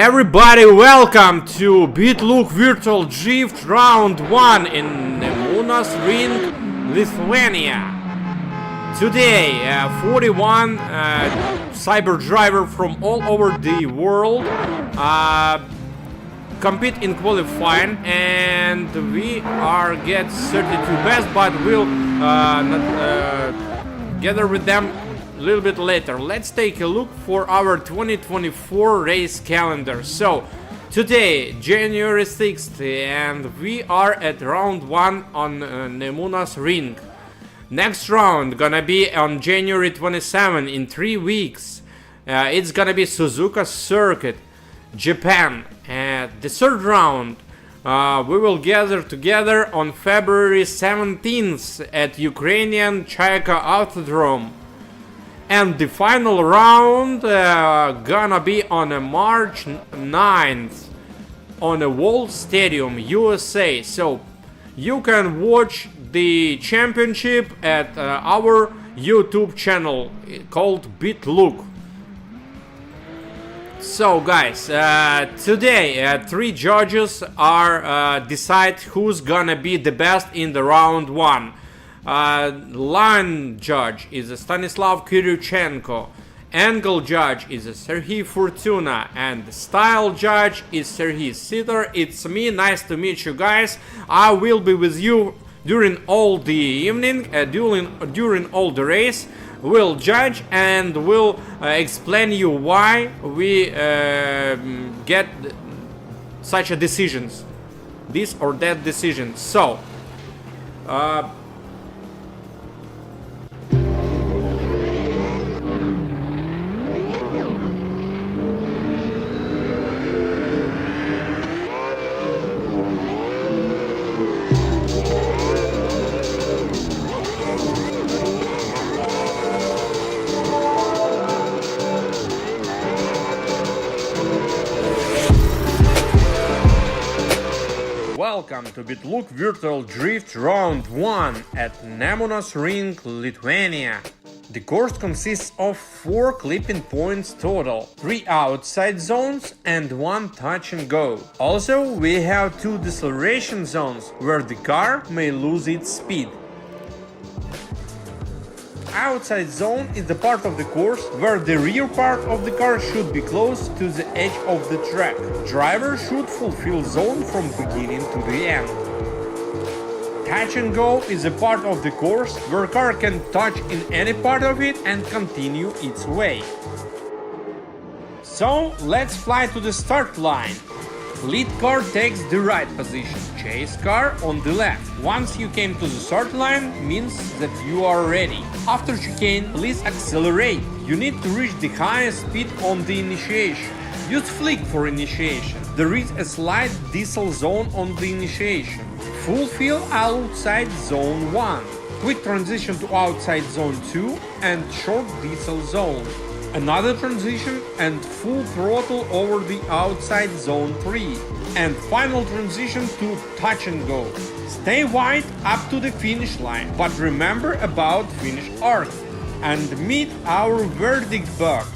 Everybody, welcome to Bitlook Virtual Drift Round 1 in Nemunas Ring, Lithuania. Today, 41 cyber driver from all over the world compete in qualifying, and we are get 32 best, but we'll gather with them a little bit later. Let's take a look for our 2024 race calendar. So today, January 6th, and we are at round 1 on Nemunas Ring. Next round gonna be on January 27 in 3 weeks. It's gonna be Suzuka Circuit, Japan. The third round we will gather together on February 17th at Ukrainian Chayka Autodrome. And the final round gonna be on March 9th on a Wall Stadium, USA. So you can watch the championship at our YouTube channel called Bitlook. So guys, today 3 judges are decide who's gonna be the best in the round 1. Line judge is Stanislav Kiryuchenko, angle judge is Serhii Fortuna, and style judge is Serhii Sytar. It's me, nice to meet you guys. I will be with you during all the evening, during all the race. We'll judge and we'll explain you why we get such a decisions, this or that decision. So welcome to Bitlook Virtual Drift Round 1 at Nemunas Ring, Lithuania. The course consists of 4 clipping points total, 3 outside zones and 1 touch and go. Also, we have 2 deceleration zones where the car may lose its speed. Outside zone is the part of the course where the rear part of the car should be close to the edge of the track. Driver should fulfill zone from beginning to the end. Touch and go is a part of the course where car can touch in any part of it and continue its way. So let's fly to the start line. Lead car takes the right position, chase car on the left. Once you came to the start line, means that you are ready. After chicane, please accelerate. You need to reach the highest speed on the initiation. Use flick for initiation. There is a slight diesel zone on the initiation. Full fill outside zone 1. Quick transition to outside zone 2 and short diesel zone. Another transition and full throttle over the outside zone 3. And final transition to touch and go. Stay wide up to the finish line, but remember about finish arc and meet our verdict box.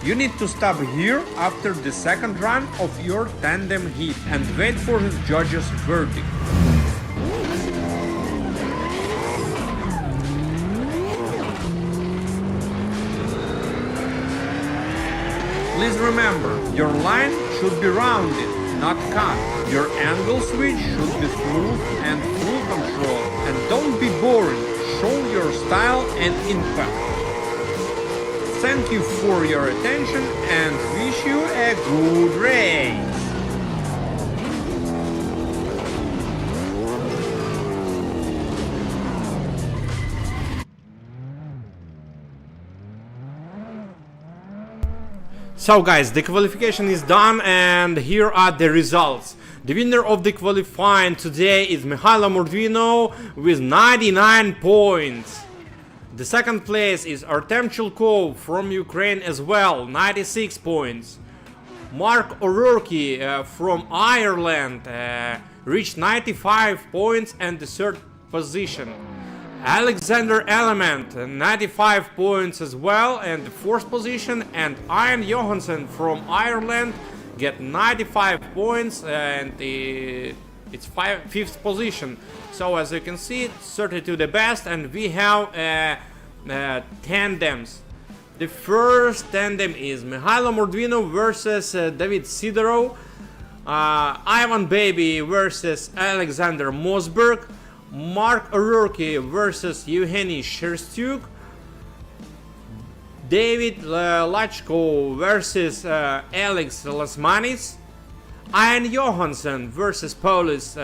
You need to stop here after the second run of your tandem heat and wait for the judge's verdict. Please remember, your line should be rounded, not cut. Your angle switch should be smooth and full control. And don't be boring, show your style and impact. Thank you for your attention and wish you a good race. So guys, the qualification is done and here are the results. The winner of the qualifying today is Mihailo Murdvino with 99 points. The second place is Artem Chilkov from Ukraine as well, 96 points. Mark O'Rourke from Ireland reached 95 points and the third position. Alexander Element, 95 points as well, and the fourth position, and Ian Johansson from Ireland get 95 points, and it's fifth position. So as you can see, 32 the best, and we have tandems. The first tandem is Mihailo Mordvino versus David Sidorov, Ivan Baby versus Alexander Mosberg, Mark O'Rourke versus Evgeny Sherstyuk, David Lachko versus Alex Lasmanis, Ian Johansson versus Paulius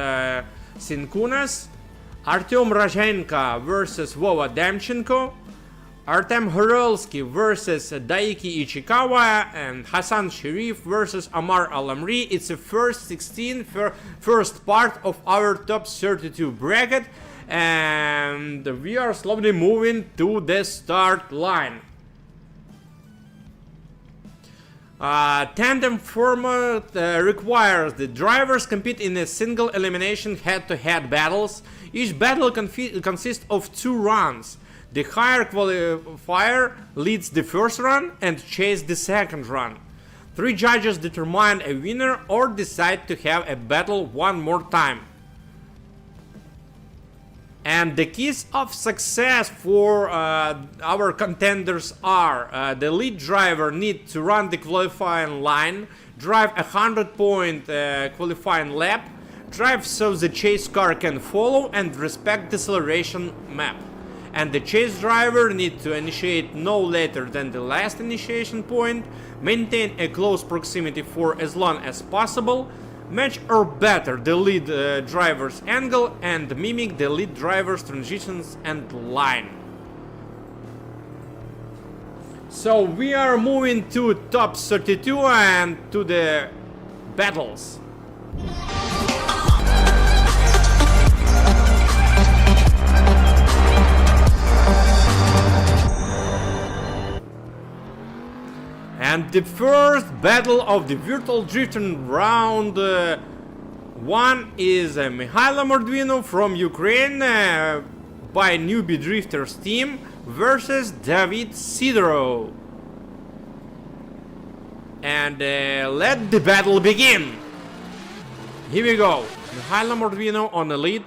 Sinkunas, Artyom Rajenko versus Vova Demchenko, Artem Horolsky versus Daiki Ichikawa, and Hassan Sharif versus Amar Alamri. It's the first 16, first part of our top 32 bracket, and we are slowly moving to the start line. Tandem format requires the drivers compete in a single elimination head-to-head battles. Each battle consists of 2 runs. The higher qualifier leads the first run and chases the second run. 3 judges determine a winner or decide to have a battle one more time. And the keys of success for our contenders are the lead driver needs to run the qualifying line, drive a 100-point qualifying lap, drive so the chase car can follow, and respect the acceleration map. And the chase driver needs to initiate no later than the last initiation point, maintain a close proximity for as long as possible, match or better the lead driver's angle, and mimic the lead driver's transitions and line. So we are moving to top 32 and to the battles. And the first battle of the Virtual Drifting round 1 is Mihailo Mordvino from Ukraine by Newbie Drifters team versus David Sidorov. And let the battle begin. Here we go. Mihailo Mordvino on the lead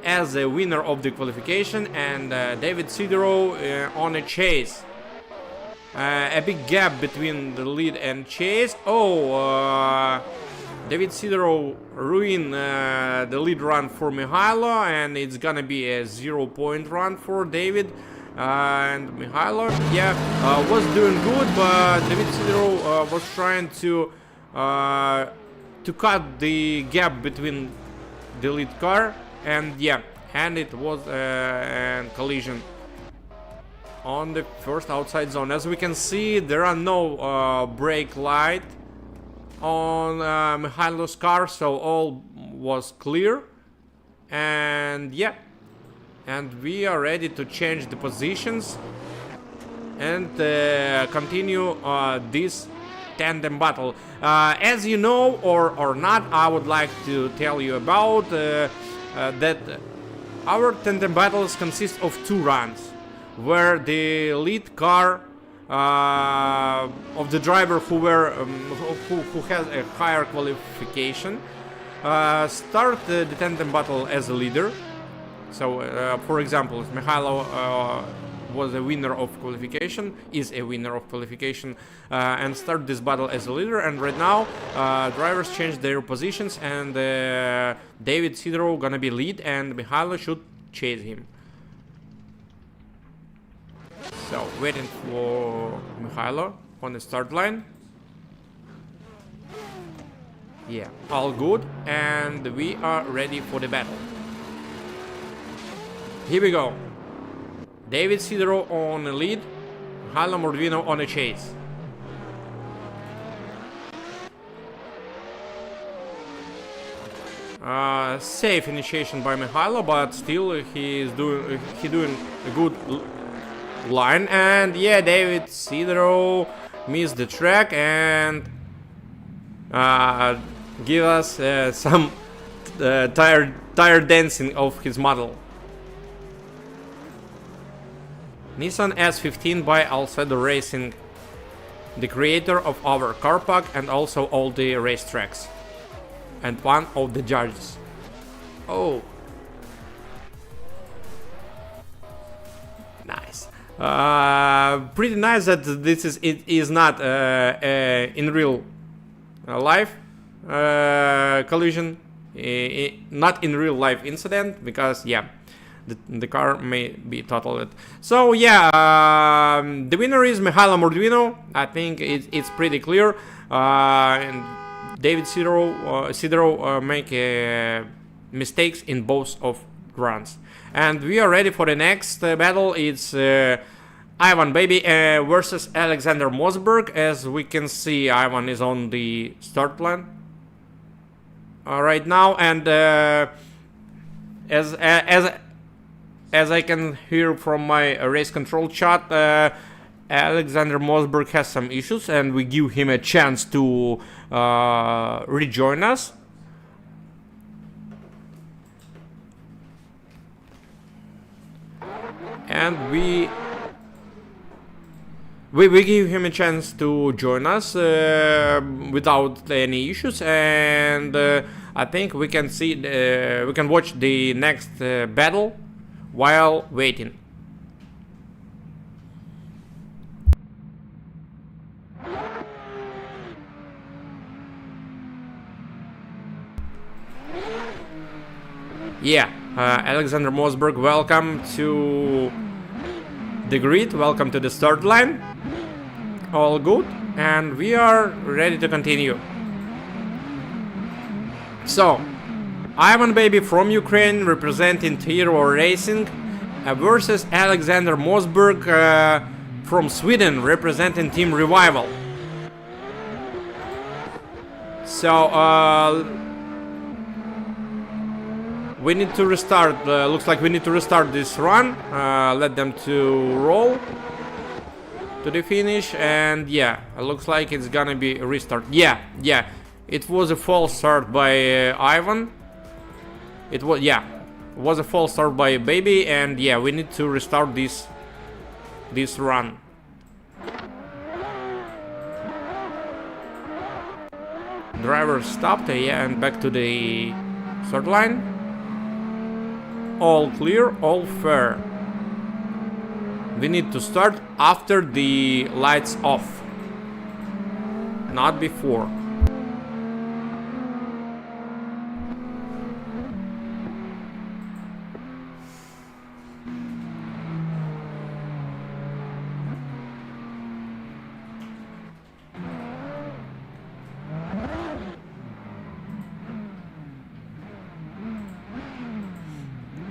as the winner of the qualification, and David Sidorov on a chase. A big gap between the lead and chase. David Sidorov ruined the lead run for Mihailo, and it's gonna be a 0-point run for David. And Mihailo, was doing good, but David Sidorov was trying to cut the gap between the lead car, and it was a collision on the first outside zone. As we can see, there are no brake light on Mihailo's car, so all was clear. And and we are ready to change the positions and continue this tandem battle. As you know or not, I would like to tell you about that our tandem battles consist of 2 runs, where the lead car of the driver who has a higher qualification start the tandem battle as a leader. So, for example, if Mihailo was a winner of qualification, is a winner of qualification, and start this battle as a leader, and right now drivers change their positions, and David Sidorov gonna be lead, and Mihailo should chase him. So, waiting for Mihailo on the start line. Yeah, all good, and we are ready for the battle. Here we go. David Sidorov on the lead, Mihailo Mordvino on the chase. Safe initiation by Mihailo, but still he doing a good line, and David Sidorov missed the track and give us some tire dancing of his model. Nissan S15 by Assetto Racing the creator of our car pack and also all the racetracks, and one of the judges. Oh, nice. Pretty nice that this is not in real life collision, not in real life incident, because yeah, the car may be totaled. So yeah, the winner is Mihailo Mordvino. I think it's pretty clear. And David Sidorov make mistakes in both of runs. And we are ready for the next battle. It's Ivan Baby versus Alexander Mosberg. As we can see, Ivan is on the start line right now, and as I can hear from my race control chat, Alexander Mosberg has some issues, and we give him a chance to rejoin us. And we give him a chance to join us without any issues, and I think we can see we can watch the next battle while waiting. Yeah, Alexander Mosberg, welcome to the grid, welcome to the start line. All good, and we are ready to continue. So, Ivan Baby from Ukraine representing Hero Racing versus Alexander Mosberg from Sweden representing Team Revival. So, we need to restart. Looks like we need to restart this run. Let them to roll to the finish, and yeah, it looks like it's gonna be a restart. Yeah, it was a false start by Ivan. It was a false start by Baby, and yeah, we need to restart this run. Driver stopped, yeah, and back to the start line. All clear, all fair. We need to start after the lights off, not before.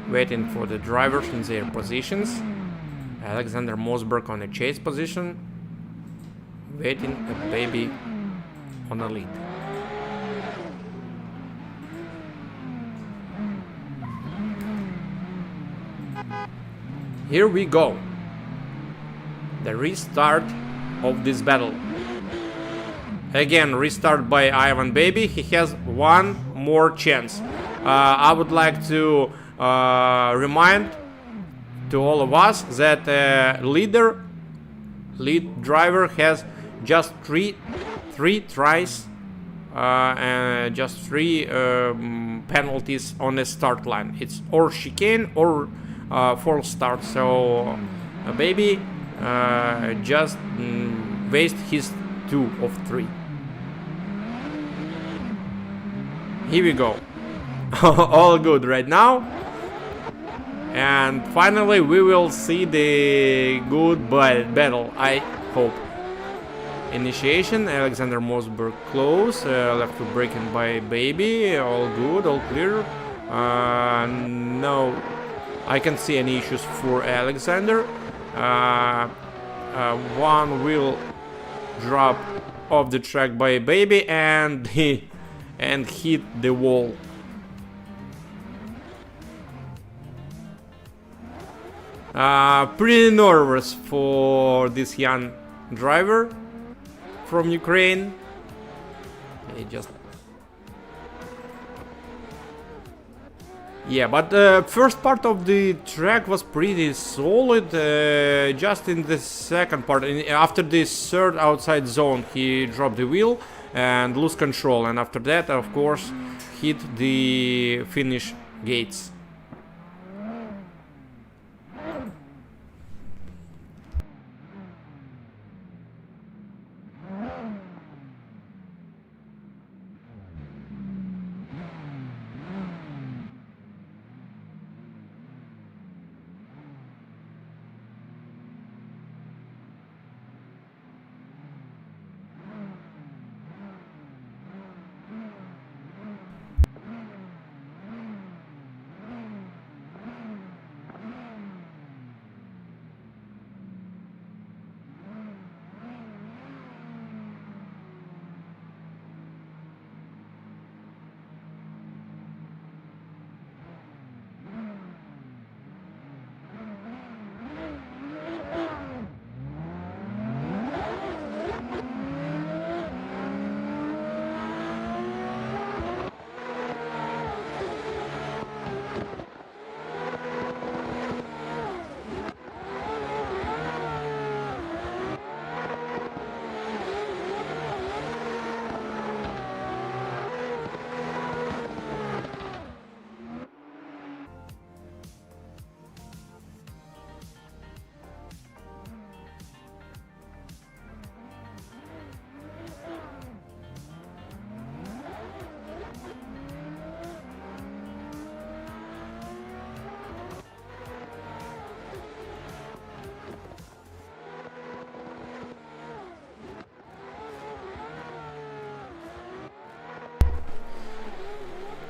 Waiting for the drivers in their positions. Alexander Mosberg on a chase position, waiting a Baby on the lead. Here we go. The restart of this battle. Again, restart by Ivan Baby. He has one more chance. I would like to remind to all of us that lead driver has just three tries and just three penalties on the start line. It's or chicane or false start. So Baby just waste his 2 of 3. Here we go. All good right now. And finally we will see the good battle, I hope. Initiation, Alexander Mosberg close, left to braking by Baby, all good, all clear. No, I can't see any issues for Alexander. One wheel drop off the track by Baby and hit the wall. Pretty nervous for this young driver from Ukraine. Yeah, but first part of the track was pretty solid. Just in the second part, after this third outside zone, he dropped the wheel and lost control. And after that, of course, hit the finish gates.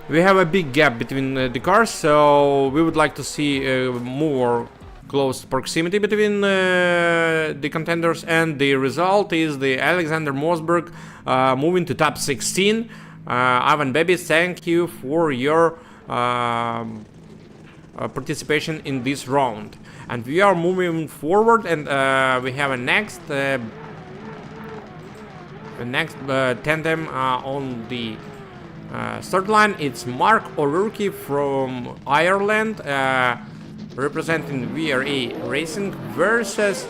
We have a big gap between the cars, so we would like to see more close proximity between the contenders, and the result is the Alexander Mosberg moving to top 16. Ivan Baby, thank you for your participation in this round. And we are moving forward, and we have a next tandem on the third line. It's Mark O'Rourke from Ireland, representing VRA Racing, versus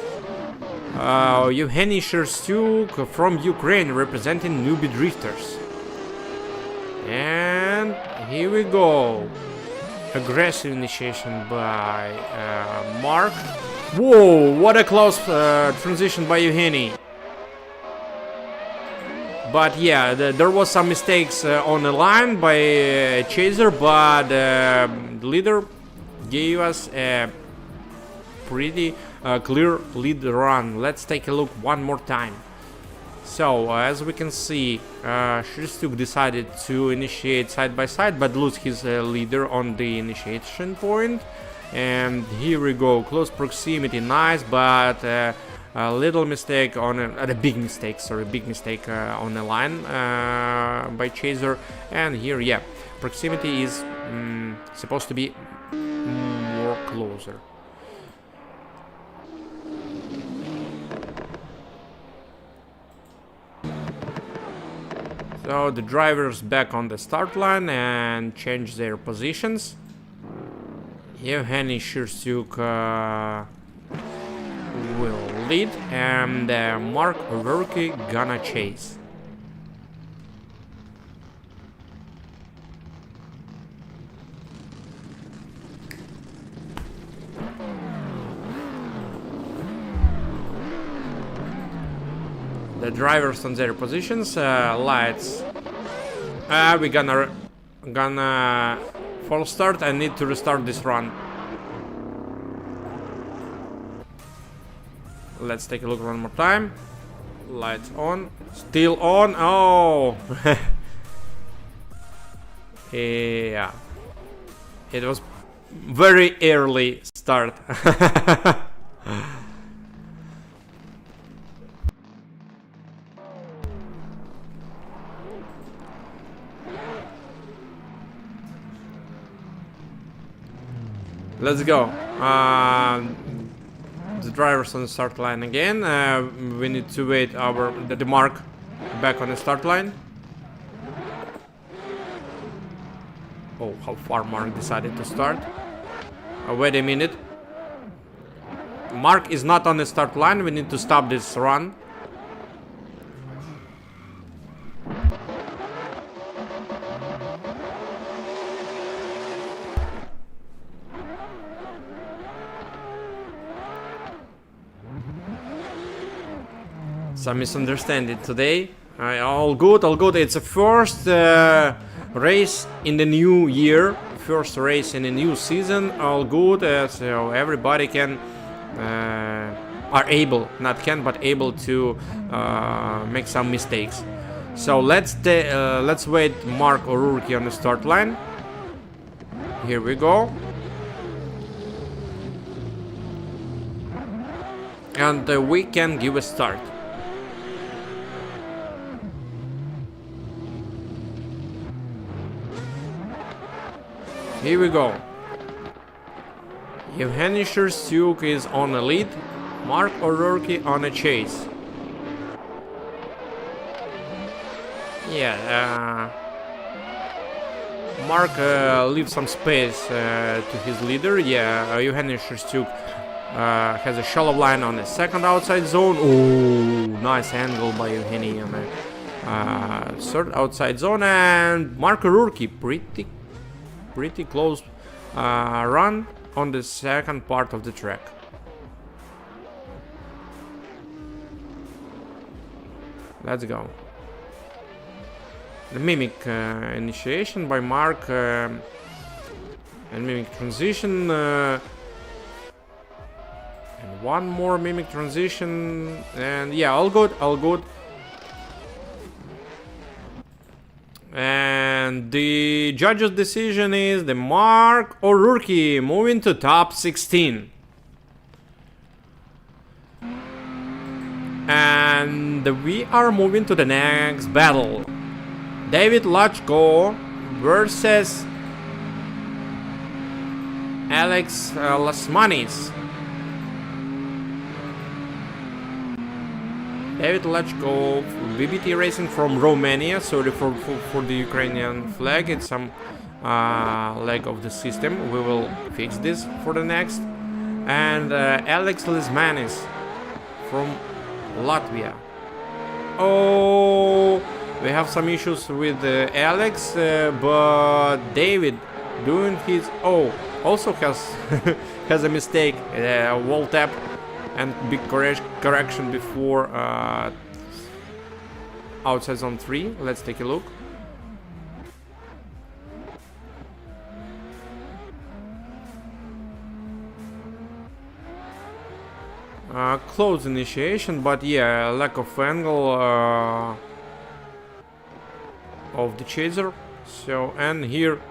Evgeny Sherstyuk from Ukraine, representing Newbie Drifters. And here we go. Aggressive initiation by Mark. Whoa, what a close transition by Evgeny. But yeah, there was some mistakes on the line by Chaser, but the leader gave us a pretty clear lead run. Let's take a look one more time. So as we can see, Sherstyuk decided to initiate side by side, but lose his leader on the initiation point. And here we go, close proximity, nice, but a little mistake on a big mistake on the line by Chaser. And here, yeah, proximity is supposed to be more closer. So the drivers back on the start line and change their positions. Evgeny Sherstyuk will lead, and Mark O'Rourke gonna chase. The drivers on their positions, lights. We gonna false start. I need to restart this run. Let's take a look one more time. Lights on, still on. Oh, yeah, it was very early start. Let's go. The drivers on the start line again. We need to wait the Mark back on the start line. Oh, how far Mark decided to start. Wait a minute. Mark is not on the start line. We need to stop this run. Some misunderstanding today. All good, all good. It's the first race in the new year, first race in the new season. All good, so everybody can are able, not can, but able to make some mistakes. So let's wait Mark O'Rourke on the start line. Here we go. And we can give a start. Here we go. Evgeny Sherstyuk is on the lead. Mark O'Rourke on a chase. Yeah, Mark leaves some space to his leader. Yeah, Evgeny Sherstyuk has a shallow line on the second outside zone. Oh, nice angle by Evgeny on the third outside zone. And Mark O'Rourke, pretty close run on the second part of the track. Let's go. The mimic initiation by Mark and mimic transition and one more mimic transition, and yeah, all good, all good. And the judge's decision is the Mark O'Rourke moving to top 16. And we are moving to the next battle. David Lachko versus Alex Lasmanis. David Lachko, BBT Racing from Romania. Sorry for the Ukrainian flag. It's some lag of the system. We will fix this for the next. And Alex Lasmanis from Latvia. Oh, we have some issues with Alex, but David doing his also has has a mistake, wall tap and big correction before outside zone 3. Let's take a look. Close initiation, but yeah, lack of angle of the chaser. So, and here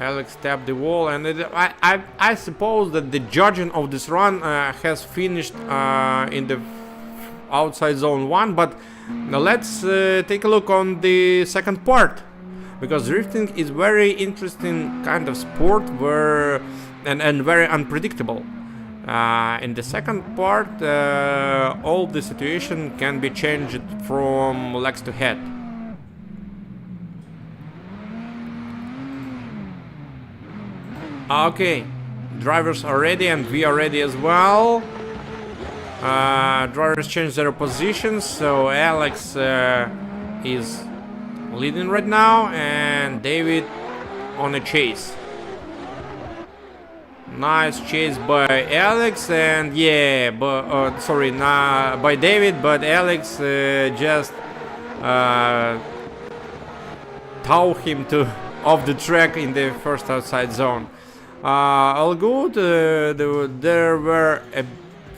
Alex tapped the wall, and I suppose that the judging of this run has finished in the outside zone 1, but now let's take a look on the second part, because drifting is very interesting kind of sport where and very unpredictable. In the second part, all the situation can be changed from legs to head. Okay, drivers are ready and we are ready as well. Drivers change their positions, so Alex is leading right now and David on a chase. Nice chase by Alex, and yeah, but sorry, by David, but Alex just tow him to off the track in the first outside zone. All good. There were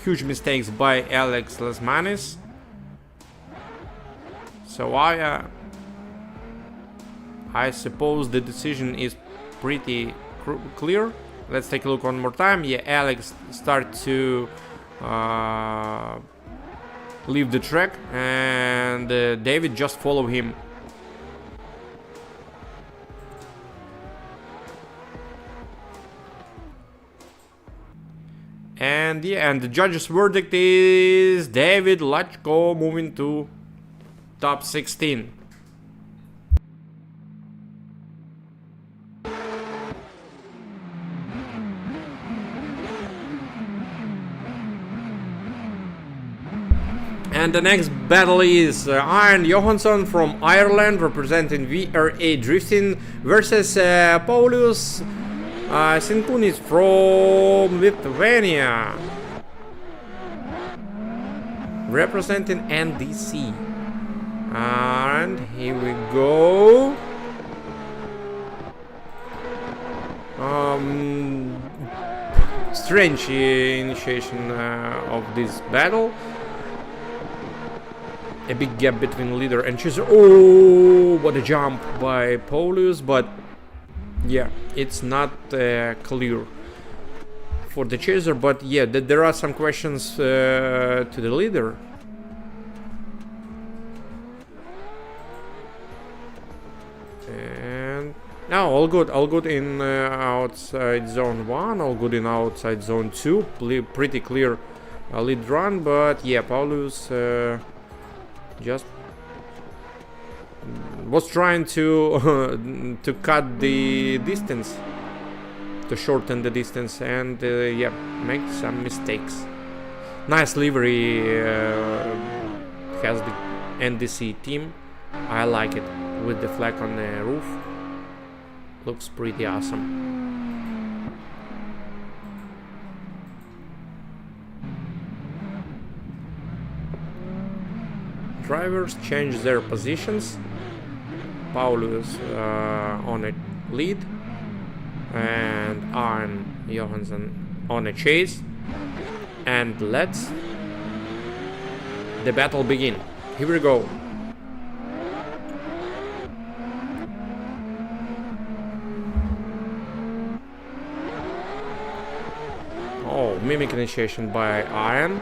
huge mistakes by Alex Lasmanis. So I suppose the decision is pretty clear. Let's take a look one more time. Yeah, Alex start to leave the track, and David just follow him. And yeah, and the judge's verdict is David Lachko moving to top 16. And the next battle is Iron Johansson from Ireland representing VRA Drifting versus Paulius Sinkunis from Lithuania representing NDC. And here we go. Strange initiation of this battle. A big gap between leader and chaser. Oh, what a jump by Paulius, but yeah, it's not clear for the chaser. But yeah, there are some questions to the leader. And now all good in outside zone 1, all good in outside zone 2. Pretty clear lead run, but yeah, Paulius just was trying to to cut the distance, to shorten the distance, and yeah, make some mistakes. Nice livery has the NDC team. I like it with the flag on the roof. Looks pretty awesome. Drivers change their positions. Paulius on a lead and Arne Johansson on a chase. And let's the battle begin. Here we go. Oh, mimic initiation by Arne.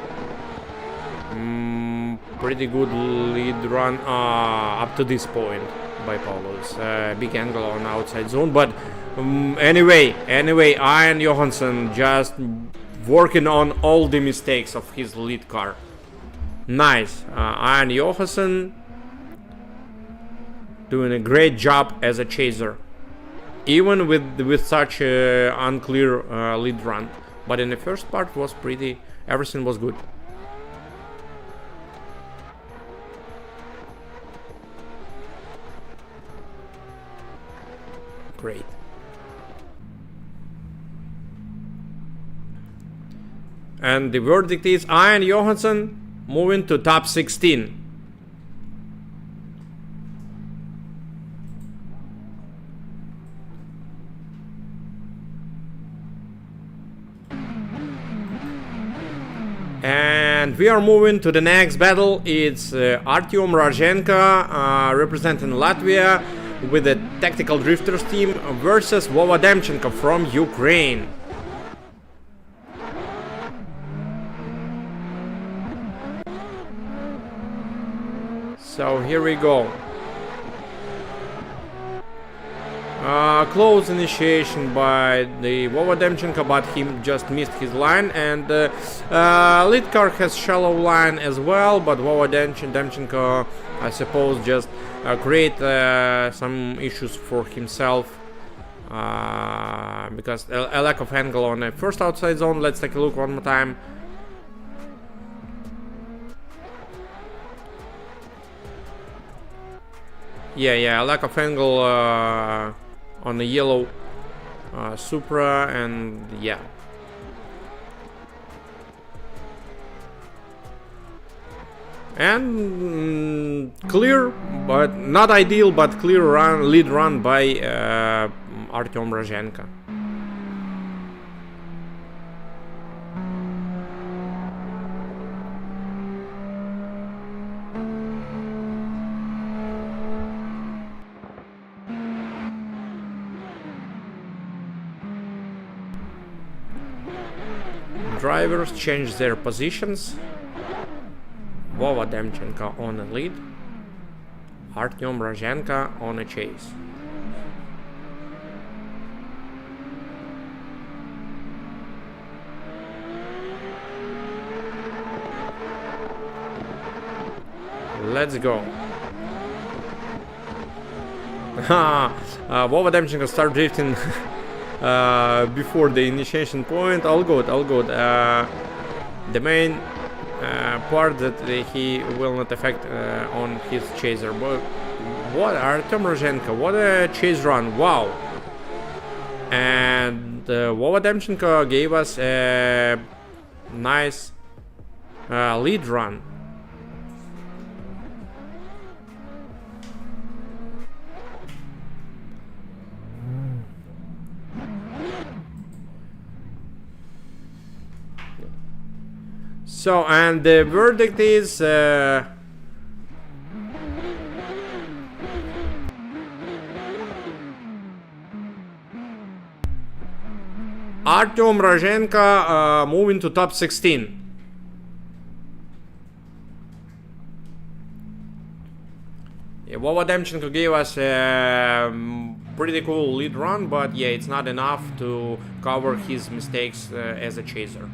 Pretty good lead run up to this point by Paulius. Big angle on outside zone, but anyway, Arne Johansson just working on all the mistakes of his lead car. Nice. Arne Johansson doing a great job as a chaser, even with such unclear lead run. But in the first part was pretty, everything was good. Great. And the verdict is Arne Johansson moving to top 16. And we are moving to the next battle. It's Artyom Rajenko representing Latvia with the Tactical Drifters team versus Vova Demchenko from Ukraine. So here we go. Close initiation by the Vova Demchenko, but he just missed his line, and lead car has shallow line as well, but Vova Demchenko, I suppose, just create some issues for himself because a lack of angle on the first outside zone. Let's take a look one more time. Yeah, a lack of angle on the yellow Supra, and yeah. And clear, but not ideal, but clear lead run by Artyom Rajenko. Drivers change their positions. Vova Demchenko on the lead, Artyom Rajenko on a chase. Let's go. Vova Demchenko start drifting before the initiation point. All good. The main part that he will not affect on his chaser. But what Artem Rozhenko, what a chase run, wow. And Vova Demchenko gave us a nice lead run. So, and the verdict is Artem Rozhenko moving to top 16. Yeah, Vova Demchenko gave us a pretty cool lead run, but yeah, it's not enough to cover his mistakes as a chaser.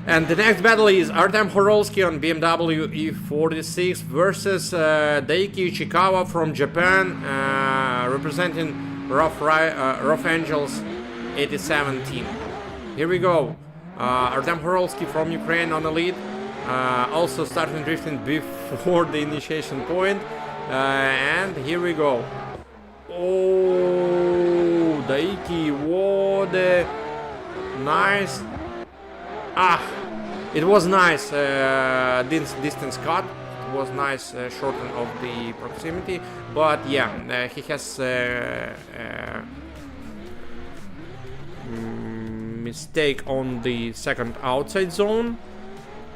And the next battle is Artem Horolsky on BMW E46 versus Daiki Ichikawa from Japan, representing Rough Angels 87 team. Here we go. Artem Horolsky from Ukraine on the lead, also starting drifting before the initiation point. And here we go. Oh, Daiki, what a nice. It was nice distance cut. It was nice shorten of the proximity, but yeah, he has mistake on the second outside zone.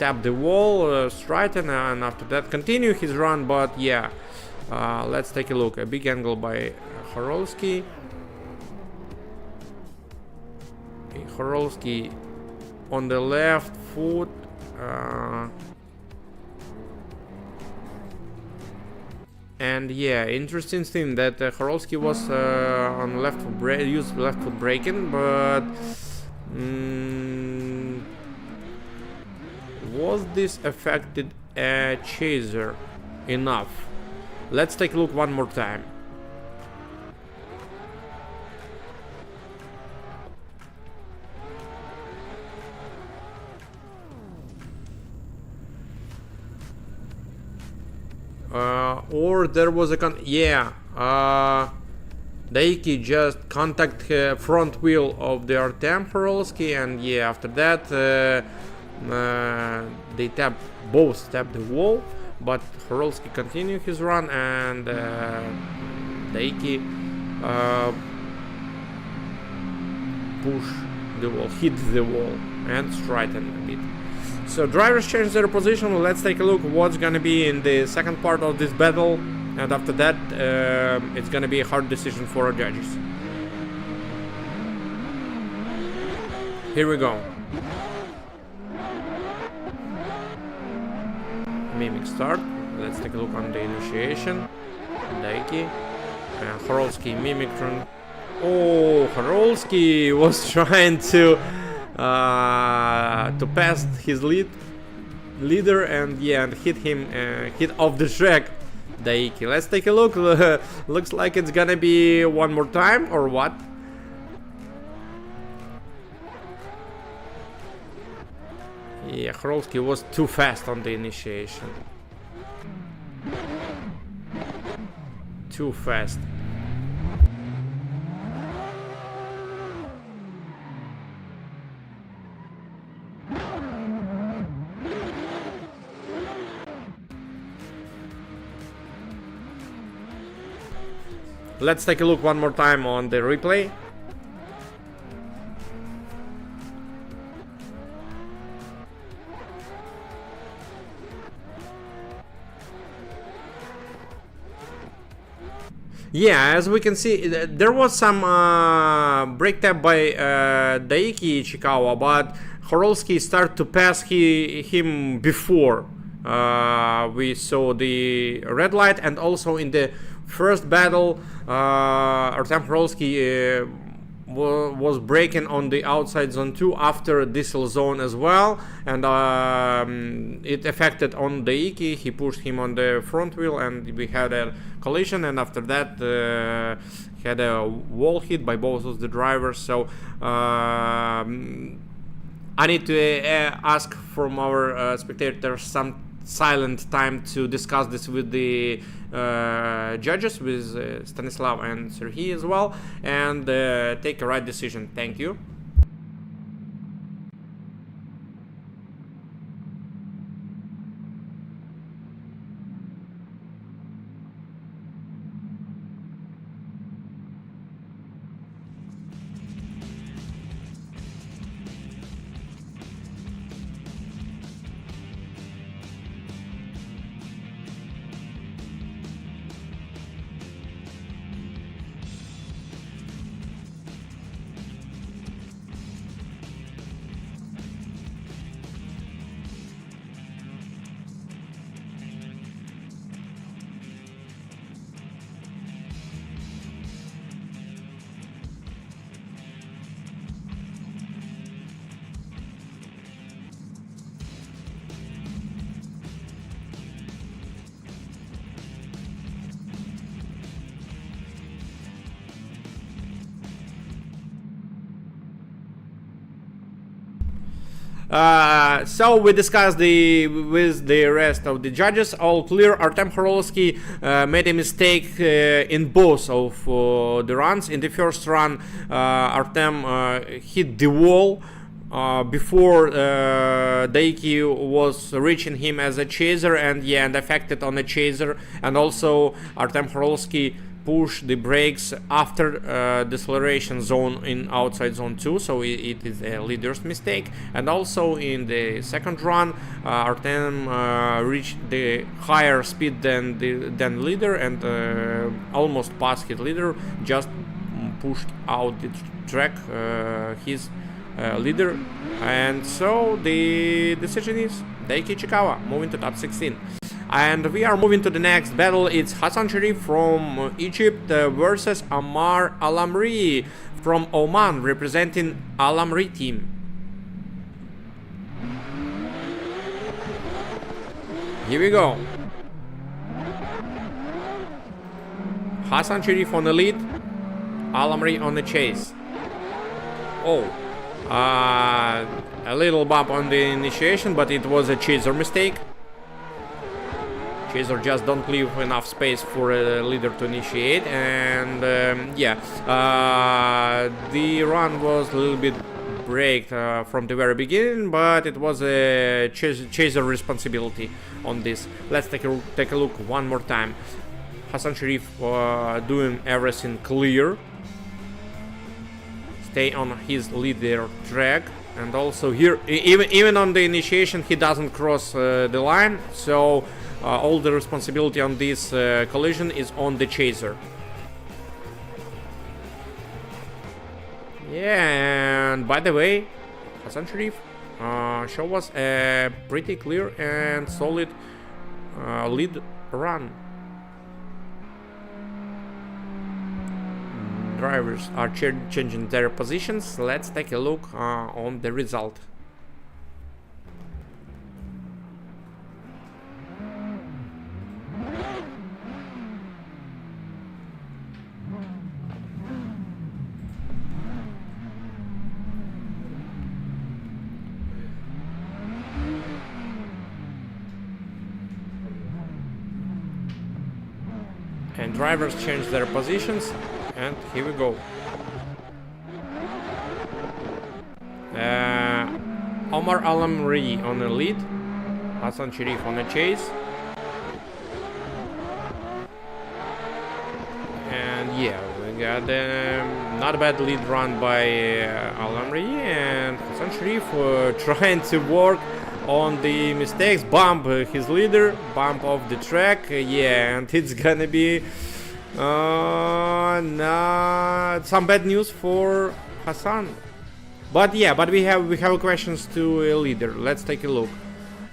Tap the wall, straighten, and after that continue his run. But yeah, let's take a look. A big angle by Horolsky. Horolsky on the left foot, and yeah, interesting thing that Horolsky was on left foot used left foot braking, but was this affected a chaser enough? Let's take a look one more time. Or there was a Daiki just contact front wheel of the Artem Horolsky, and yeah, after that they both tap the wall, but Horolsky continued his run, and Daiki push the wall, hit the wall, and straighten a bit. So drivers change their position. Let's take a look what's gonna be in the second part of this battle, and after that it's gonna be a hard decision for our judges. Here we go. Mimic start. Let's take a look on the initiation. Daiki, Horolsky mimic run. Oh, Horolsky was trying to pass his leader, and yeah, and hit off the track Daiki. Let's take a look. Looks like it's gonna be one more time, or what? Yeah, Horolsky was too fast on the initiation. Too fast. Let's take a look one more time on the replay. Yeah, as we can see, there was some brake tap by Daiki Ichikawa, but Horolsky started to pass him before we saw the red light, and also in the first battle, Artem Horolsky was braking on the outside zone 2 after diesel zone as well, and it affected on Daiki. He pushed him on the front wheel, and we had a collision, and after that had a wall hit by both of the drivers. So I need to ask from our spectators some silent time to discuss this with the judges, with Stanislav and Serhii as well, and take a right decision. Thank you. So we discussed with the rest of the judges, all clear. Artem Khorovsky made a mistake in both of the runs. In the first run, Artem hit the wall before Daiki was reaching him as a chaser, and affected on a chaser. And also Artem Khorovsky push the brakes after deceleration zone in outside zone 2, so it is a leader's mistake. And also in the second run, Artem reached the higher speed than leader, and almost passed his leader, just pushed out the track his leader. And so the decision is Daiki Chikawa moving to top 16. And we are moving to the next battle. It's Hassan Sharif from Egypt versus Amar Alamri from Oman, representing Alamri team. Here we go. Hassan Sharif on the lead, Alamri on the chase. Oh, a little bump on the initiation, but it was a chaser mistake. Chaser just don't leave enough space for a leader to initiate, and the run was a little bit braked from the very beginning, but it was a chaser responsibility on this. Let's take a look one more time. Hassan Sharif doing everything clear, stay on his leader track, and also here even on the initiation he doesn't cross the line, so all the responsibility on this collision is on the chaser. Yeah, and by the way, Hassan Sharif show us a pretty clear and solid lead run. Drivers are changing their positions. Let's take a look on the result. And drivers change their positions, and here we go. Omar Alamri on the lead, Hassan Sharif on the chase, and yeah, we got not a bad lead run by Alamri, and Hassan Sharif trying to work on the mistakes, bump his leader, bump off the track, and it's gonna be some bad news for Hassan. But we have questions to a leader. Let's take a look.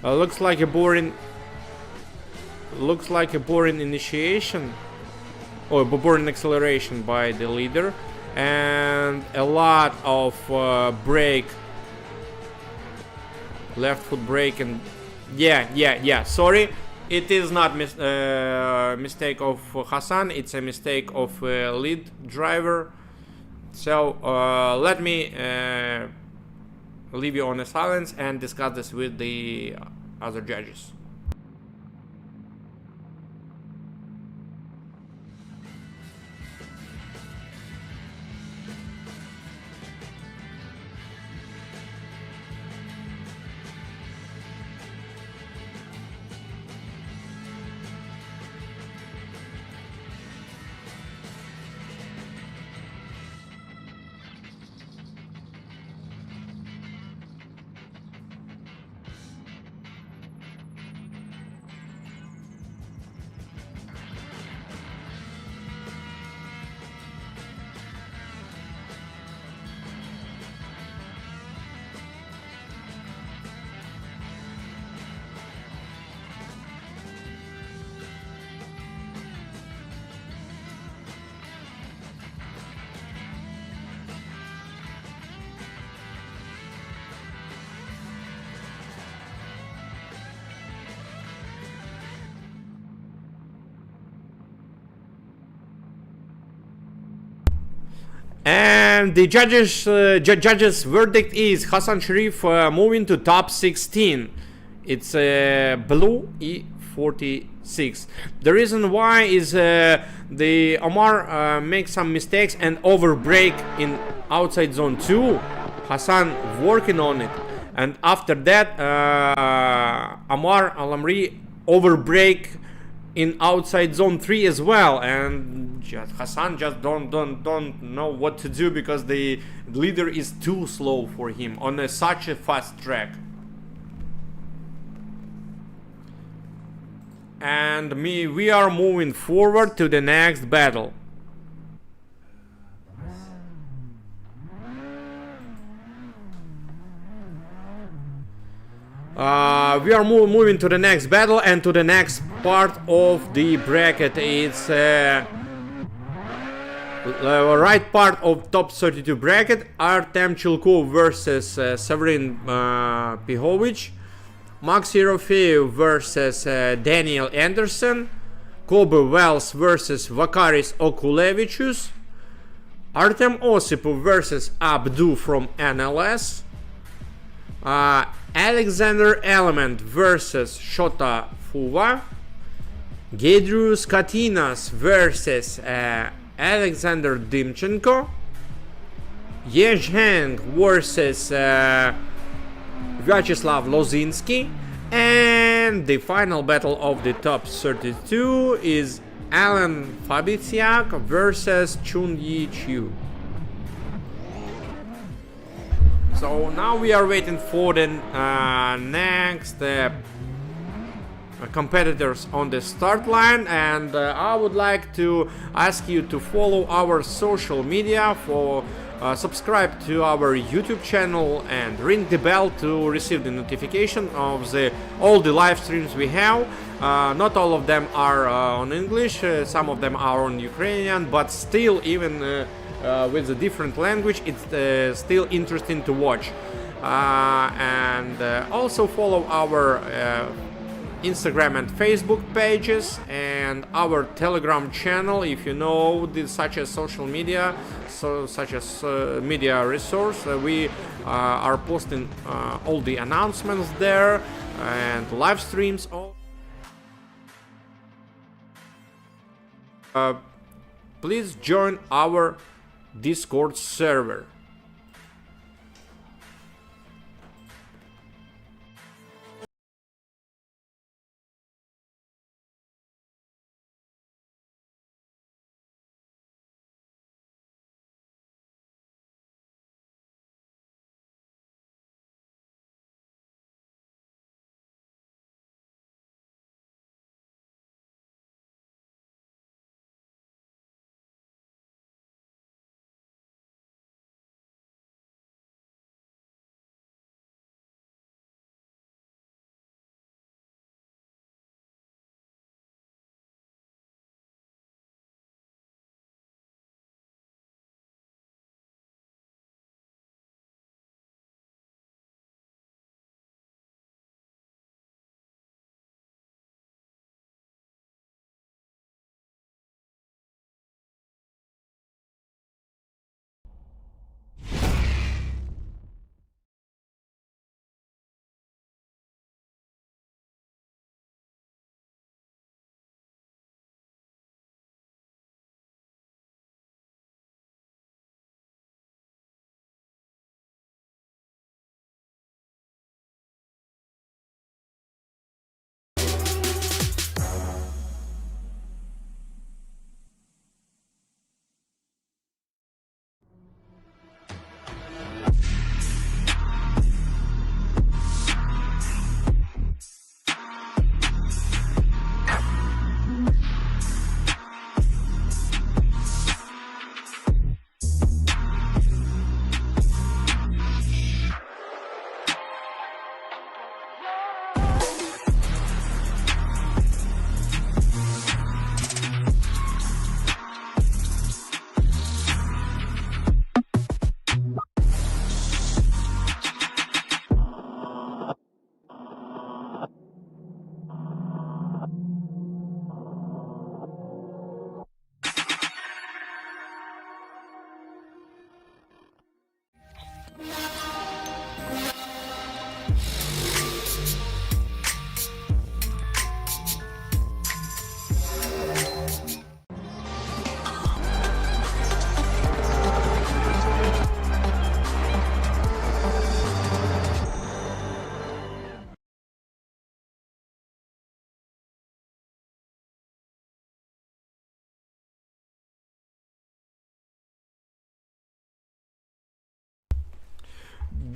Looks like a boring initiation or boring acceleration by the leader, and a lot of brake, left foot brake, and sorry, it is not mistake of Hassan, it's a mistake of lead driver. So let me leave you on a silence and discuss this with the other judges. And the judges verdict is Hassan Sharif moving to top 16. It's blue E46. The reason why is the Omar makes some mistakes and overbreak in outside zone 2. Hassan working on it, and after that Amar Al-Amri overbreak in outside zone 3 as well, and Hassan just don't know what to do because the leader is too slow for him on such a fast track. And we are moving forward to the next battle. We are moving to the next battle and to the next part of the bracket. It's right part of top 32 bracket. Artem Chilkov versus Severin Pihovic, Max Yerofeev versus Daniel Anderson, Kobe Wells versus Vakaris Okulevicius, Artem Osipov versus Abdu from NLS, Alexander Element versus Shota Fuva, Gedrius Katinas versus Alexander Dimchenko, Yezheng versus Vyacheslav Lozinski, and the final battle of the top 32 is Alan Fabitiak versus Chun Yi Chiu. So now we are waiting for the next competitors on the start line, and I would like to ask you to follow our social media, for subscribe to our YouTube channel and ring the bell to receive the notification of all the live streams we have. Not all of them are on English, some of them are on Ukrainian, but still, even with a different language, it's still interesting to watch. And also follow our Instagram and Facebook pages and our Telegram channel if you know such as social media, such as media resource. We are posting all the announcements there and live streams. Please join our Discord server.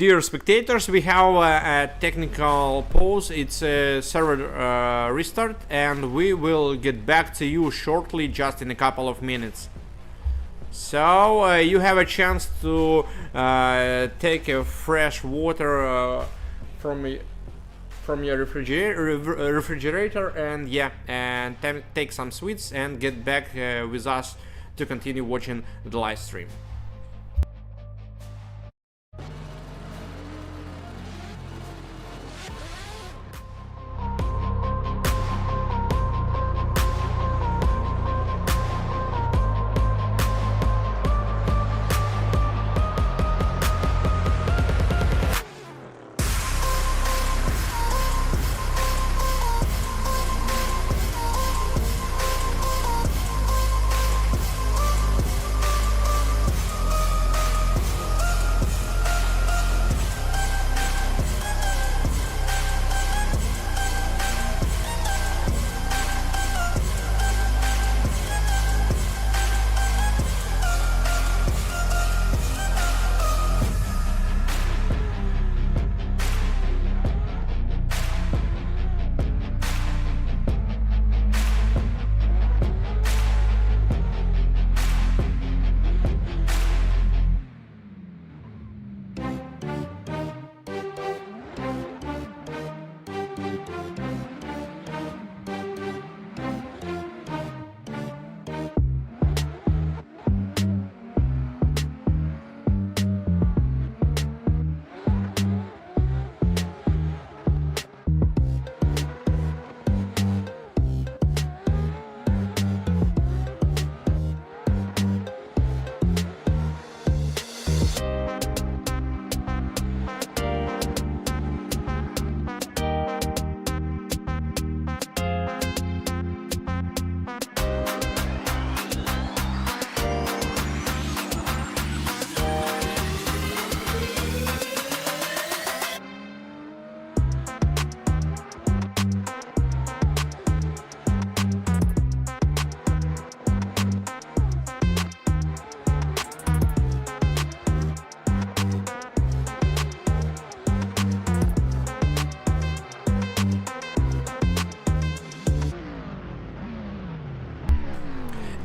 Dear spectators, we have a technical pause. It's a server restart, and we will get back to you shortly, just in a couple of minutes. So you have a chance to take a fresh water from your refrigerator, and take some sweets and get back with us to continue watching the live stream.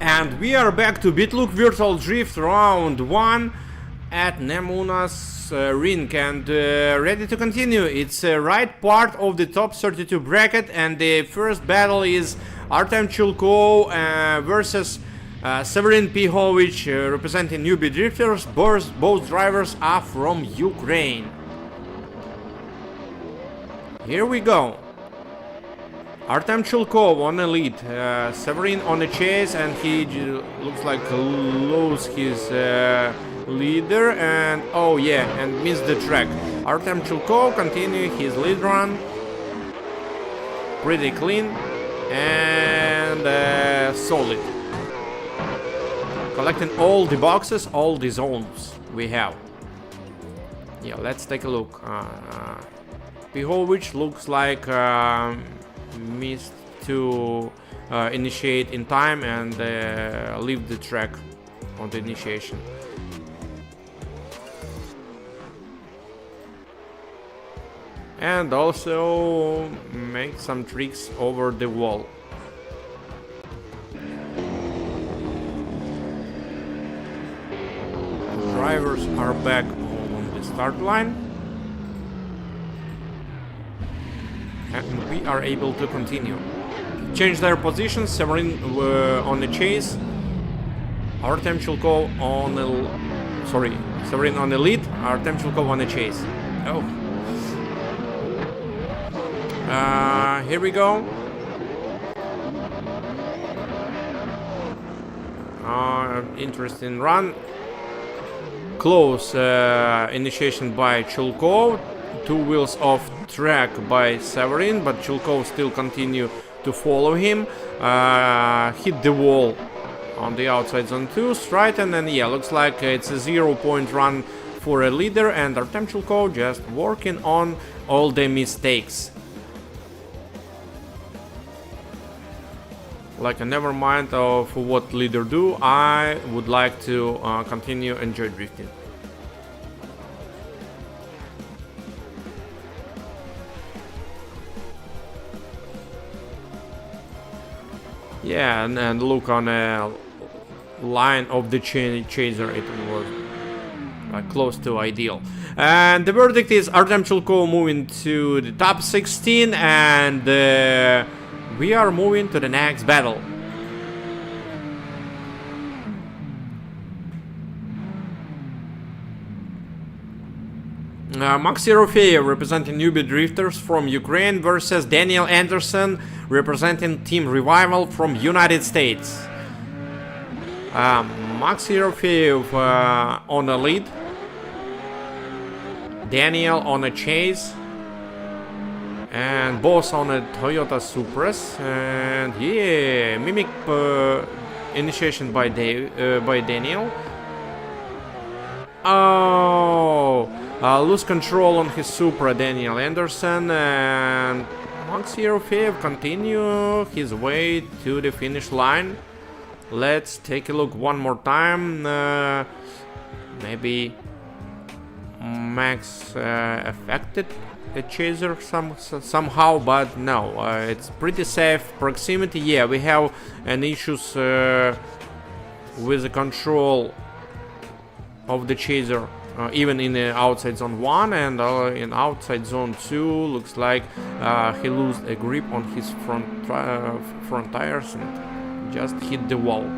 And we are back to Bitlook Virtual Drift round 1 at Nemunas rink, and ready to continue. It's right part of the top 32 bracket, and the first battle is Artem Chulkov versus Severin Pihovich, representing newbie drifters. Both drivers are from Ukraine. Here we go. Artem Chulkov on the lead, Severin on the chase, and he looks like lose his leader, and oh yeah, and missed the track. Artem Chulkov continue his lead run, pretty clean and solid, collecting all the boxes, all the zones we have. Yeah, let's take a look. Pihovich looks like missed to initiate in time and leave the track on the initiation. And also make some tricks over the wall. Drivers are back on the start line, and we are able to continue. Change their positions. Severin on the chase. Artem Chulkov on the Severin on the lead. Artem Chulkov on the chase. Oh. Here we go. Interesting run. Close initiation by Chulkov. 2 wheels off track by Severin, but Chulkov still continue to follow him. Hit the wall on the outside zone 2, straighten, and yeah, looks like it's a 0-point run for a leader, and Artem Chulkov just working on all the mistakes. Like, never mind of what leader do, I would like to continue enjoy drifting. Yeah, and look on a line of the chaser, it was close to ideal. And the verdict is Artem Chulko moving to the top 16, and we are moving to the next battle. Max Yerofeyev representing Newbie Drifters from Ukraine versus Daniel Anderson representing Team Revival from United States. Max Yerofeyev on a lead, Daniel on a chase, and both on a Toyota Supras. And yeah, mimic initiation by Daniel. Oh, lose control on his Supra, Daniel Anderson, and Max Yerofeyev continue his way to the finish line. Let's take a look one more time. Maybe Max affected the chaser somehow, but no, it's pretty safe. Proximity, yeah, we have an issues with the control of the chaser, even in the outside zone 1 and in outside zone 2. Looks like he lost a grip on his front tires and just hit the wall.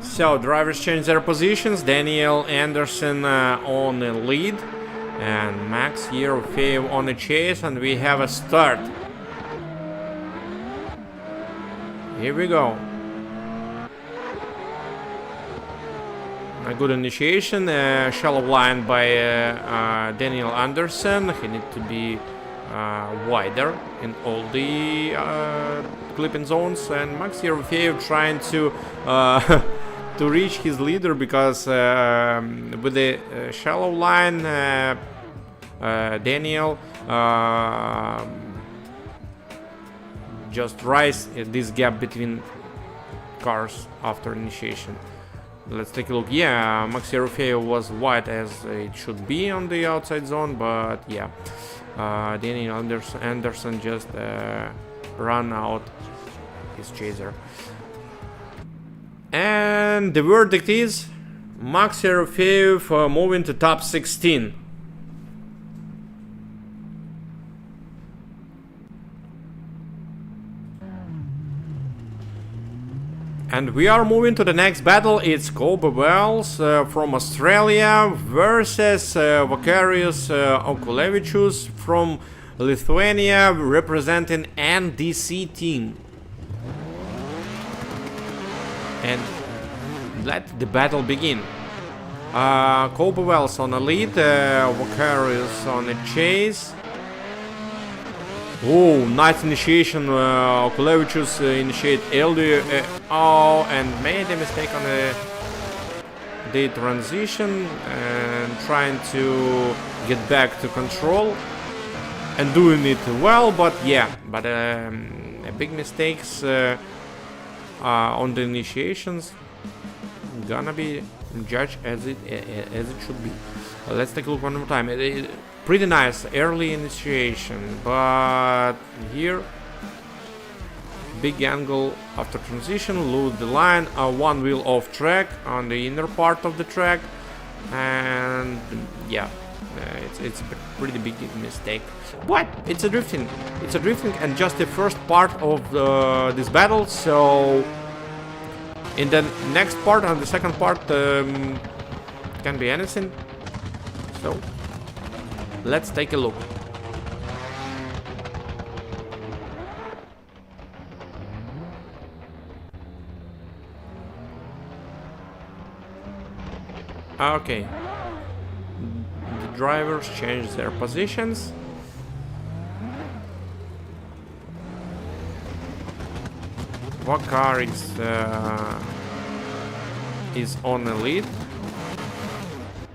So drivers change their positions. Daniel Anderson on the lead and Max Yerofeyev on the chase, and we have a start. Here we go. A good initiation, shallow line by Daniel Anderson. He needs to be wider in all the clipping zones, and Max Yerofeyev trying to to reach his leader, because with the shallow line, Daniel just rise this gap between cars after initiation. Let's take a look. Yeah, Max Yerofeyev was wide as it should be on the outside zone, but yeah, Daniel Anderson just ran out his chaser. And the verdict is Max Yerofeyev moving to top 16. And we are moving to the next battle. It's Kobe Wells from Australia versus Vakarius Okulevičius from Lithuania representing NDC team. And let the battle begin. Kobe Wells on the lead, Vakarius on the chase. Oh, nice initiation. Okulevičius initiate earlier. Oh, and made a mistake on the transition and trying to get back to control and doing it well, but yeah, but big mistakes on the initiations gonna be judged as it should be. Let's take a look one more time. Pretty nice early initiation, but here big angle after transition, lose the line, one wheel off track on the inner part of the track, and yeah, it's a pretty big mistake. But it's a drifting, and just the first part of this battle. So in the next part, on the second part, can be anything. So let's take a look. Okay, the drivers change their positions. What car is on the lead?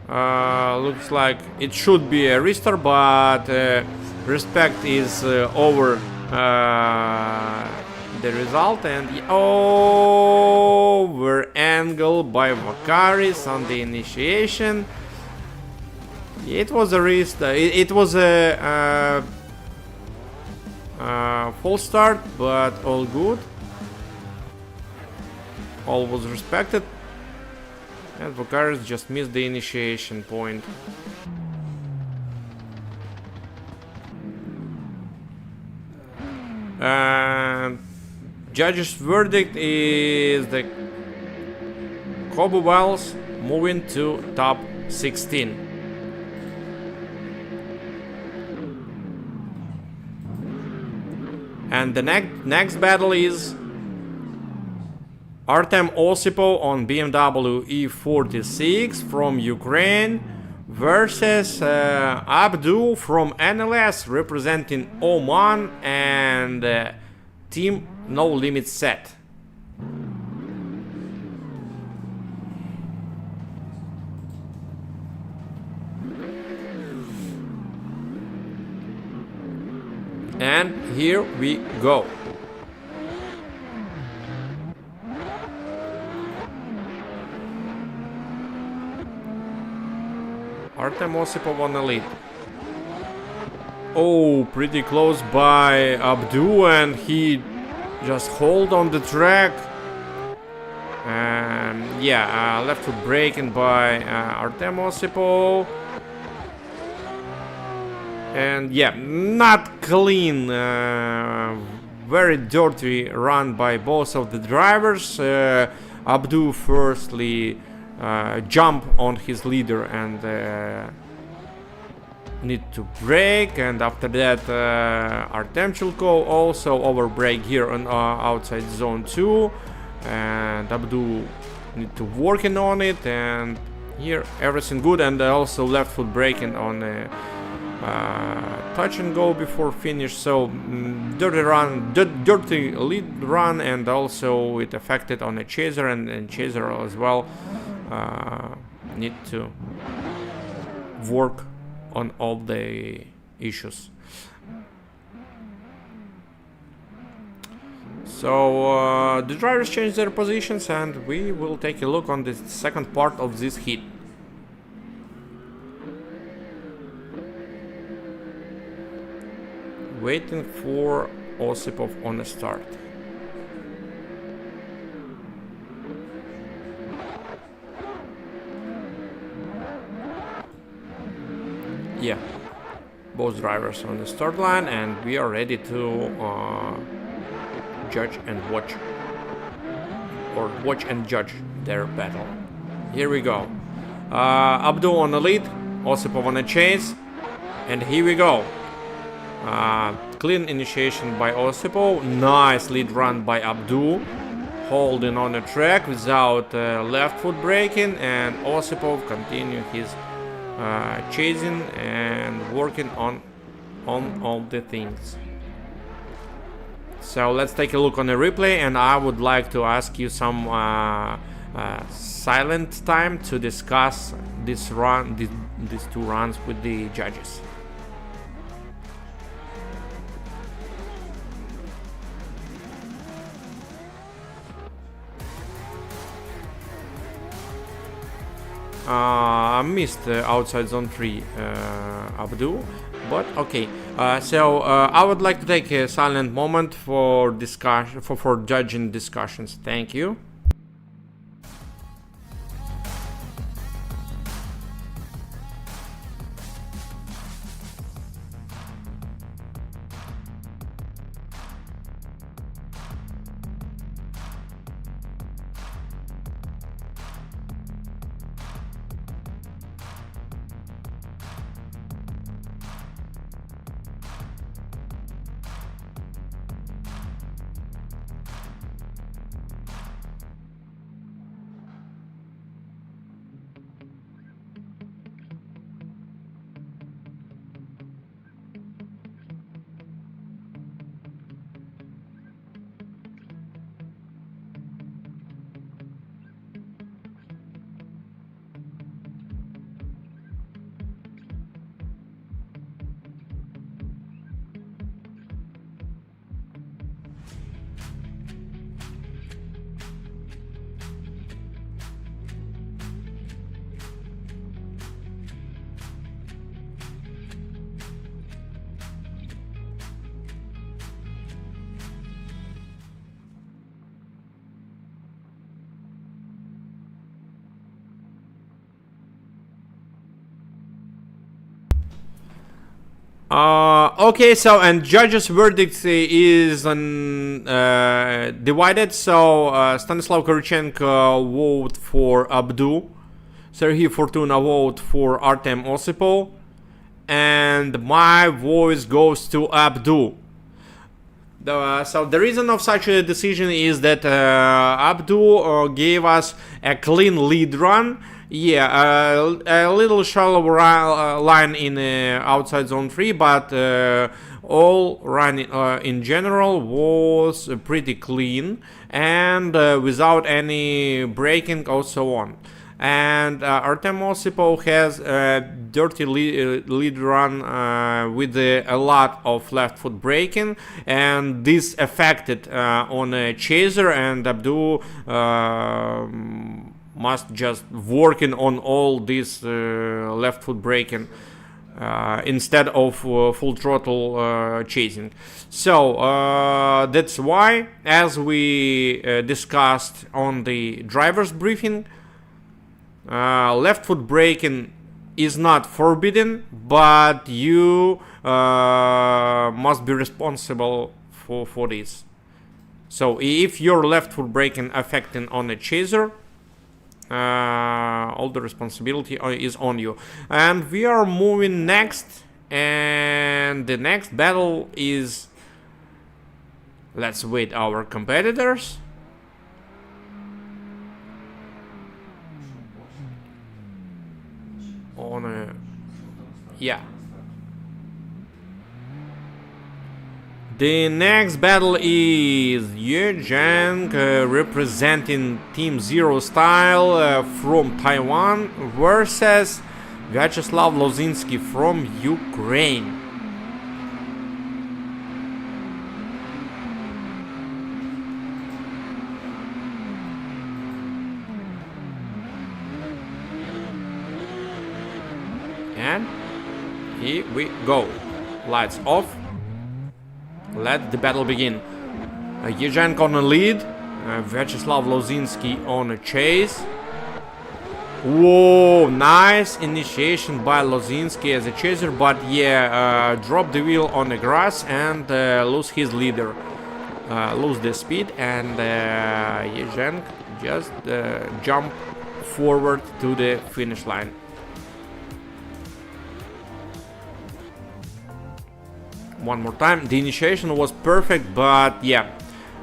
Looks like it should be a restart, but Respect is over the result. And over angle by Vakaris on the initiation. It was a restart. It was a full start, but all good. All was respected. And Vakaris just missed the initiation point. Judge's verdict is the Kobe Wells moving to top 16. And the next battle is Artem Osipo on BMW E46 from Ukraine versus Abdu from NLS representing Oman and Team No Limit Set. And here we go. Artem Osipov on the lead. Oh, pretty close by Abdu, and he just hold on the track. Left foot braking by Artem Osipov. And yeah, not clean. Very dirty run by both of the drivers. Abdu firstly jump on his leader and need to brake, and after that Artemchenko also over brake here on outside zone 2, and Abdu need to working on it, and here everything good, and also left foot braking on touch and go before finish. So dirty lead run, and also it affected on a chaser, and chaser as well need to work on all the issues. So the drivers change their positions, and we will take a look on the second part of this heat. Waiting for Osipov on the start. Yeah, both drivers on the start line, and we are ready to judge and watch, or watch and judge their battle. Here we go. Abdu on the lead, Osipov on the chase, and here we go. Clean initiation by Osipov, nice lead run by Abdu, holding on the track without left foot braking, and Osipov continue his chasing and working on all the things. So let's take a look on the replay, and I would like to ask you some silent time to discuss this run, these two runs with the judges. I missed outside zone 3 Abdu, but okay. So I would like to take a silent moment for discussion, for judging discussions. Thank you. Okay, so and judges' verdict is divided. So Stanislav Korichenko vote for Abdu, Serhii Fortuna vote for Artem Osipov, and my voice goes to Abdu. So the reason of such a decision is that Abdu gave us a clean lead run. Yeah, a little shallow line in outside zone 3, but all run in general was pretty clean and without any braking or so on. And Artem Osipov has a dirty lead run with a lot of left foot braking, and this affected on a chaser, and Abdu must just working on all this left foot braking instead of full throttle chasing. So that's why, as we discussed on the driver's briefing, left foot braking is not forbidden, but you must be responsible for this. So if your left foot braking affecting on a chaser, all the responsibility is on you. And we are moving next, and the next battle is, let's wait our competitors. Yeah. The next battle is Yezheng representing Team Zero Style from Taiwan versus Vyacheslav Lozinsky from Ukraine. And here we go. Lights off. Let the battle begin. Yezhenko on the lead. Vyacheslav Lozinsky on a chase. Whoa, nice initiation by Lozinsky as a chaser, but yeah, drop the wheel on the grass and lose his leader. Lose the speed, and Yezhenko just jump forward to the finish line. One more time. The initiation was perfect, but yeah,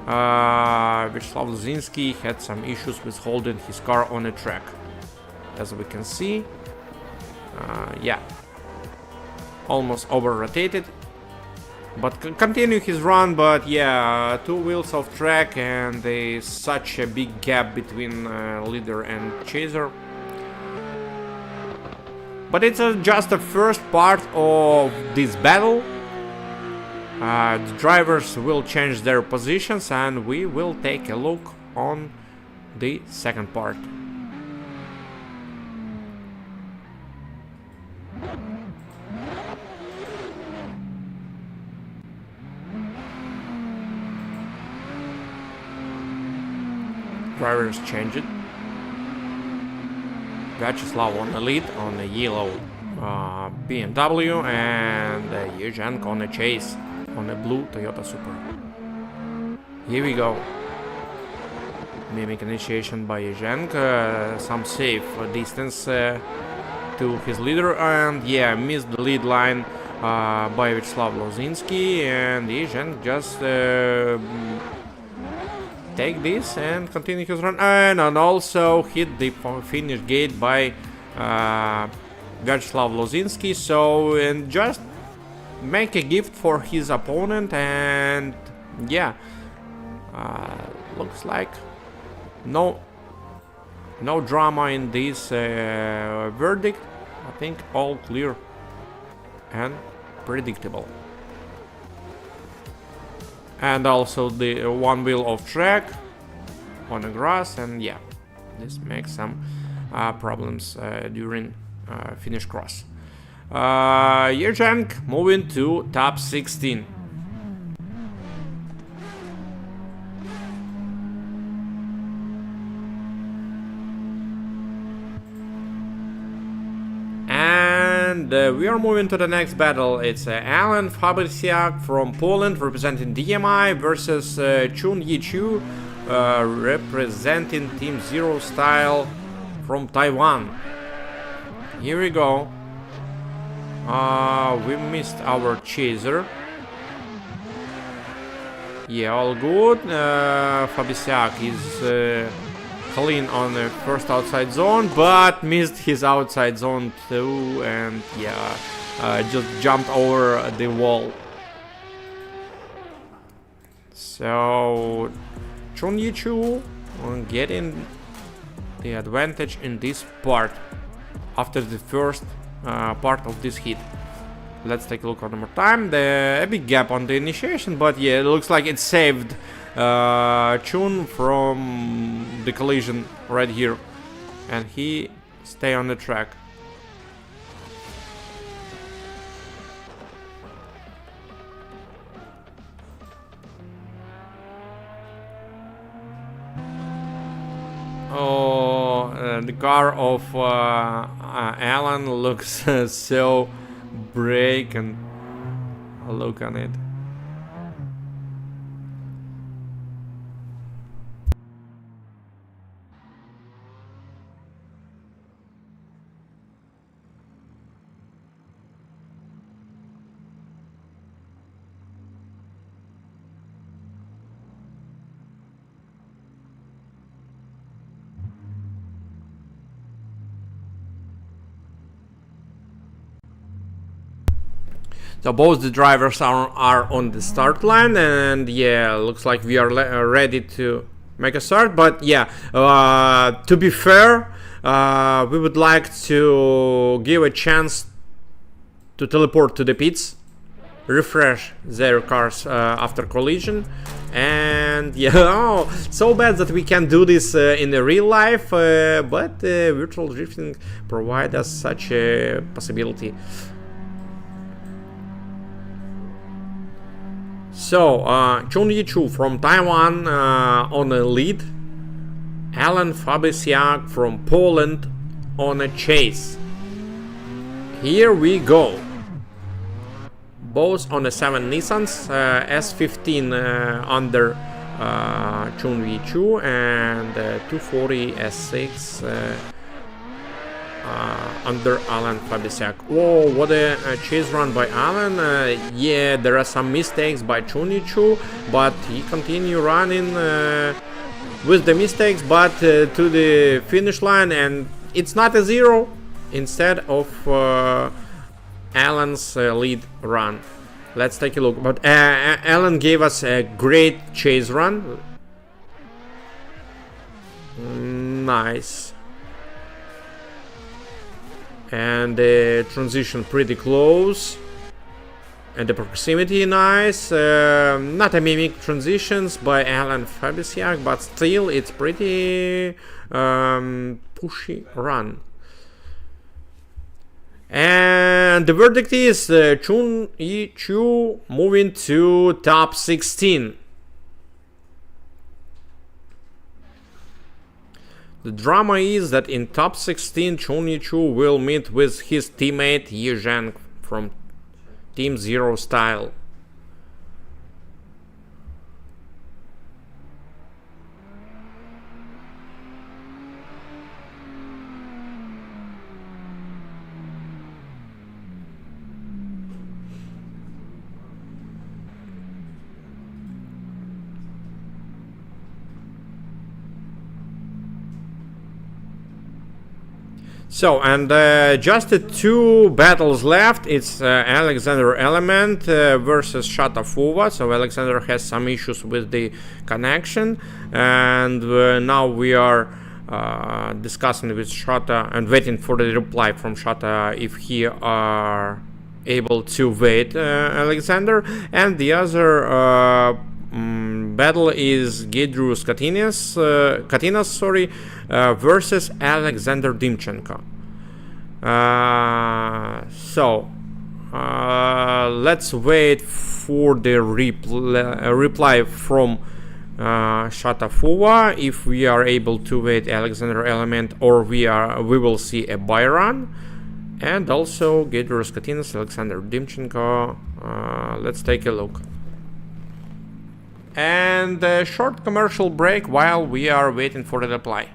Vyacheslav Lozinsky had some issues with holding his car on the track, as we can see. Yeah, almost over rotated, but continue his run. But yeah, two wheels off track, and there's such a big gap between leader and chaser. But it's just the first part of this battle. The drivers will change their positions, and we will take a look on the second part. Drivers change it. Vyacheslav on the lead on the yellow BMW, and Yezhenko on the chase on a blue Toyota Supra. Here we go. Mimic initiation by Yezhenko, some safe distance to his leader, and yeah, missed the lead line by Vyacheslav Lozinsky, and Yezhenko just take this and continue his run, and also hit the finish gate by Vyacheslav Lozinsky. So, and just make a gift for his opponent, and yeah, looks like no drama in this verdict. I think all clear and predictable. And also the one wheel off track on the grass, and yeah, this makes some problems during finish cross. Yezhenko moving to top 16. And And we are moving to the next battle. It's Alan Fabriciak from Poland representing DMI versus Chun Yi-Chu representing Team Zero Style from Taiwan. Here we go. We missed our chaser. Yeah, all good. Fabriciak is clean on the first outside zone, but missed his outside zone too, and yeah, just jumped over the wall. So Chun Yi-Chu getting the advantage in this part after the first part of this hit. Let's take a look one more time. A big gap on the initiation, but yeah, it looks like it saved Chun from the collision right here, and he stay on the track. Oh, the car of Alan looks so break, and look on it. So both the drivers are on the start line, and yeah, looks like we are ready to make a start. But yeah, to be fair, we would like to give a chance to teleport to the pits, refresh their cars after collision. And yeah, oh, so bad that we can't do this in the real life, but virtual drifting provides us such a possibility. So, Chun Yi-Chu from Taiwan on a lead, Alan Fabriciak from Poland on a chase. Here we go. Both on the 7 Nissans, S15 under Chun Yi-Chu, and 240 S6 under Alan Fabriciak. Whoa, what a chase run by Alan. Yeah, there are some mistakes by Chun Yi-Chu, but he continue running with the mistakes, but to the finish line, and it's not a zero instead of Alan's lead run. Let's take a look. But Alan gave us a great chase run. Nice. And the transition pretty close, and the proximity nice. Not a mimic transitions by Alan Fabriciak, but still it's pretty pushy run. And the verdict is Chun Yi-Chu moving to top 16. The drama is that in top 16 Chun Yi-Chu will meet with his teammate Yi Zheng from Team Zero Style. So, and just the 2 battles left. It's Alexander Element versus Shata Fuva. So Alexander has some issues with the connection, and now we are discussing with Shata and waiting for the reply from Shata if he are able to wait Alexander. And the other battle is Gedrus Katinas, versus Alexander Dimchenko. So let's wait for the reply from Shata Fuva if we are able to wait Alexander Element, or we will see a buy run. And also Gabriel Skatinas, Alexander Dimchenko. Let's take a look. And a short commercial break while we are waiting for the reply.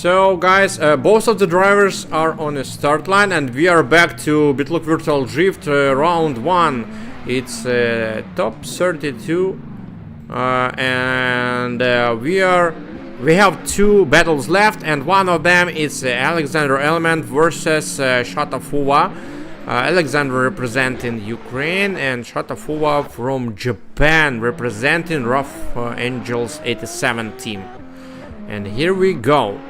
So guys, both of the drivers are on the start line, and we are back to Bitlook Virtual Drift round 1. It's Top-32, and we have 2 battles left, and one of them is Alexander Element versus Shatafuwa. Alexander representing Ukraine and Shatafuwa from Japan representing Rough Angels 87 team. And here we go.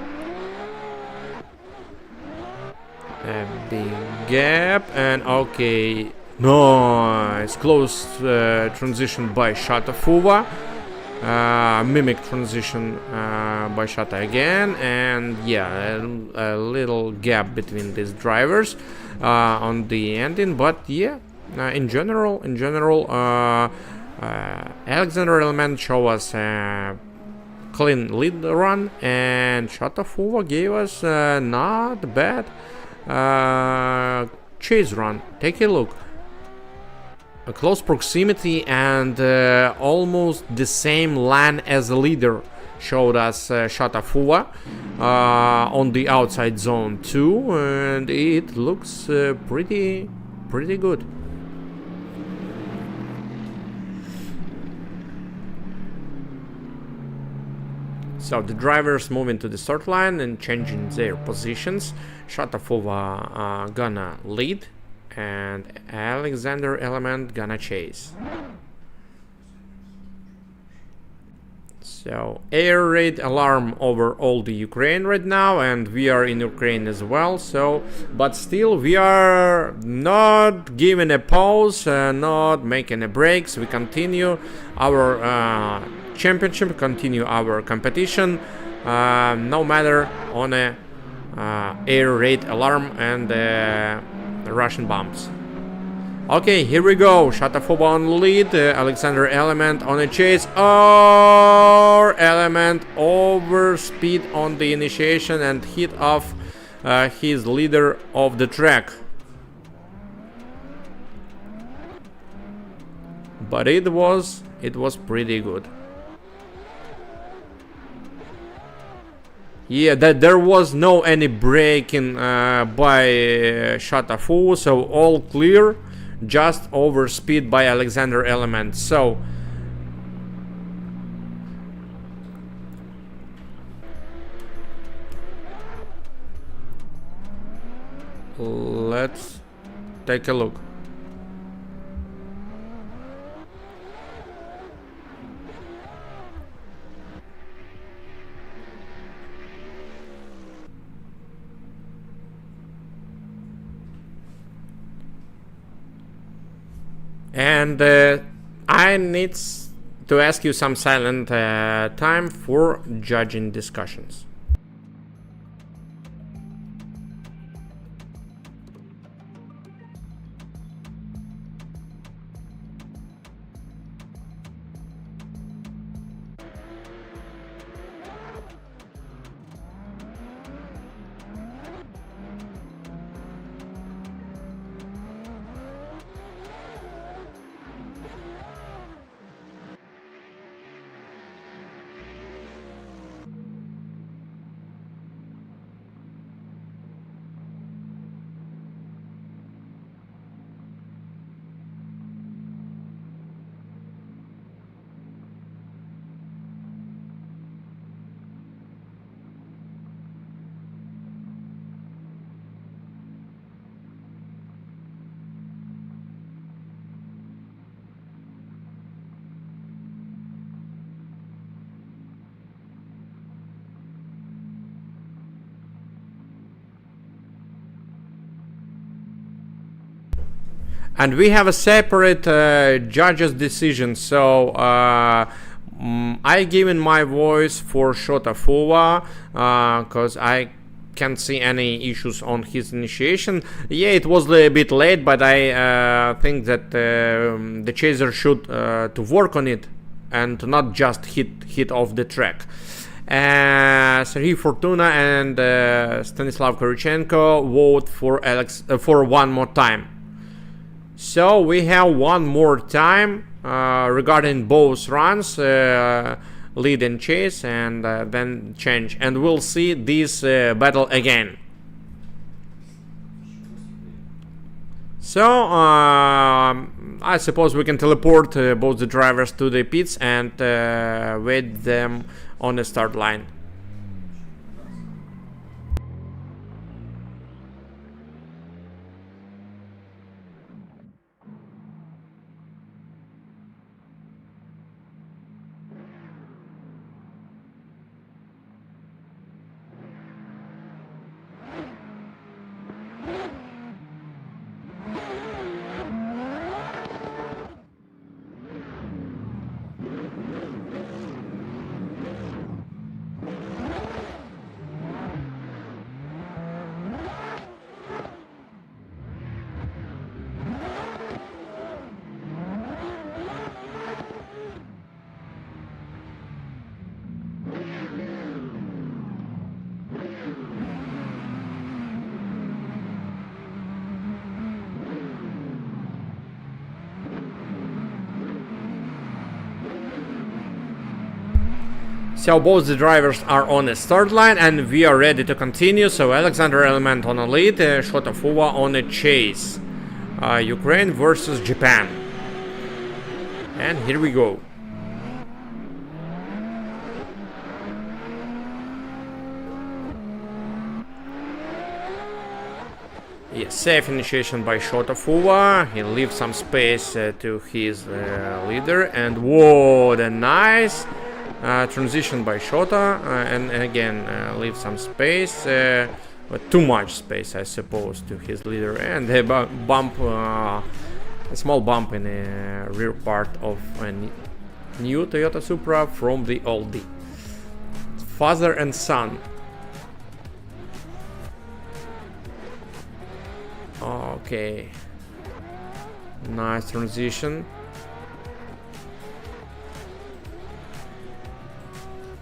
A big gap, and okay, nice close transition by Shatafuwa, mimic transition by Shata again, and yeah, a little gap between these drivers on the ending, but yeah, in general, Alexander Element show us clean lead run, and Shatafuwa gave us not bad chase run. Take a look. A close proximity and almost the same lane as the leader showed us Shatafuwa on the outside zone too, and it looks pretty good. So the drivers moving to the start line and changing their positions. Shatafuwa gonna lead, and Alexander Element gonna chase. So air raid alarm over all the Ukraine right now, and we are in Ukraine as well. So, but still we are not giving a pause, not making a breaks. We continue our championship, continue our competition, no matter on a air raid alarm and Russian bombs. Okay, here we go. Shatafuba on the lead, Alexander Element on a chase. Or Element over speed on the initiation and hit off his leader of the track. But it was pretty good. Yeah, that there was no any braking by Shatafu, so all clear. Just over speed by Alexander Element. So let's take a look. And I need to ask you some silent time for judging discussions. And we have a separate judges decision. So I given my voice for Shatafuba because I can't see any issues on his initiation. Yeah, it was a bit late, but I think that the chaser should to work on it and to not just hit off the track. Serhii Fortuna and Stanislav Korichenko vote for one more time. So we have one more time regarding both runs, lead and chase, and then change, and we'll see this battle again. So I suppose we can teleport both the drivers to the pits and wait them on the start line. So both the drivers are on the start line and we are ready to continue. So Alexander Element on a lead, Shatafuba on a chase. Ukraine versus Japan. And here we go. Yes, safe initiation by Shatafuba. He leaves some space to his leader, and whoa, the nice transition by Shota, and again leave some space, but too much space, I suppose, to his leader, and a bump, a small bump in the rear part of a new Toyota Supra from the oldie. Father and son. Okay. Nice transition.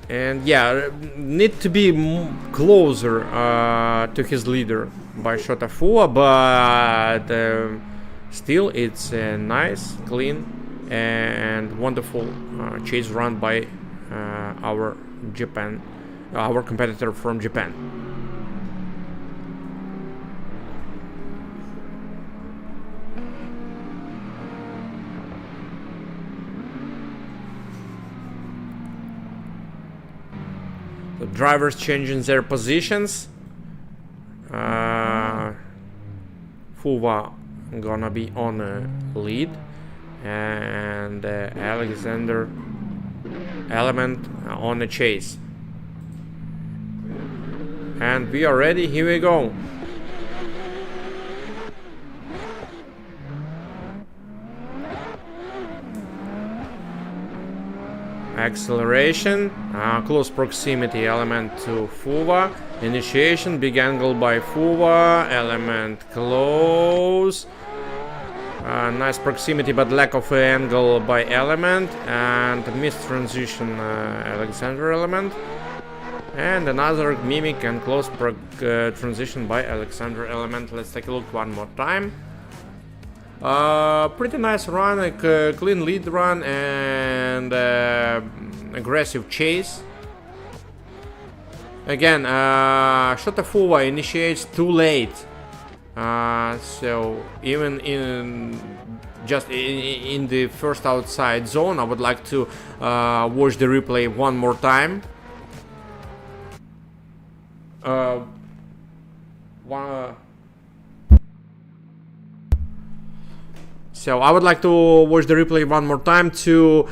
And yeah, need to be closer to his leader by Shotafua, but still it's a nice, clean and wonderful chase run by our competitor from Japan. The drivers changing their positions. Fuva gonna be on a lead, and Alexander Element on a chase. And we are ready. Here we go. Acceleration, close proximity element to Fuva. Initiation, big angle by Fuva. Element close. Nice proximity but lack of angle by Element. And missed transition Alexander Element. And another mimic and close transition by Alexander Element. Let's take a look one more time. Pretty nice run, a clean lead run and aggressive chase. Again, Shotafua initiates too late, so even in the first outside zone, I would like to watch the replay one more time. So I would like to watch the replay one more time to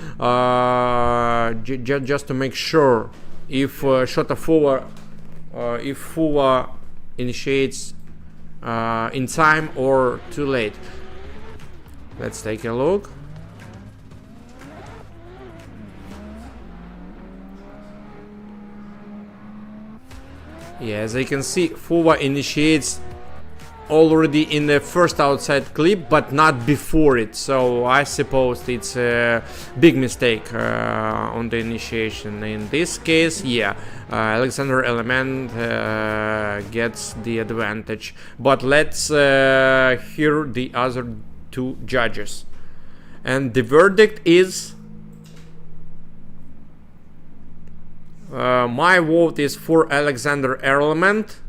just to make sure if Shotafua if Fuva initiates in time or too late. Let's take a look. Yeah, as you can see, Fuva initiates already in the first outside clip, but not before it. So I suppose it's a big mistake on the initiation. In this case, yeah, Alexander Element gets the advantage. But let's hear the other two judges. And the verdict is... my vote is for Alexander Element.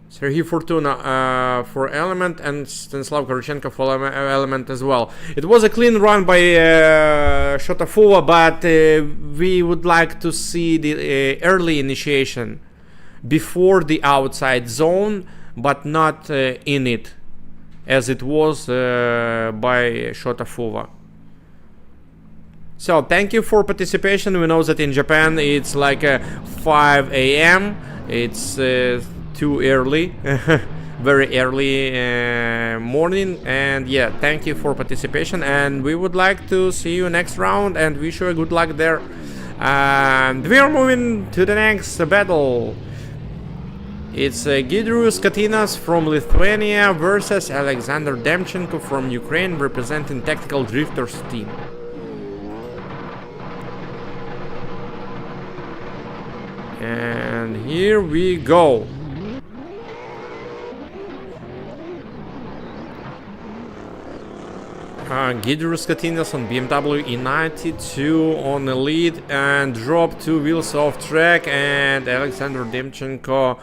Serhii Fortuna for Element and Stanislav Korochenko for Element as well. It was a clean run by Shotafua, but we would like to see the early initiation before the outside zone, but not in it, as it was by Shotafua. So thank you for participation. We know that in Japan it's like 5 a.m. It's too early, very early morning, and yeah, thank you for participation, and we would like to see you next round and wish you a good luck there. And we are moving to the next battle. It's Giedrius Katinas from Lithuania versus Alexander Demchenko from Ukraine, representing Tactical Drifters team. And here we go. Giedrius Katinas on BMW E92 on the lead and drop 2 wheels off track, and Alexander Demchenko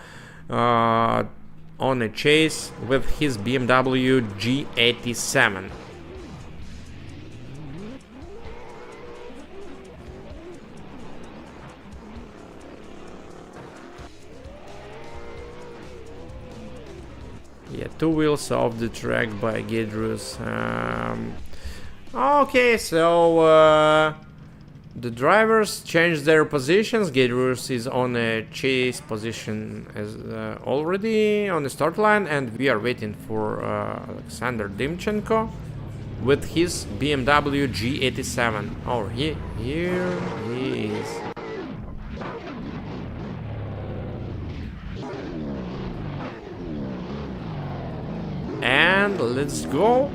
on a chase with his BMW G87. Yeah, 2 wheels off the track by Giedrius. Okay, so the drivers changed their positions. Giedrius is on a chase position as already on the start line, and we are waiting for Alexander Demchenko with his BMW G87. Oh, here he is. let's go.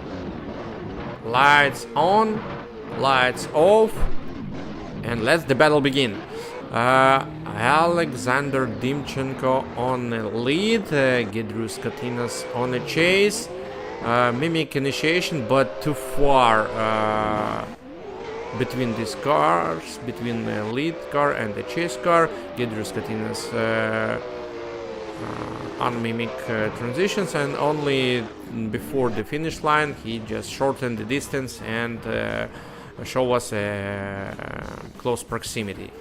Lights on, lights off, and let the battle begin. Alexander Dimchenko on the lead, Giedrius Katinas on the chase. Mimic initiation, but too far between these cars, between the lead car and the chase car. Giedrius Katinas on mimic transitions, and only before the finish line he just shortened the distance and show us a close proximity.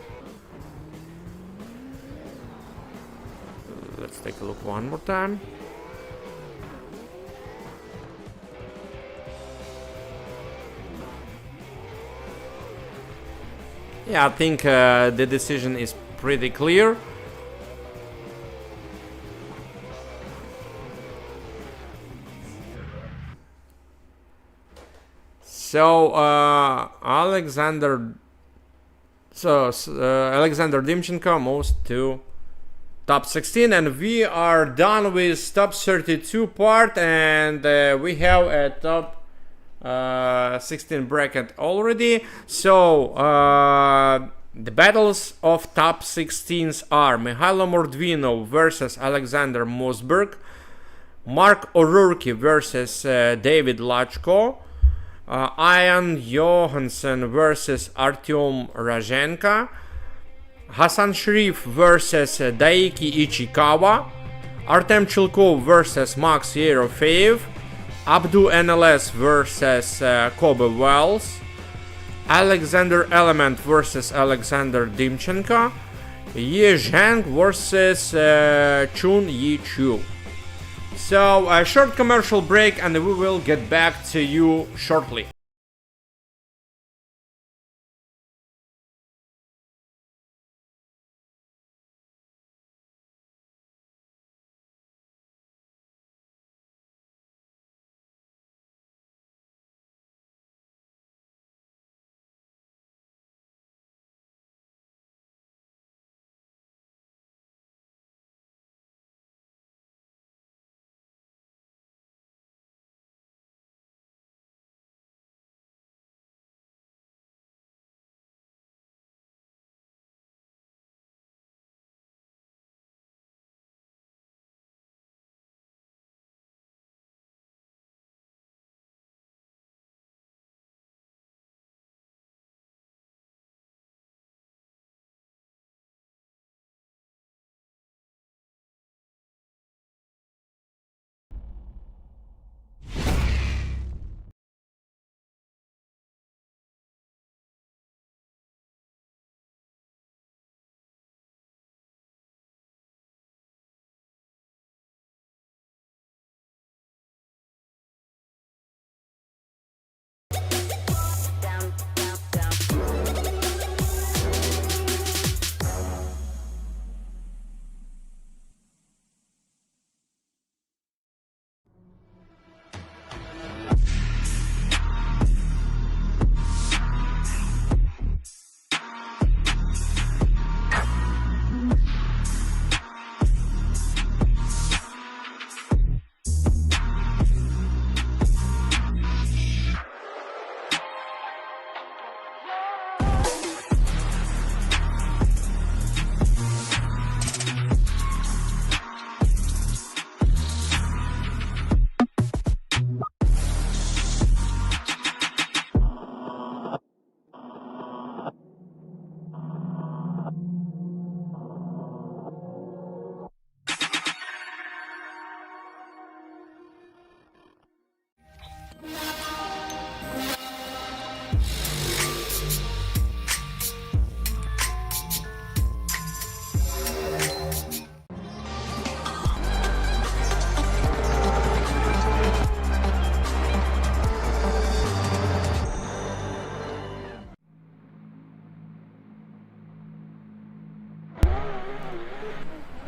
Let's take a look one more time. Yeah, I think the decision is pretty clear. So Alexander Dimchenko moves to top 16, and we are done with top 32 part, and we have a top 16 bracket already. So the battles of top 16s are Mihailo Mordvino versus Alexander Mosberg, Mark O'Rourke versus David Lachko, Ian Johansson versus Artyom Razhenka, Hasan Sharif versus Daiki Ichikawa, Artem Chilkov versus Max Yerofeev, Abdu NLS versus Kobe Wells, Alexander Element versus Alexander Dimchenko, Ye Zhang versus Chun Yi Chu. So a short commercial break, and we will get back to you shortly.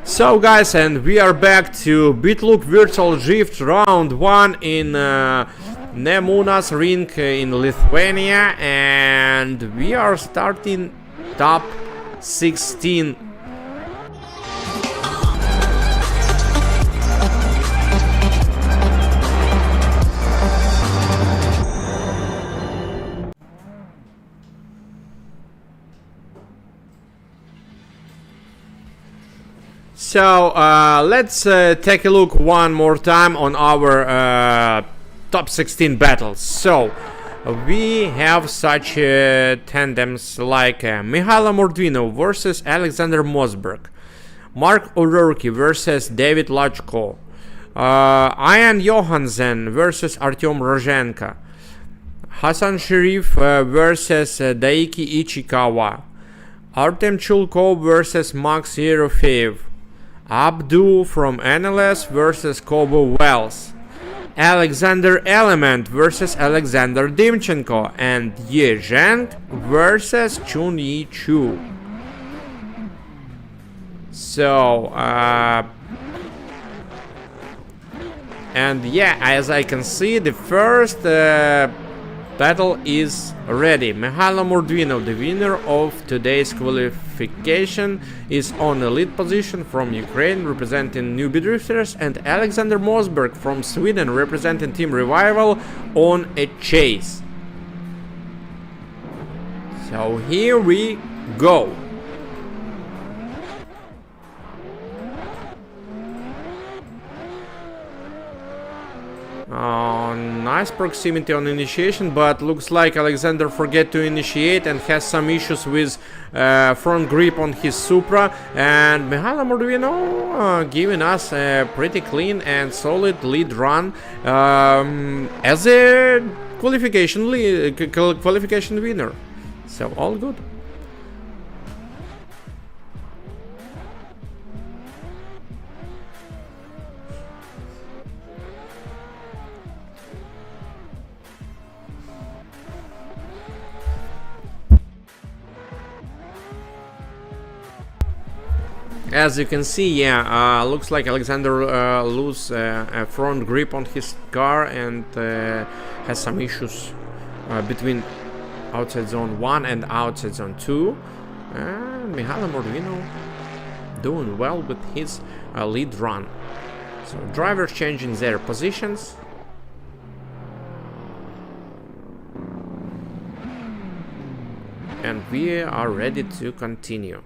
So guys, and we are back to Bitlook Virtual Drift Round 1 in Nemunas ring in Lithuania, and we are starting top 16. So let's take a look one more time on our top 16 battles. So we have such tandems like Mihailo Mordvino versus Alexander Mosberg, Mark O'Rourke versus David Lachko, Ian Johansen versus Artyom Rozhenko, Hassan Sharif versus Daiki Ichikawa, Artem Chulkov versus Max Yerofeev, Abdu from NLS versus Kobo Wells, Alexander Element versus Alexander Dimchenko, and Ye Zheng versus Chun Yi Chu. So, and yeah, as I can see, the first battle is ready. Mihailo Mordvino, the winner of today's qualification, is on elite position from Ukraine, representing Newbie Drifters, and Alexander Mosberg from Sweden, representing Team Revival, on a chase. So here we go. Nice proximity on initiation, but looks like Alexander forget to initiate and has some issues with front grip on his Supra, and Mihailo Mordvino giving us a pretty clean and solid lead run as a qualification winner. So all good. As you can see, yeah, looks like Alexander lose a front grip on his car and has some issues between outside zone 1 and outside zone 2. Mihailo Mordvino doing well with his lead run. So drivers changing their positions. And we are ready to continue.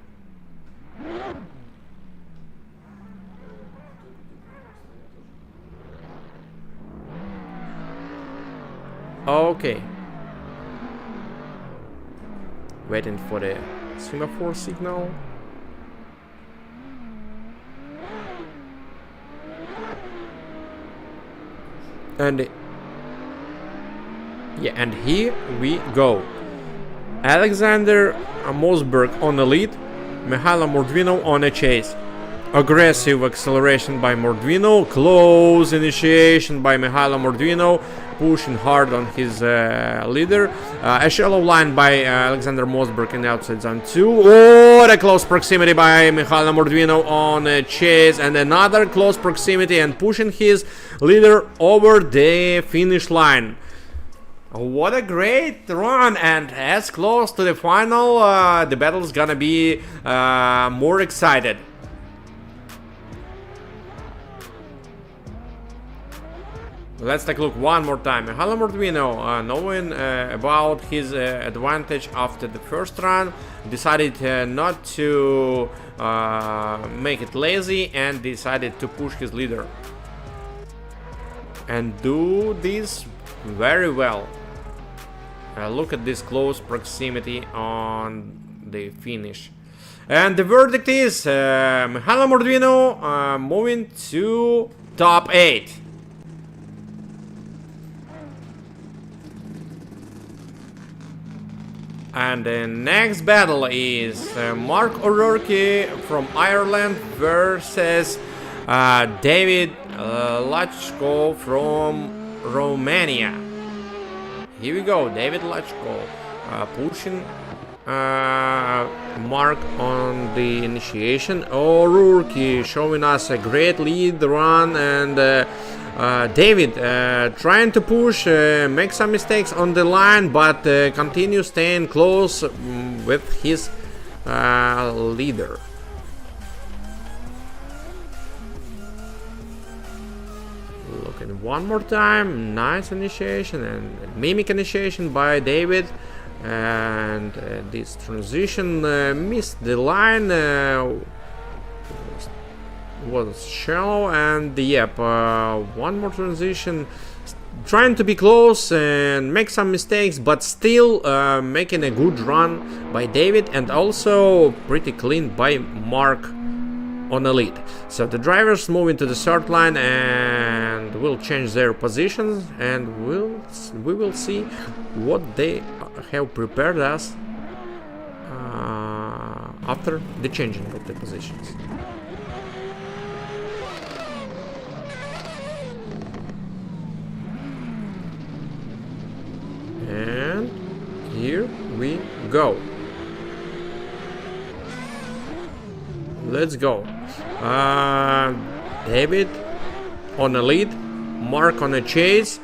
Okay. Waiting for the semaphore signal. And yeah, and here we go. Alexander Mosberg on the lead, Mihailo Mordvino on a chase. Aggressive acceleration by Mordvino, close initiation by Mihailo Mordvino, pushing hard on his leader. A shallow line by Alexander Mosberg in outside zone 2. Oh, a close proximity by Mihailo Mordvino on a chase, and another close proximity and pushing his leader over the finish line. What a great run, and as close to the final, the battle's gonna be more excited. Let's take a look one more time. Mihailo Mordvino, knowing about his advantage after the first run, decided not to make it lazy and decided to push his leader. And do this very well. Look at this close proximity on the finish. And the verdict is Mihailo Mordvino moving to top 8. And the next battle is Mark O'Rourke from Ireland versus David Lachko from Romania. Here we go, David Lachko pushing Mark on the initiation. O'Rourke showing us a great lead run, and David trying to push, make some mistakes on the line, but continue staying close with his leader. Looking one more time, nice initiation and mimic initiation by David, and this transition missed the line. was shallow, and yep, one more transition, trying to be close and make some mistakes, but still making a good run by David, and also pretty clean by Mark on the lead. So the drivers move into the start line and will change their positions, and we will see what they have prepared us after the changing of the positions. And here we go. Let's go. David on the lead, Mark on the chase,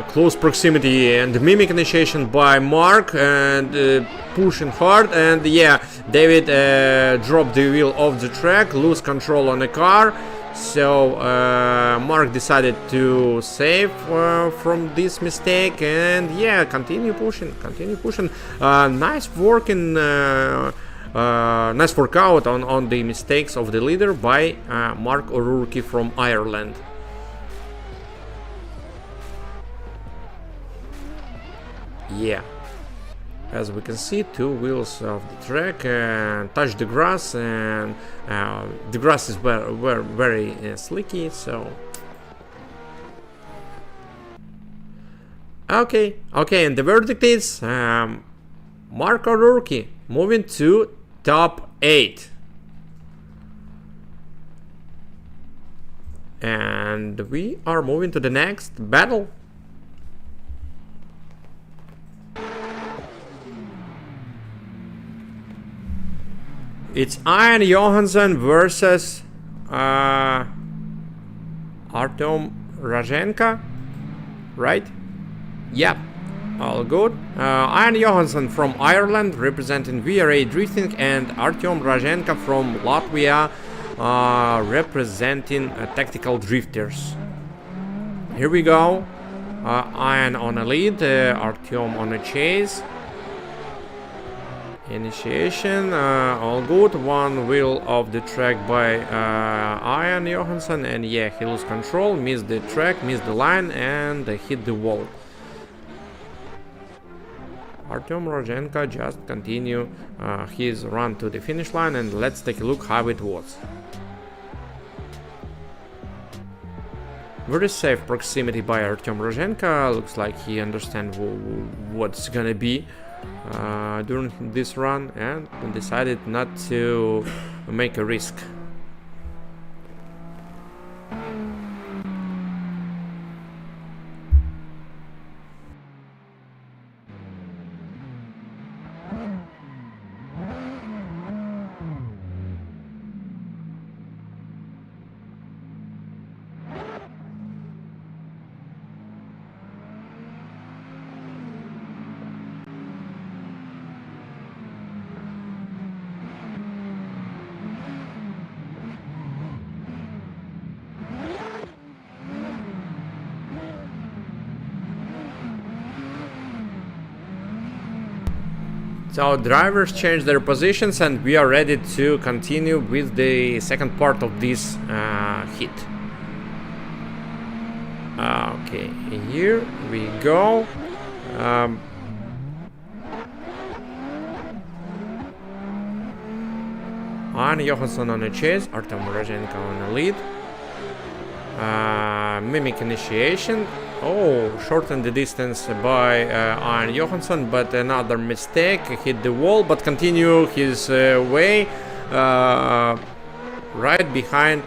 close proximity and mimic initiation by Mark, and pushing hard, and yeah, David dropped the wheel off the track, lose control on the car. So Mark decided to save from this mistake, and yeah, continue pushing. Nice working, nice workout on the mistakes of the leader by Mark O'Rourke from Ireland. Yeah, as we can see, two wheels of the track touch the grass, and the grass is very slicky. So okay, and the verdict is Mark O'Rourke moving to top 8, and we are moving to the next battle. It's Ian Johansson versus Artem Rajenka, right? Yep, all good. Ian Johansson from Ireland representing VRA Drifting, and Artem Rajenka from Latvia representing Tactical Drifters. Here we go. Ian on a lead, Artem on a chase. Initiation, all good. One wheel of the track by Ian Johansson, and yeah, he lost control, missed the track, missed the line, and hit the wall. Artem Rajenka just continue his run to the finish line, and let's take a look how it was. Very safe proximity by Artem Rajenka. Looks like he understands what's gonna be during this run, and decided not to make a risk. So drivers change their positions, and we are ready to continue with the second part of this hit. Okay, here we go. Ian Johansson on the chase, Artem Rajenka on the lead. Mimic initiation. Oh, shortened the distance by Ian Johansson, but another mistake. Hit the wall, but continue his way right behind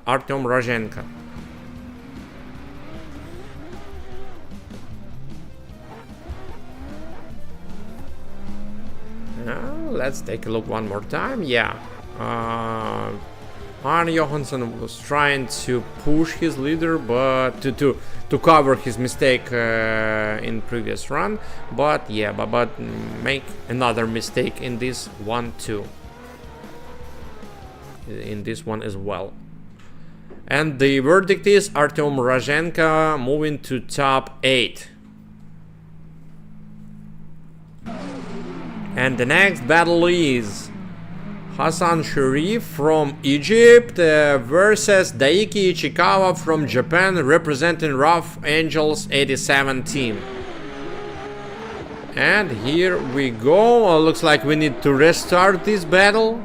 Artem Rajenka. Let's take a look one more time. Yeah. Ian Johansson was trying to push his leader, but to cover his mistake in previous run, but yeah, but make another mistake in this one too. In this one as well. And the verdict is Artem Rajenka moving to top 8. And the next battle is Hasan Sharif from Egypt versus Daiki Ichikawa from Japan, representing Rough Angels 87 team. And here we go. Looks like we need to restart this battle.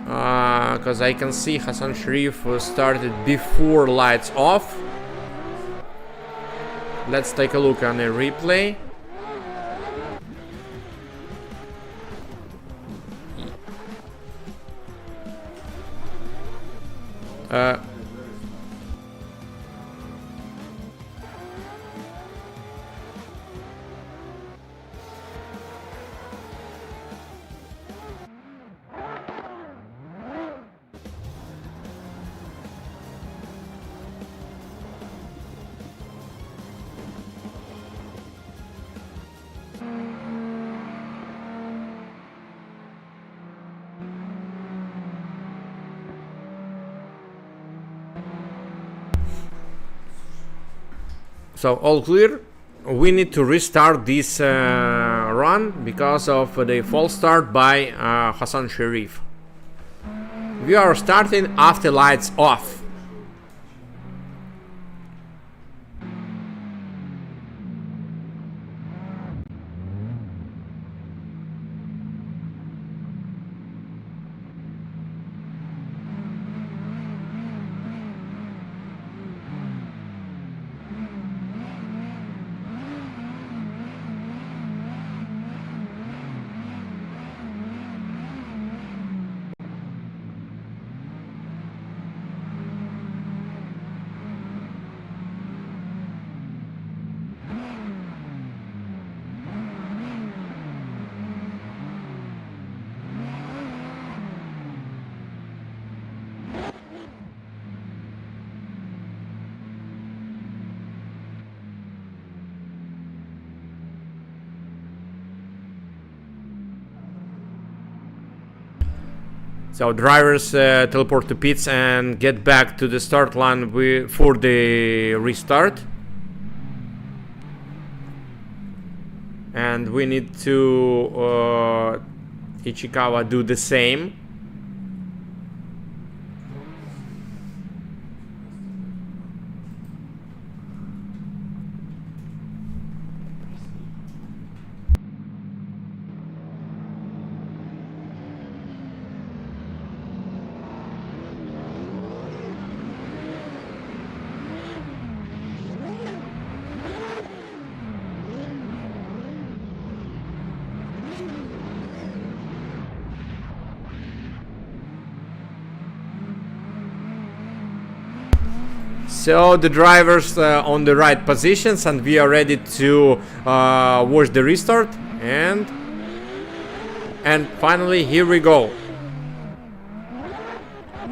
Because I can see Hasan Sharif started before lights off. Let's take a look on a replay. So all clear. We need to restart this run because of the false start by Hasan Sharif. We are starting after lights off. So drivers teleport to pits and get back to the start line for the restart. And we need to Ichikawa do the same. So the drivers on the right positions, and we are ready to watch the restart. And finally, here we go.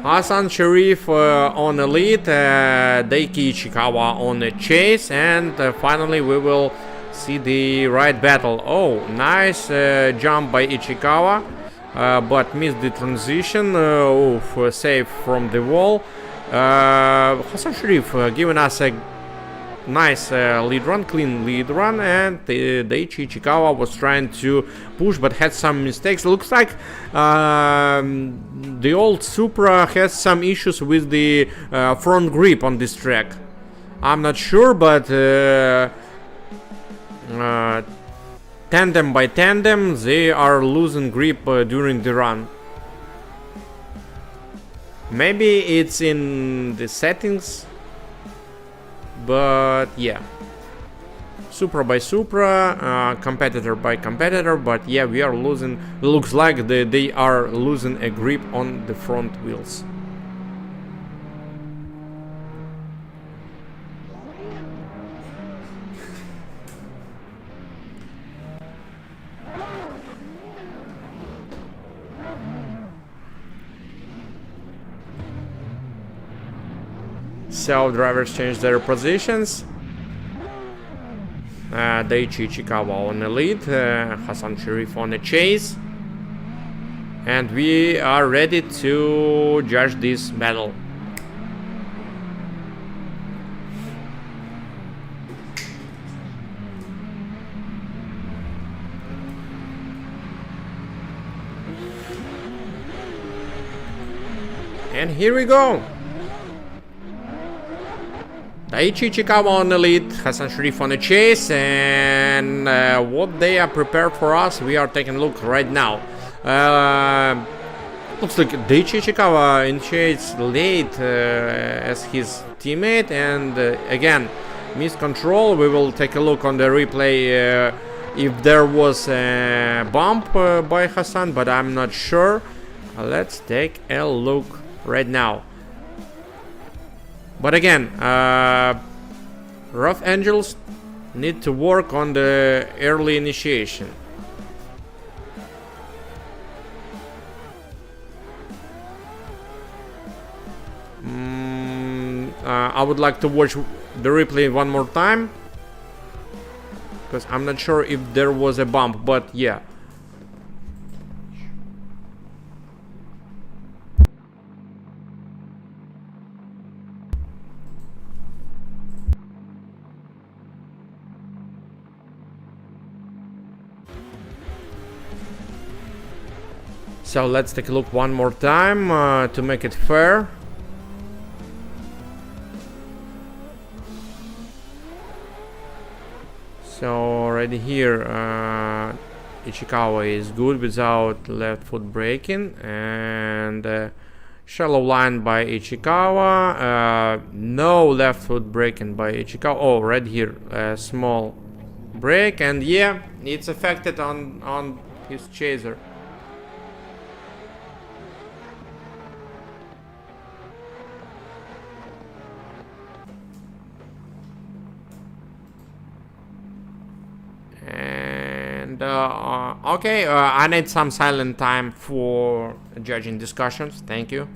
Hasan Sharif on the lead, Daiki Ichikawa on the chase, and finally we will see the right battle. Oh, nice jump by Ichikawa, but missed the transition. Save from the wall. Hasan Sharif giving us a nice lead run, clean lead run, and Daichi Ichikawa was trying to push but had some mistakes. Looks like the old Supra has some issues with the front grip on this track. I'm not sure, but tandem by tandem they are losing grip during the run. Maybe it's in the settings, but yeah, Supra by Supra, competitor by competitor, but yeah, we are losing. Looks like they are losing a grip on the front wheels. So drivers change their positions. Daichi Ichikawa on the lead, Hasan Sharif on the chase, and we are ready to judge this battle. And here we go. Daichi Ichikawa on the lead, Hasan Sharif on the chase, and what they are prepared for us, we are taking a look right now. Looks like Daichi Ichikawa initiates late as his teammate, and again, missed control. We will take a look on the replay if there was a bump by Hasan, but I'm not sure. Let's take a look right now. But again, Rough Angels need to work on the early initiation. I would like to watch the replay one more time, because I'm not sure if there was a bump, but yeah. So let's take a look one more time to make it fair. So already here Ichikawa is good without left foot braking, and shallow line by Ichikawa, no left foot braking by Ichikawa. Oh, right here a small brake, and yeah, it's affected on his chaser. And okay, I need some silent time for judging discussions. Thank you.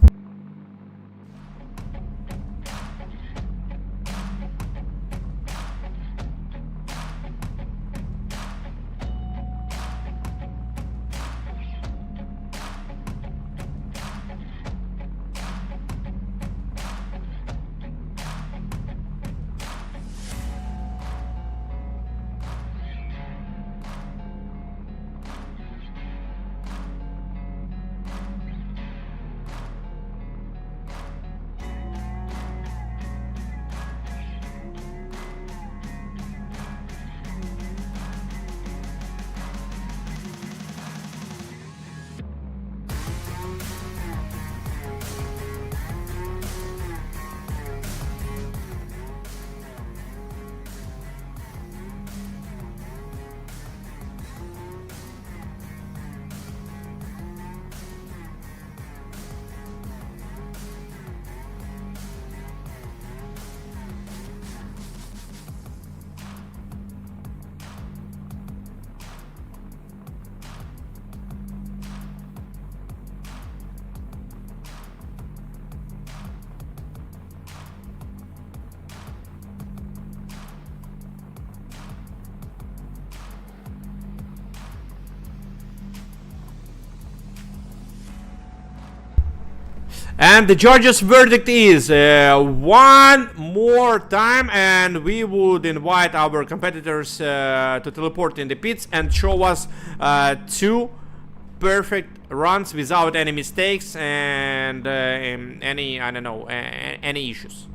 And the judge's verdict is one more time, and we would invite our competitors to teleport in the pits and show us two perfect runs without any mistakes and any, I don't know, any issues.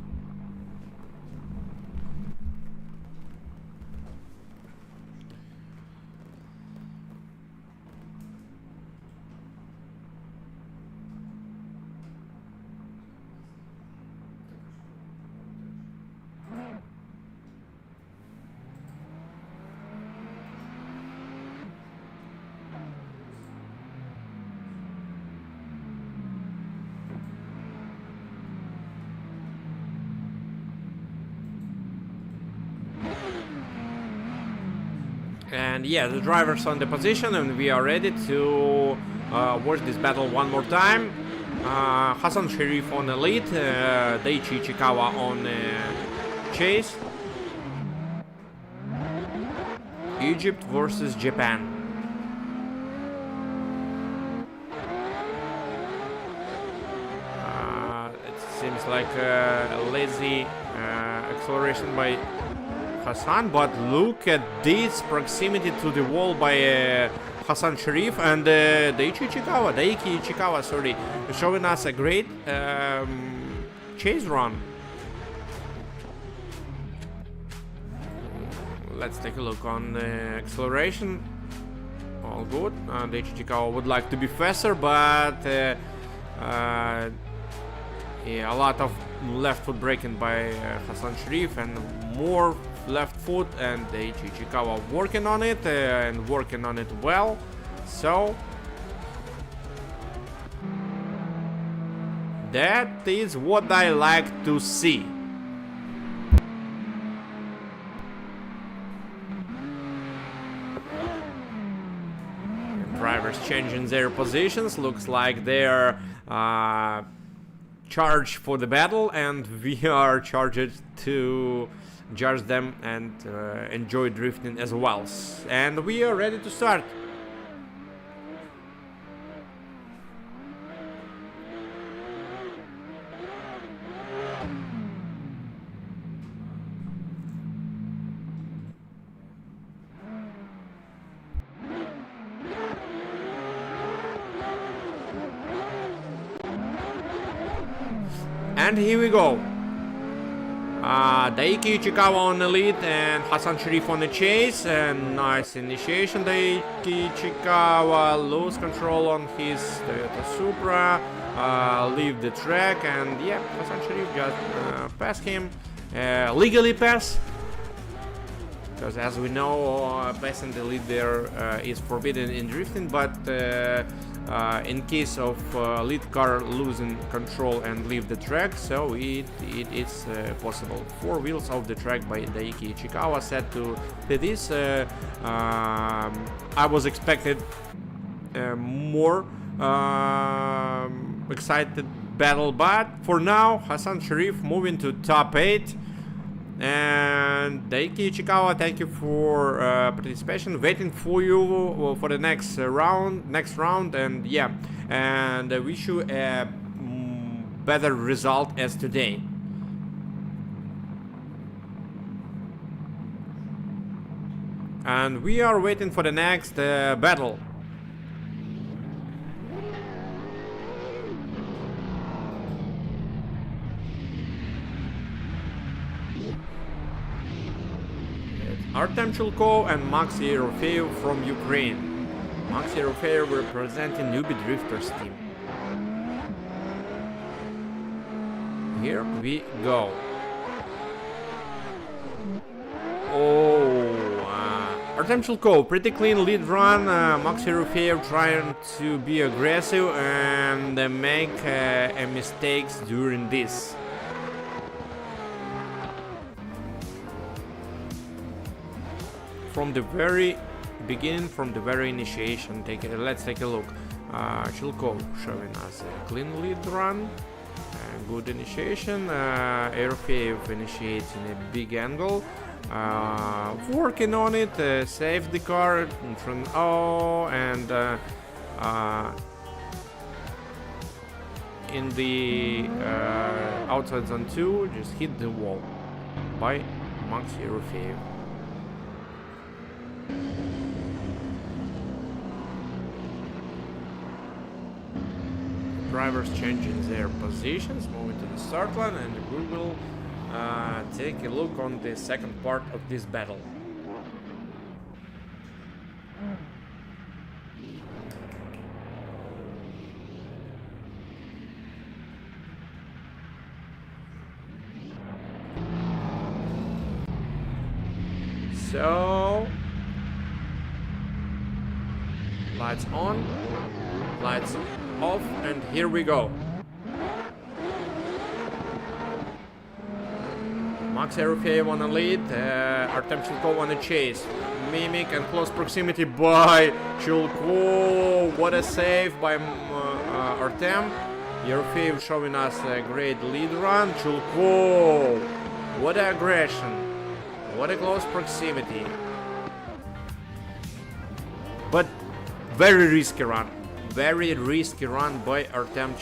And yeah, the driver's on the position, and we are ready to watch this battle one more time. Hasan Sharif on the lead, Daichi Ichikawa on chase. Egypt versus Japan. It seems like a lazy acceleration by Hassan, but look at this proximity to the wall by Hassan Sharif and Daiki Ichikawa, sorry, showing us a great chase run. Let's take a look on the acceleration. All good. Daiki Ichikawa would like to be faster, but yeah, a lot of left foot braking by Hassan Sharif and more left foot, and Daiki Ichikawa working on it and working on it well. So that is what I like to see. Drivers changing their positions. Looks like they're charged for the battle, and we are charged to judge them and enjoy drifting as well. And we are ready to start. And here we go. Daiki Ichikawa on the lead and Hassan Sharif on the chase. And nice initiation. Daiki Ichikawa lose control on his Toyota Supra. Leave the track, and yeah, Hassan Sharif just passed him. Legally pass. Because as we know, passing the lead there is forbidden in drifting, but in case of lead car losing control and leave the track, so it is possible. 4 wheels off the track by Daiki Ichikawa set to this. I was expected more excited battle, but for now Hassan Sharif moving to top 8. And Daiki Ichikawa, thank you for participation. Waiting for you for the next round, and yeah, and wish you a better result as today. And we are waiting for the next battle. Artem Chulko and Maxi Yerofeev from Ukraine. Maxi Yerofeev representing Newbie Drifters team. Here we go. Artem Chulko, pretty clean lead run. Maxi Yerofeev trying to be aggressive and make mistakes during this. From the very beginning, from the very initiation, let's take a look. Chilko showing us a clean lead run, good initiation. Yerofeev initiating a big angle, working on it, save the car in front. And in the outside zone 2, just hit the wall by Max Yerofeev. Drivers changing their positions, moving to the start line, and we will take a look on the second part of this battle. So, lights on, lights off, and here we go. Max Yerofeev on the lead, Artem Chulko on the chase. Mimic and close proximity by Chulko. What a save by Artem. Yerofeev showing us a great lead run. Chulko, what a aggression. What a close proximity. But very risky run. Very risky run by Artem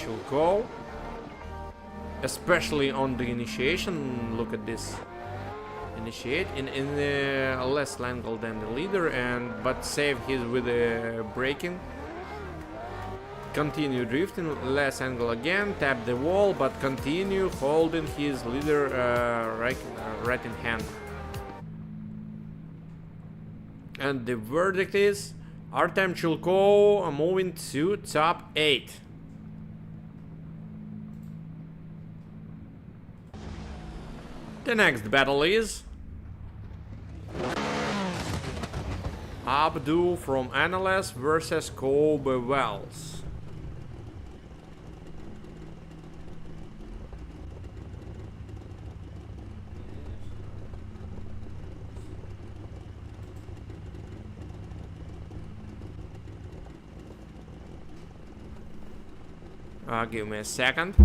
initiate in a less angle than the leader, but save his with the braking. Continue drifting, less angle again, tap the wall, but continue holding his leader right in hand. And the verdict is Artem Chulko moving to top 8. The next battle is Abdu from NLS versus Kobe Wells. Give me a second.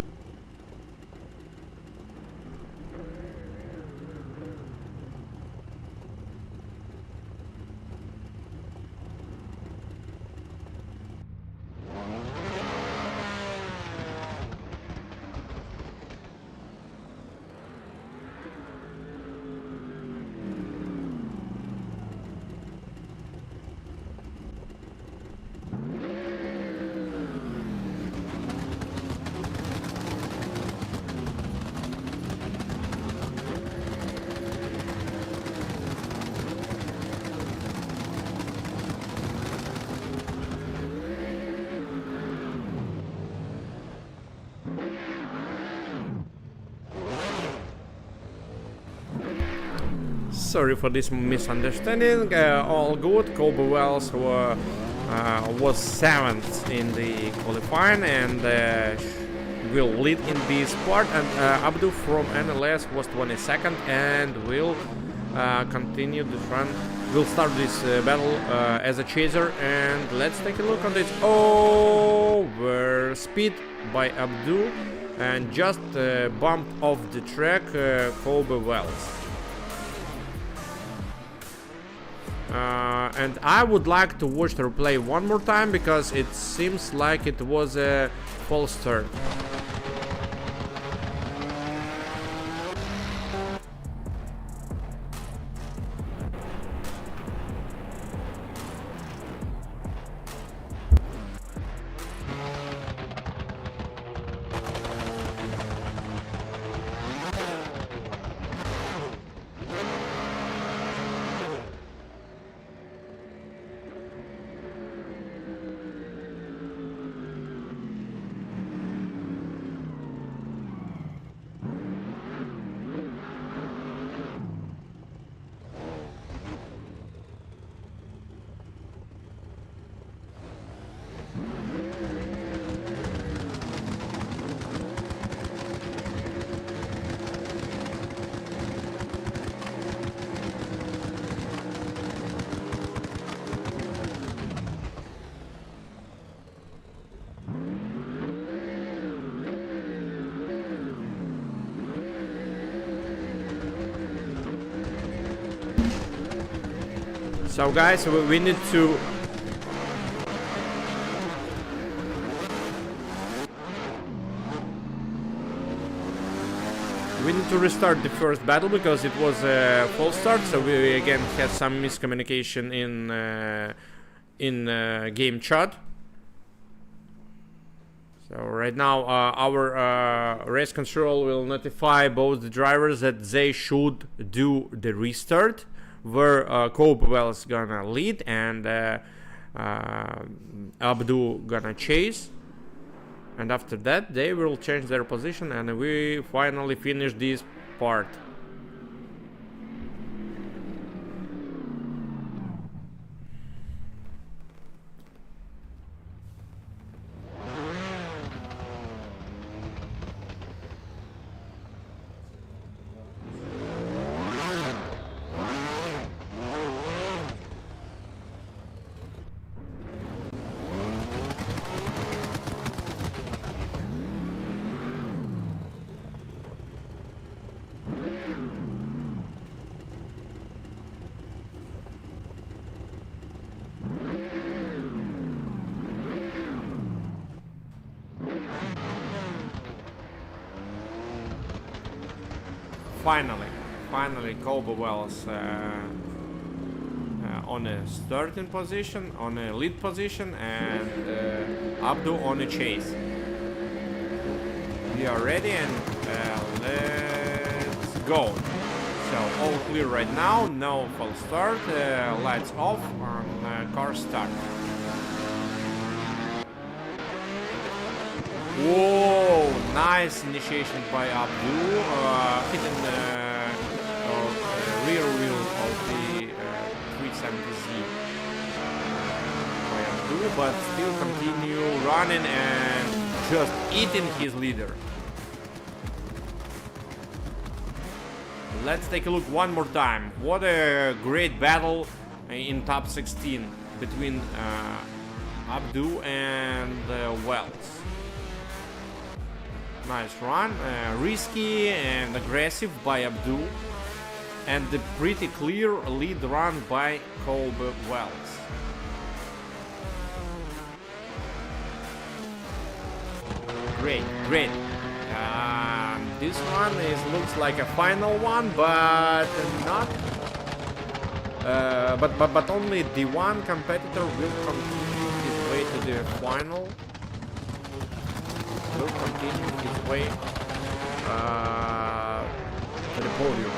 Sorry for this misunderstanding. All good. Kobe Wells was 7th in the qualifying and will lead in this part. And Abdu from NLS was 22nd and will continue this run. We'll start this battle as a chaser, and let's take a look on this. Over speed by Abdu and just bumped off the track Kobe Wells. And I would like to watch the replay one more time because it seems like it was a false start. So guys, we need to restart the first battle because it was a false start. So we again had some miscommunication in game chat. So right now our race control will notify both the drivers that they should do the restart, where Kobe Wells gonna lead and Abdu gonna chase, and after that they will change their position and we finally finish this part. Finally, finally Kobe Wells on a starting position, on a lead position, and Abdu on a chase. We are ready, and let's go. So all clear right now, no false start, lights off, and car start. Whoa, nice initiation by Abdu, hitting the rear wheel of the 370Z by Abdu, but still continue running and just eating his leader. Let's take a look one more time. What a great battle in top 16 between Abdu and Wells. Nice run, risky and aggressive by Abdu, and the pretty clear lead run by Kobe Wells. Great, great. This one looks like a final one, but not. But only the one competitor will continue his way to the final. Will continue his way to the podium.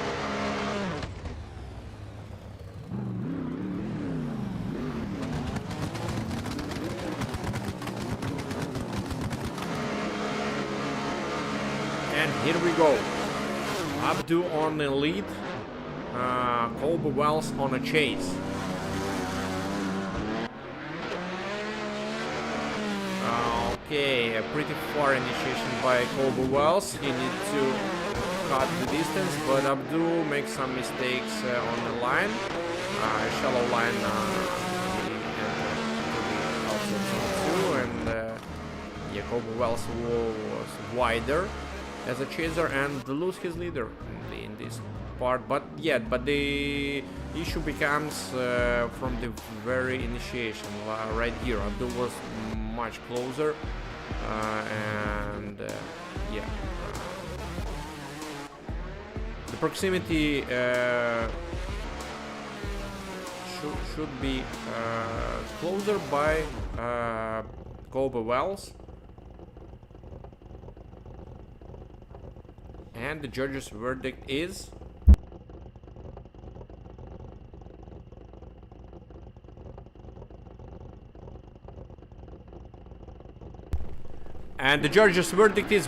And here we go. Abdu on the lead, Kobe Wells on a chase. Okay, a pretty far initiation by Kobe Wells. He needs to cut the distance, but Abdu makes some mistakes on the line. Shallow line to the outside zone 2, and yeah, Kobe Wells was wider as a chaser and lose his leader in this part. But yeah, but the issue becomes from the very initiation right here. Abdu was much closer, and yeah, the proximity should be closer by Kobe Wells, and the judges' verdict is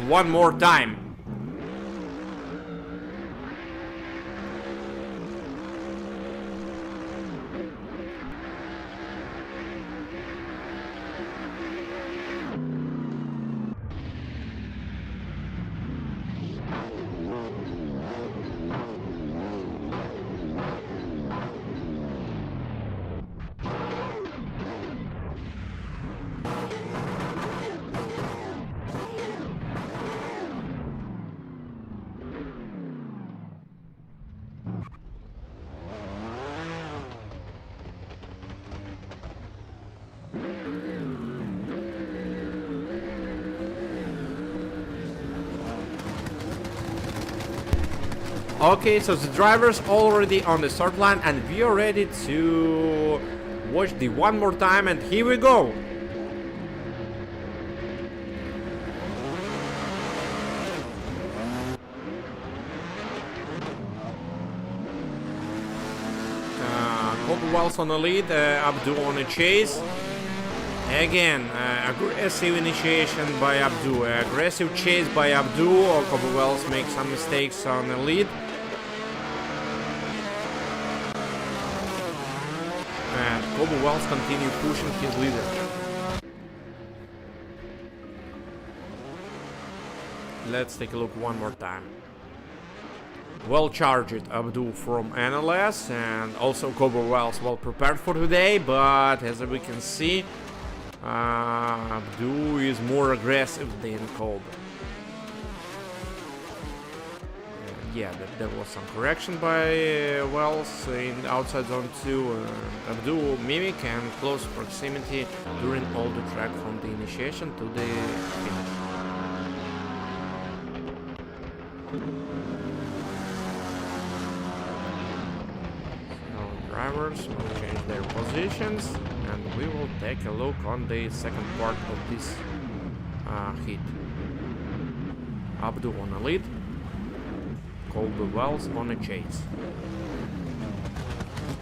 one more time. Okay, so the drivers already on the start line, and we are ready to watch the one more time, and here we go. Kobe Wells on the lead, Abdu on a chase. Again, aggressive initiation by Abdu, aggressive chase by Abdu. Kobe Wells makes some mistakes on the lead. And Kobe Wells continue pushing his leader. Let's take a look one more time. Well charged Abdu from NLS, and also Kobe Wells well prepared for today, but as we can see, Abdu is more aggressive than Kobe. Yeah, there was some correction by Wells in outside zone 2. Abdu mimic and close proximity during all the track from the initiation to the finish. drivers will change their positions, and we will take a look on the second part of this heat. Abdu on a lead, Colby Wells on a chase.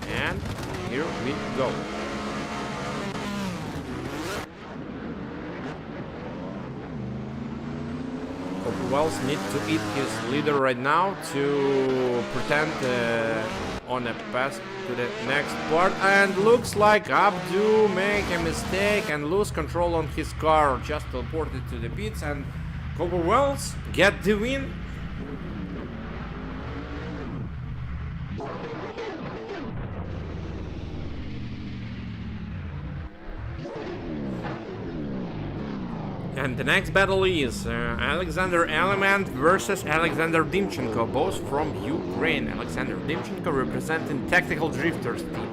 And here we go. Colby Wells needs to eat his leader right now to pretend on a pass to the next part, and looks like Abdu make a mistake and lose control on his car, just teleported to the pits, and Colby Wells get the win. And the next battle is Alexander Element versus Alexander Dimchenko, both from Ukraine. Alexander Dimchenko representing Tactical Drifters team.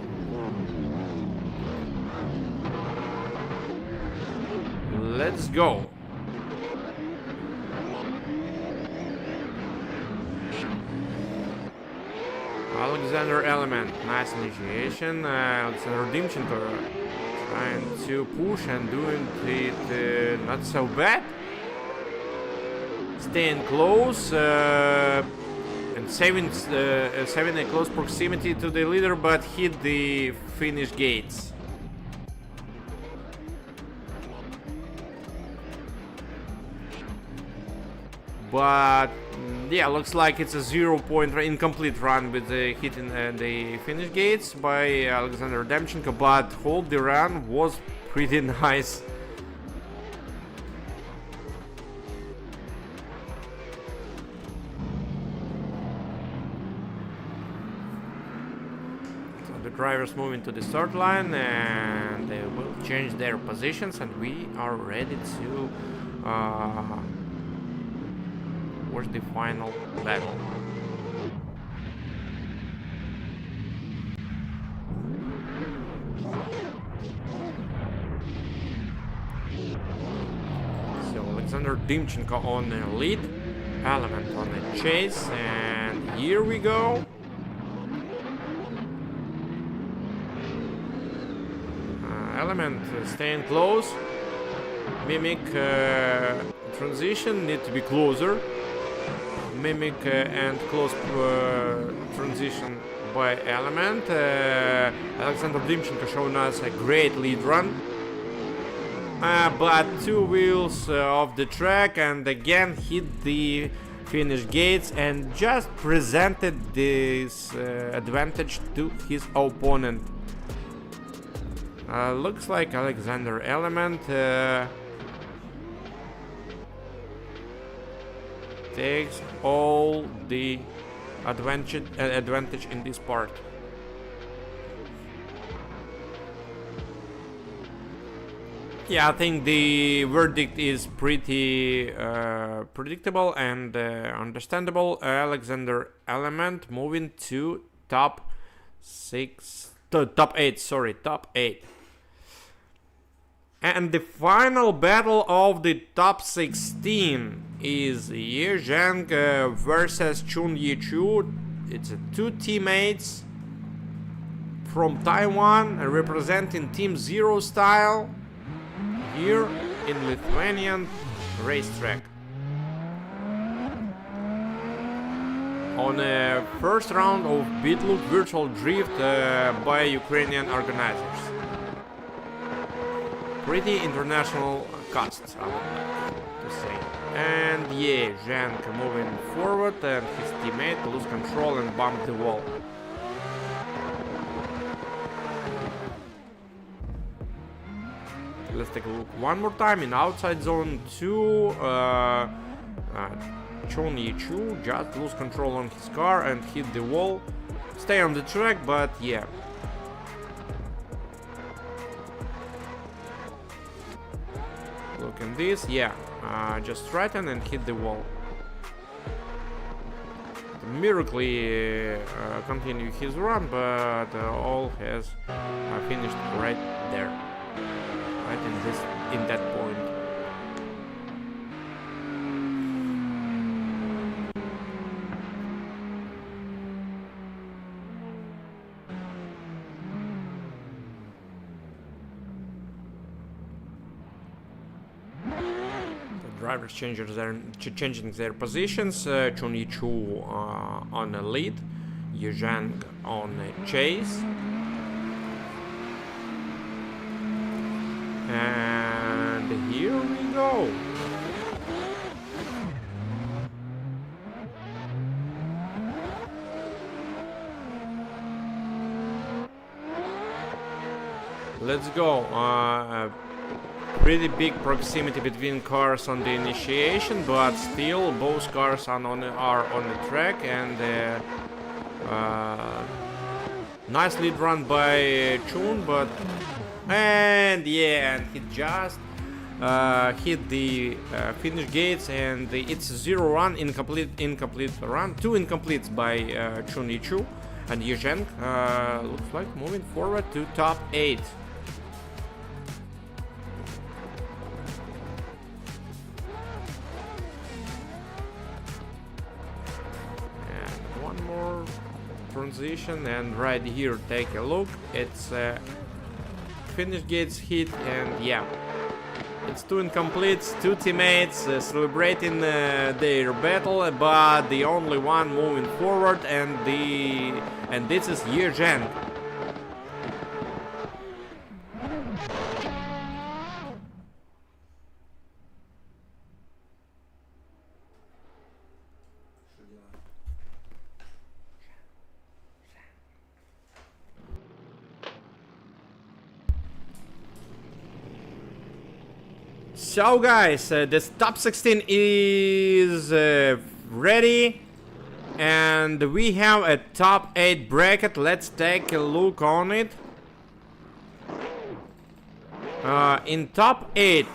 Let's go. Alexander Element, nice initiation. Alexander Dimchenko trying to push and doing it not so bad. Staying close and saving a close proximity to the leader, but hit the finish gates. But yeah, looks like it's a 0-point incomplete run with the hitting the finish gates by Alexander Demchenko, but hold the run was pretty nice. So the drivers moving to the start line, and they will change their positions, and we are ready to watch the final battle. So Alexander Dimchenko on the lead, Element on the chase, and here we go. Element staying close. Mimic transition need to be closer. Mimic and close transition by Element. Alexander Dimchenko showing us a great lead run. But two wheels off the track and again hit the finish gates and just presented this advantage to his opponent. Looks like Alexander Element takes all the advantage in this part. Yeah, I think the verdict is pretty predictable and understandable. Alexander Element moving to top 8. And the final battle of the top 16 is Ye Zhang versus Chun Yichu. It's two teammates from Taiwan representing Team Zero style here in Lithuanian racetrack. On a first round of Bitlook virtual drift by Ukrainian organizers. Pretty international costs, I would like to say. And yeah, Zhang moving forward and his teammate lose control and bump the wall. Let's take a look one more time in outside zone 2. Chun Yichu just lose control on his car and hit the wall. Stay on the track, but yeah. Look at this, yeah. Just straighten and hit the wall. Miraculously continue his run, but all has finished right there, right in that point. drivers changing their positions. Chun Yichu on the lead, Ye Zhang on chase, and here we go. Let's go. Pretty big proximity between cars on the initiation, but still both cars are on the track, and nice lead run by Chun, and he just hit the finish gates, and it's 0 run, incomplete run, 2 incompletes by Chun Yichu, and Ye Zhang looks like moving forward to top 8. Transition, and right here take a look, it's finish gates hit, and it's 2 incompletes, 2 teammates celebrating their battle, but the only one moving forward, and this is Ye Zhang. So guys, this top 16 is ready, and we have a top 8 bracket. Let's take a look on it. In top 8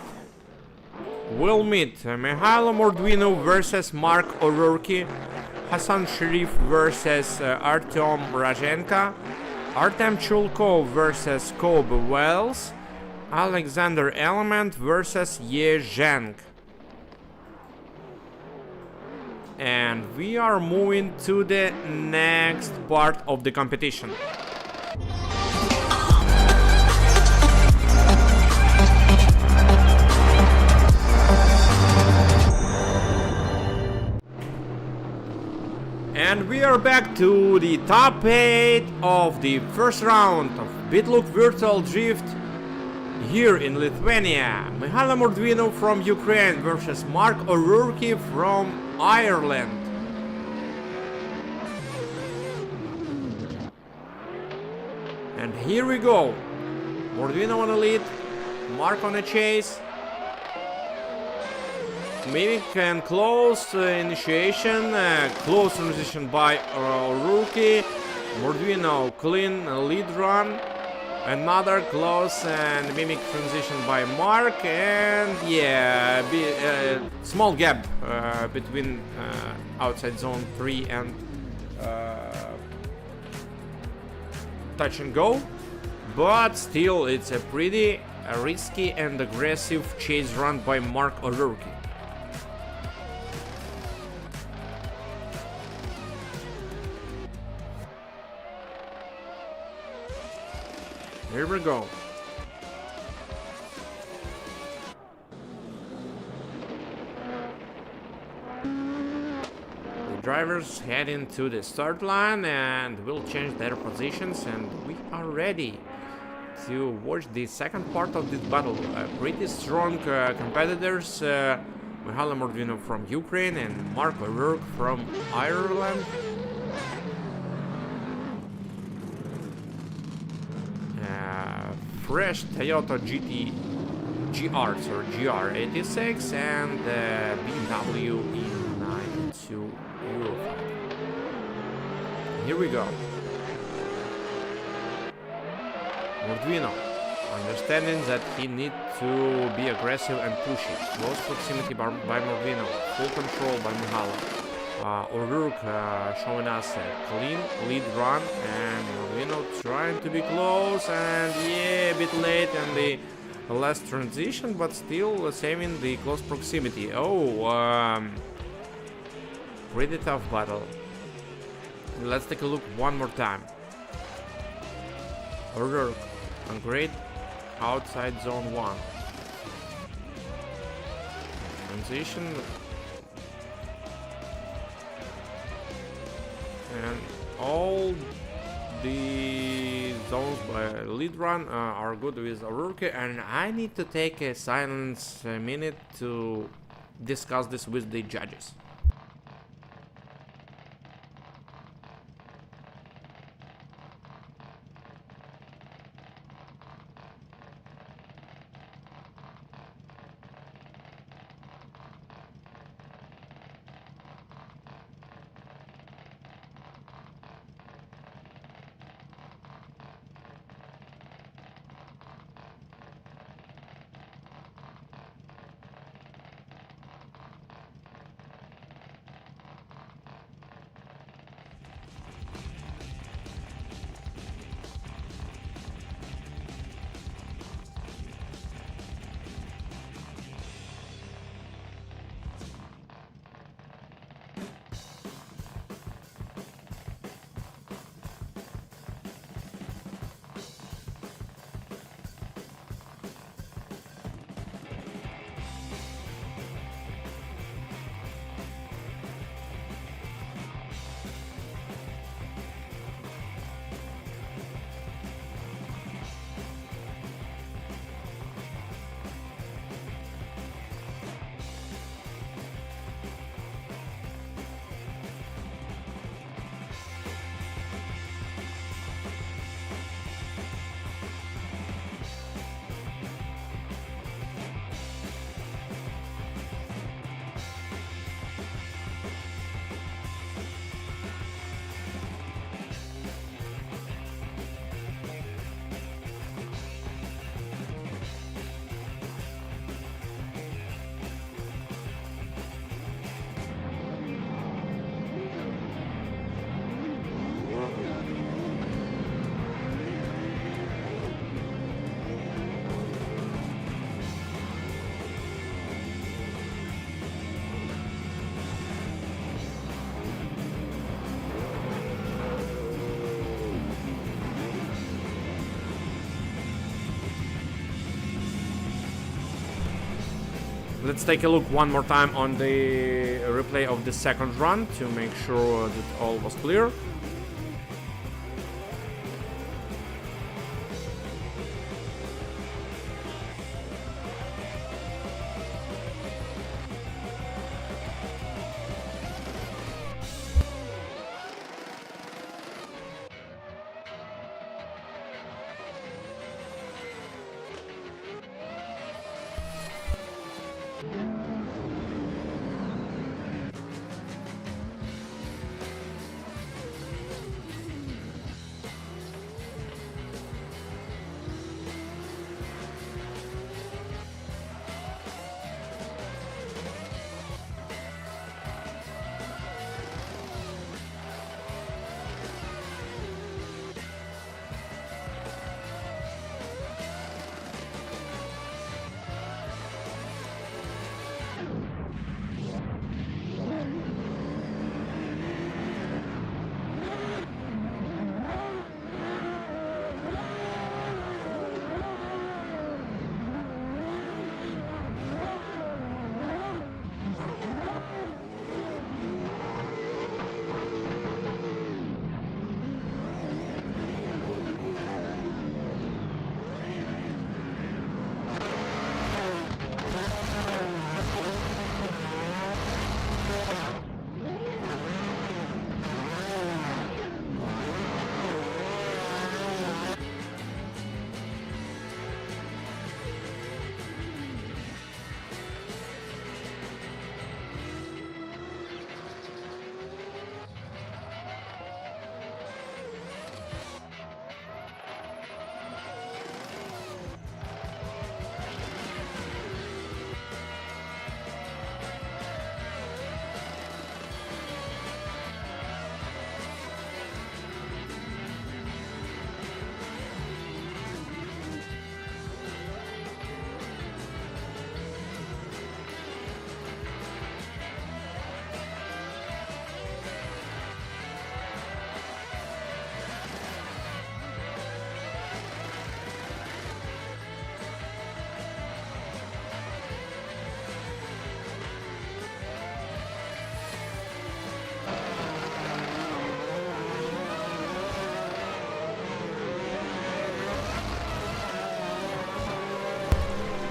we'll meet Mikhailo Mordvino versus Mark O'Rourke, Hassan Sharif versus Artyom Rajenko, Artem Chulkov versus Kobe Wells, Alexander Element versus Ye Zhang. And we are moving to the next part of the competition. And we are back to the top 8 of the first round of Bitlook Virtual Drift here in Lithuania. Mikhailo Mordvino from Ukraine versus Mark O'Rourke from Ireland. And here we go. Mordvino on the lead, Mark on the chase. Mimic and close initiation, close transition by O'Rourke. Mordvino clean lead run. Another close and mimic transition by Mark, and small gap between outside zone 3 and touch and go, but still it's a pretty risky and aggressive chase run by Mark O'Rourke. Here we go. The drivers head into the start line and will change their positions, and we are ready to watch the second part of this battle. Pretty strong competitors, Mikhailo Mordvino from Ukraine and Mark O'Rourke from Ireland. Fresh Toyota GR86 and BMW E92 Euro. Here we go. Mordvino, understanding that he needs to be aggressive and pushy. Close proximity by Mordvino, full control by Mikhailo. O'Rourke showing us a clean lead run, and Mordvino trying to be close, and a bit late in the last transition, but still saving the close proximity. Pretty tough battle. Let's take a look one more time. O'Rourke on great outside zone 1. transition. And all the zones by lead run are good with a rookie, and I need to take a silence minute to discuss this with the judges. Let's take a look one more time on the replay of the second run to make sure that all was clear.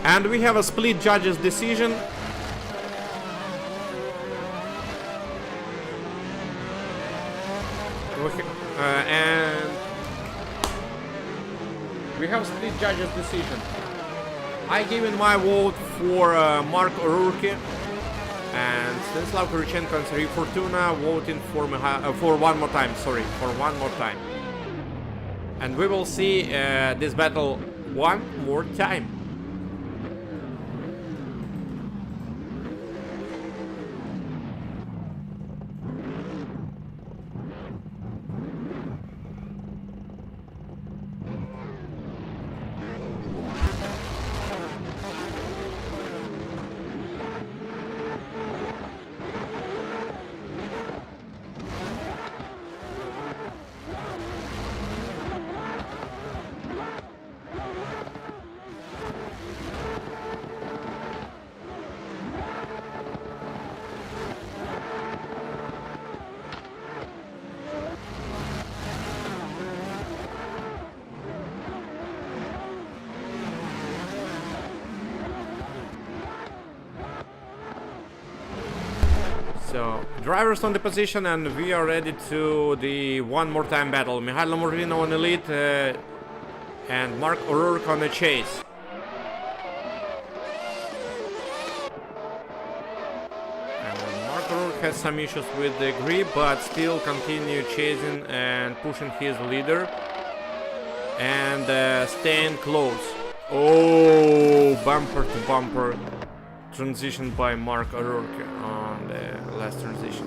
And we have a split judges decision. And we have split judges decision. I given my vote for Mark O'Rourke, and Stanislav Kurichenko and Serhii Fortuna voting for one more time. Sorry, for one more time. And we will see this battle one more time. So, drivers on the position, and we are ready to the one more time battle. Mihail Lamorvino on the lead and Mark O'Rourke on the chase. And Mark O'Rourke has some issues with the grip, but still continue chasing and pushing his leader and staying close. Oh, bumper to bumper transition by Mark O'Rourke on the last transition.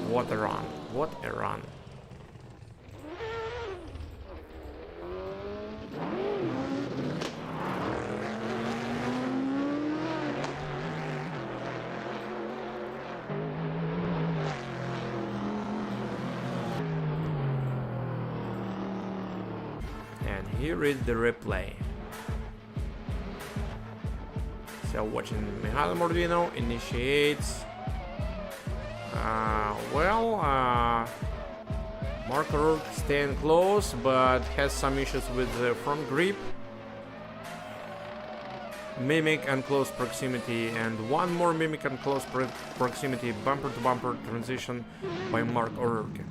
What a run. What a run. And here is the replay. So watching Mihail Lamorvino initiates. Mark O'Rourke staying close, but has some issues with the front grip. Mimic and close proximity, and one more mimic and close proximity bumper to bumper transition by Mark O'Rourke.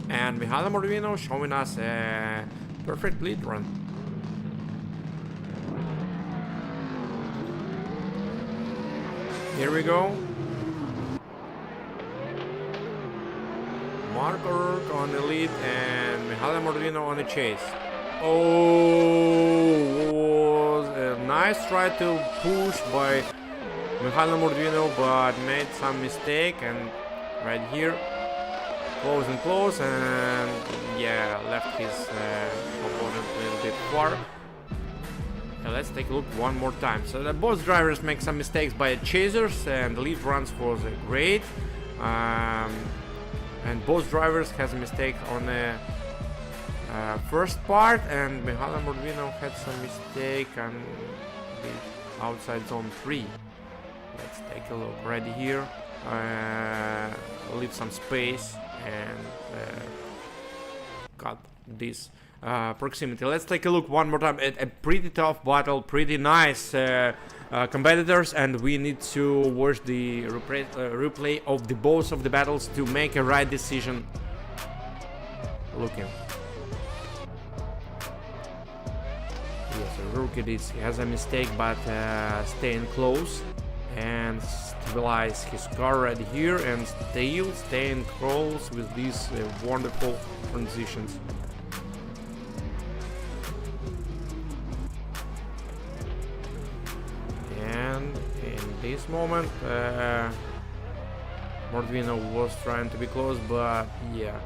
And Mihail Lamorvino showing us a perfect lead run. Here we go. Mark O'Rourke on the lead and Mihail Lamorvino on the chase. Oh, was a nice try to push by Mihail Lamorvino, but made some mistake, and right here, close and close, and yeah, left his opponent a little bit far. Let's take a look one more time. So that both drivers make some mistakes by chasers, and the lead runs was great. And both drivers has a mistake on the first part, and Mihail Lamorvino had some mistake on the outside zone 3. Let's take a look right here. Leave some space and cut this proximity. Let's take a look one more time at a pretty tough battle, pretty nice competitors, and we need to watch the replay of the both of the battles to make a right decision. Looking. Yes, O'Rourke he has a mistake, but staying close and stabilize his car right here, and still staying close with these wonderful transitions. And in this moment, Lamorvino was trying to be close, but yeah.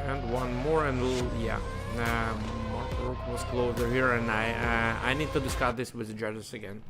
And one more, and yeah. Mark O'Rourke was closer here, and I need to discuss this with the judges again.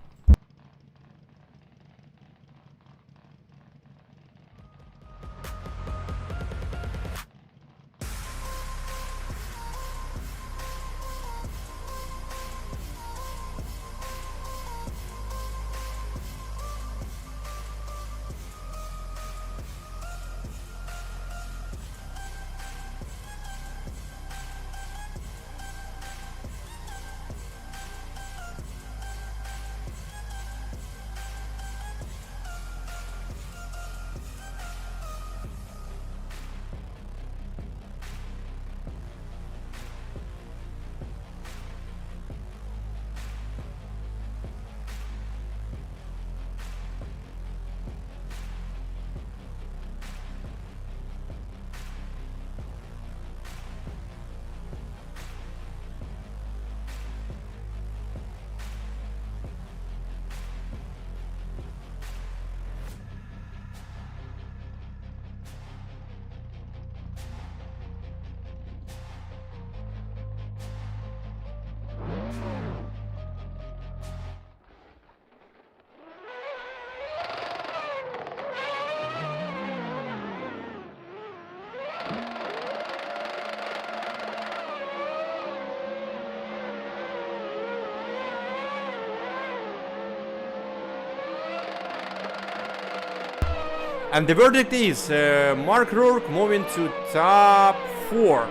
And the verdict is Mark Rourke moving to top 4.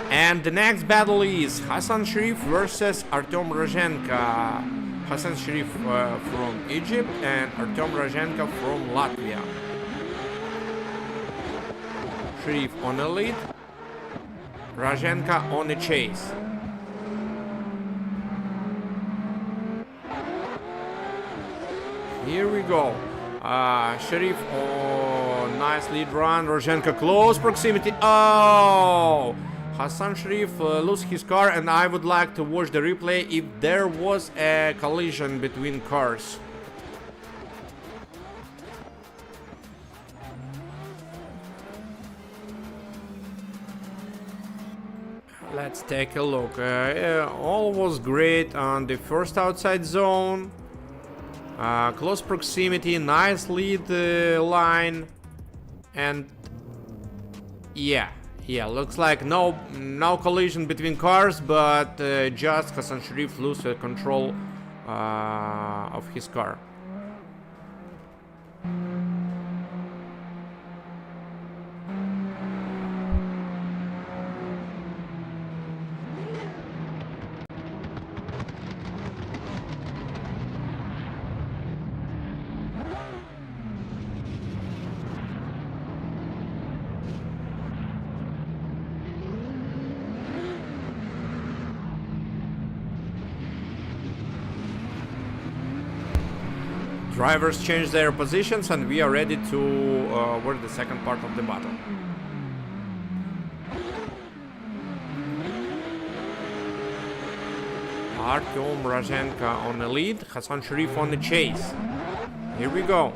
And the next battle is Hassan Sharif versus Artem Rozhenka. Hassan Sharif from Egypt and Artem Rozhenka from Latvia. Sharif on the lead, Rozhenka on the chase. Here we go. Sharif, oh, nice lead run. Rozhenka close proximity. Oh! Hassan Sharif lose his car, and I would like to watch the replay if there was a collision between cars. Let's take a look. All was great on the first outside zone. Close proximity, nice lead line, and yeah, looks like no collision between cars, but just Hassan Sharif lose control of his car. Drivers change their positions, and we are ready to work the second part of the battle. Artem Rozhenka on the lead, Hassan Sharif on the chase. Here we go.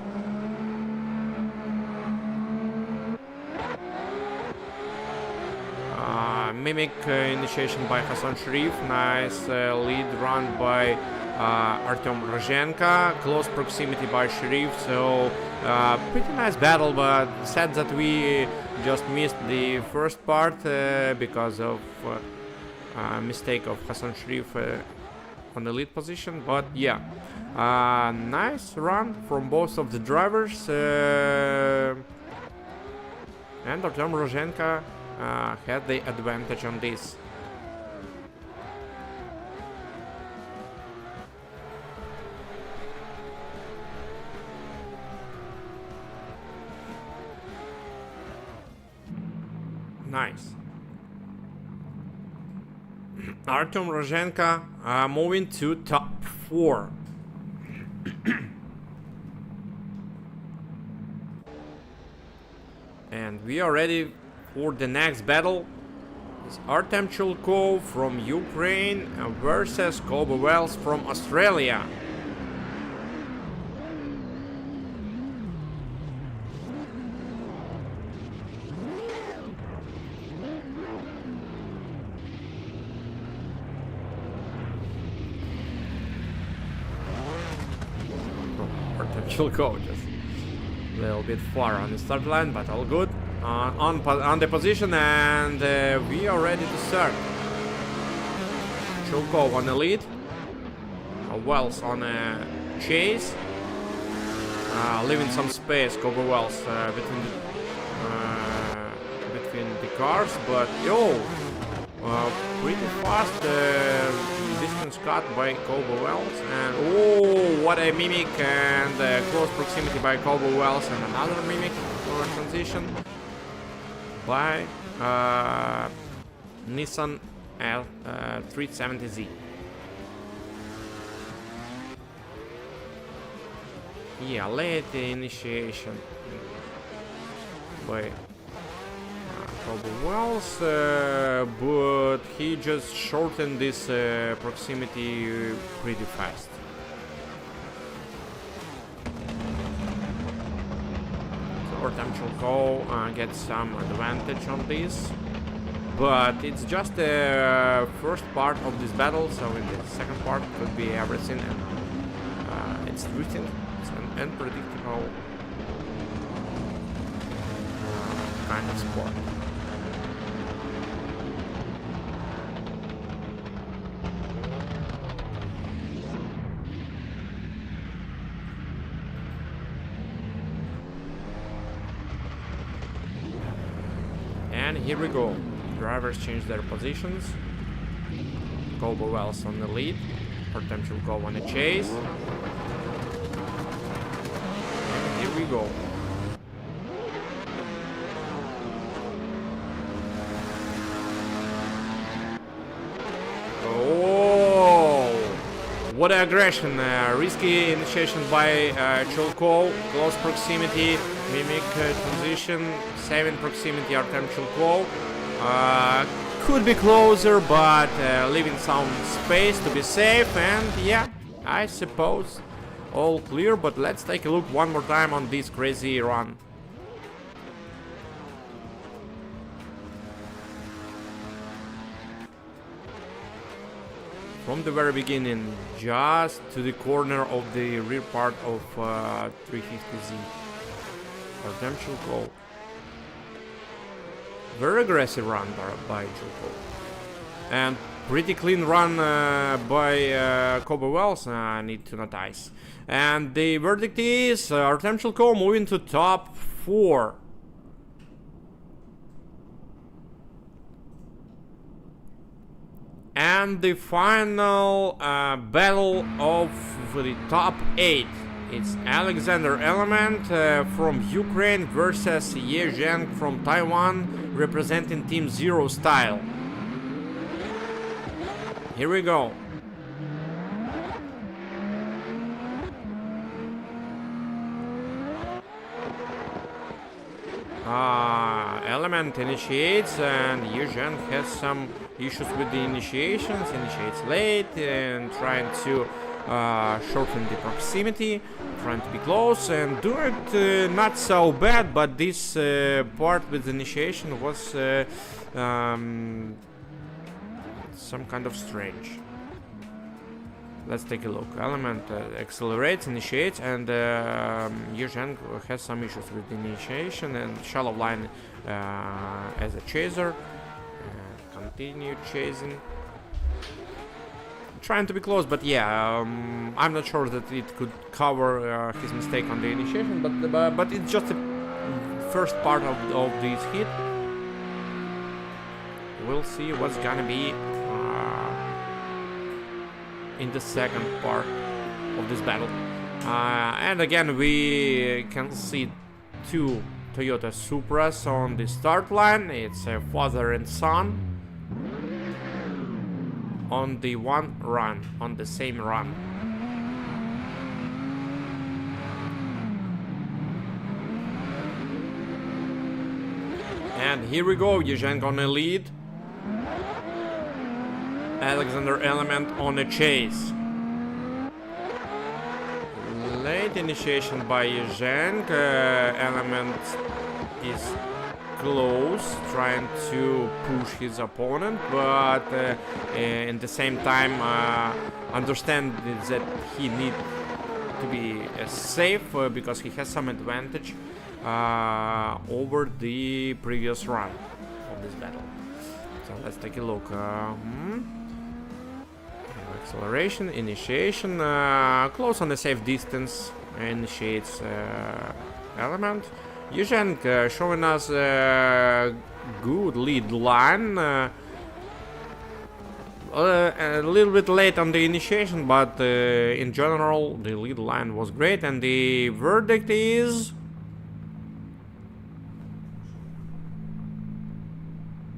Mimic initiation by Hassan Sharif, nice lead run by Artem Rozhenka, close proximity by Sharif, so pretty nice battle, but sad that we just missed the first part because of mistake of Hassan Sharif on the lead position. But yeah, nice run from both of the drivers, and Artem Rozhenka had the advantage on this. Nice. Artem Rozhenka moving to top 4. And we are ready for the next battle. It's Artem Chulkov from Ukraine versus Kobe Wells from Australia. Chulkov just a little bit far on the start line, but all good. On the position, and we are ready to start. Chulkov on the lead, Wells on a chase, leaving some space, Kobe Wells between the cars, but pretty fast distance cut by Kobe Wells, and oh, what a mimic, and close proximity by Kobe Wells, and another mimic for a transition by Nissan L370Z. Yeah, late initiation by Kobe Wells, but he just shortened this proximity pretty fast. So Artem Chilko gets some advantage on this, but it's just the first part of this battle, so in the second part could be everything, and it's drifting, it's an unpredictable kind of sport. And here we go. Drivers change their positions. Kobe Wells on the lead. Artem Chilko on the chase. And here we go. What an aggression, risky initiation by Chilko, close proximity, mimic transition, saving proximity Artem Chilko. Could be closer, but leaving some space to be safe, and yeah, I suppose all clear, but let's take a look one more time on this crazy run. From the very beginning, just to the corner of the rear part of 350Z. Artem Chilko. Very aggressive run by Chilko. And pretty clean run by Kobe Wells, I need to notice. And the verdict is Artem Chilko moving to top 4. And the final battle of the top 8. It's Alexander Element from Ukraine versus Ye Zheng from Taiwan, representing Team Zero Style. Here we go. Element initiates, and Ye Zheng has some issues with the initiations, initiates late and trying to shorten the proximity, trying to be close and do it not so bad, but this part with initiation was some kind of strange. Let's take a look. Element accelerates, initiates, and Ye Zheng has some issues with the initiation and shallow line as a chaser. Continue chasing, trying to be close, but yeah, I'm not sure that it could cover his mistake on the initiation, but it's just the first part of this hit. We'll see what's gonna be in the second part of this battle. And again, we can see two Toyota Supras on the start line. It's a father and son on the one run, on the same run. And here we go, Ye Zheng on a lead, Alexander Element on a chase. Late initiation by Ye Zheng. Element is close, trying to push his opponent, but in the same time understand that he needs to be safe because he has some advantage over the previous run of this battle. So let's take a look. Acceleration, initiation, close on the safe distance, initiates Element. Ye Zheng showing us a good lead line. A little bit late on the initiation, but in general the lead line was great, and the verdict is...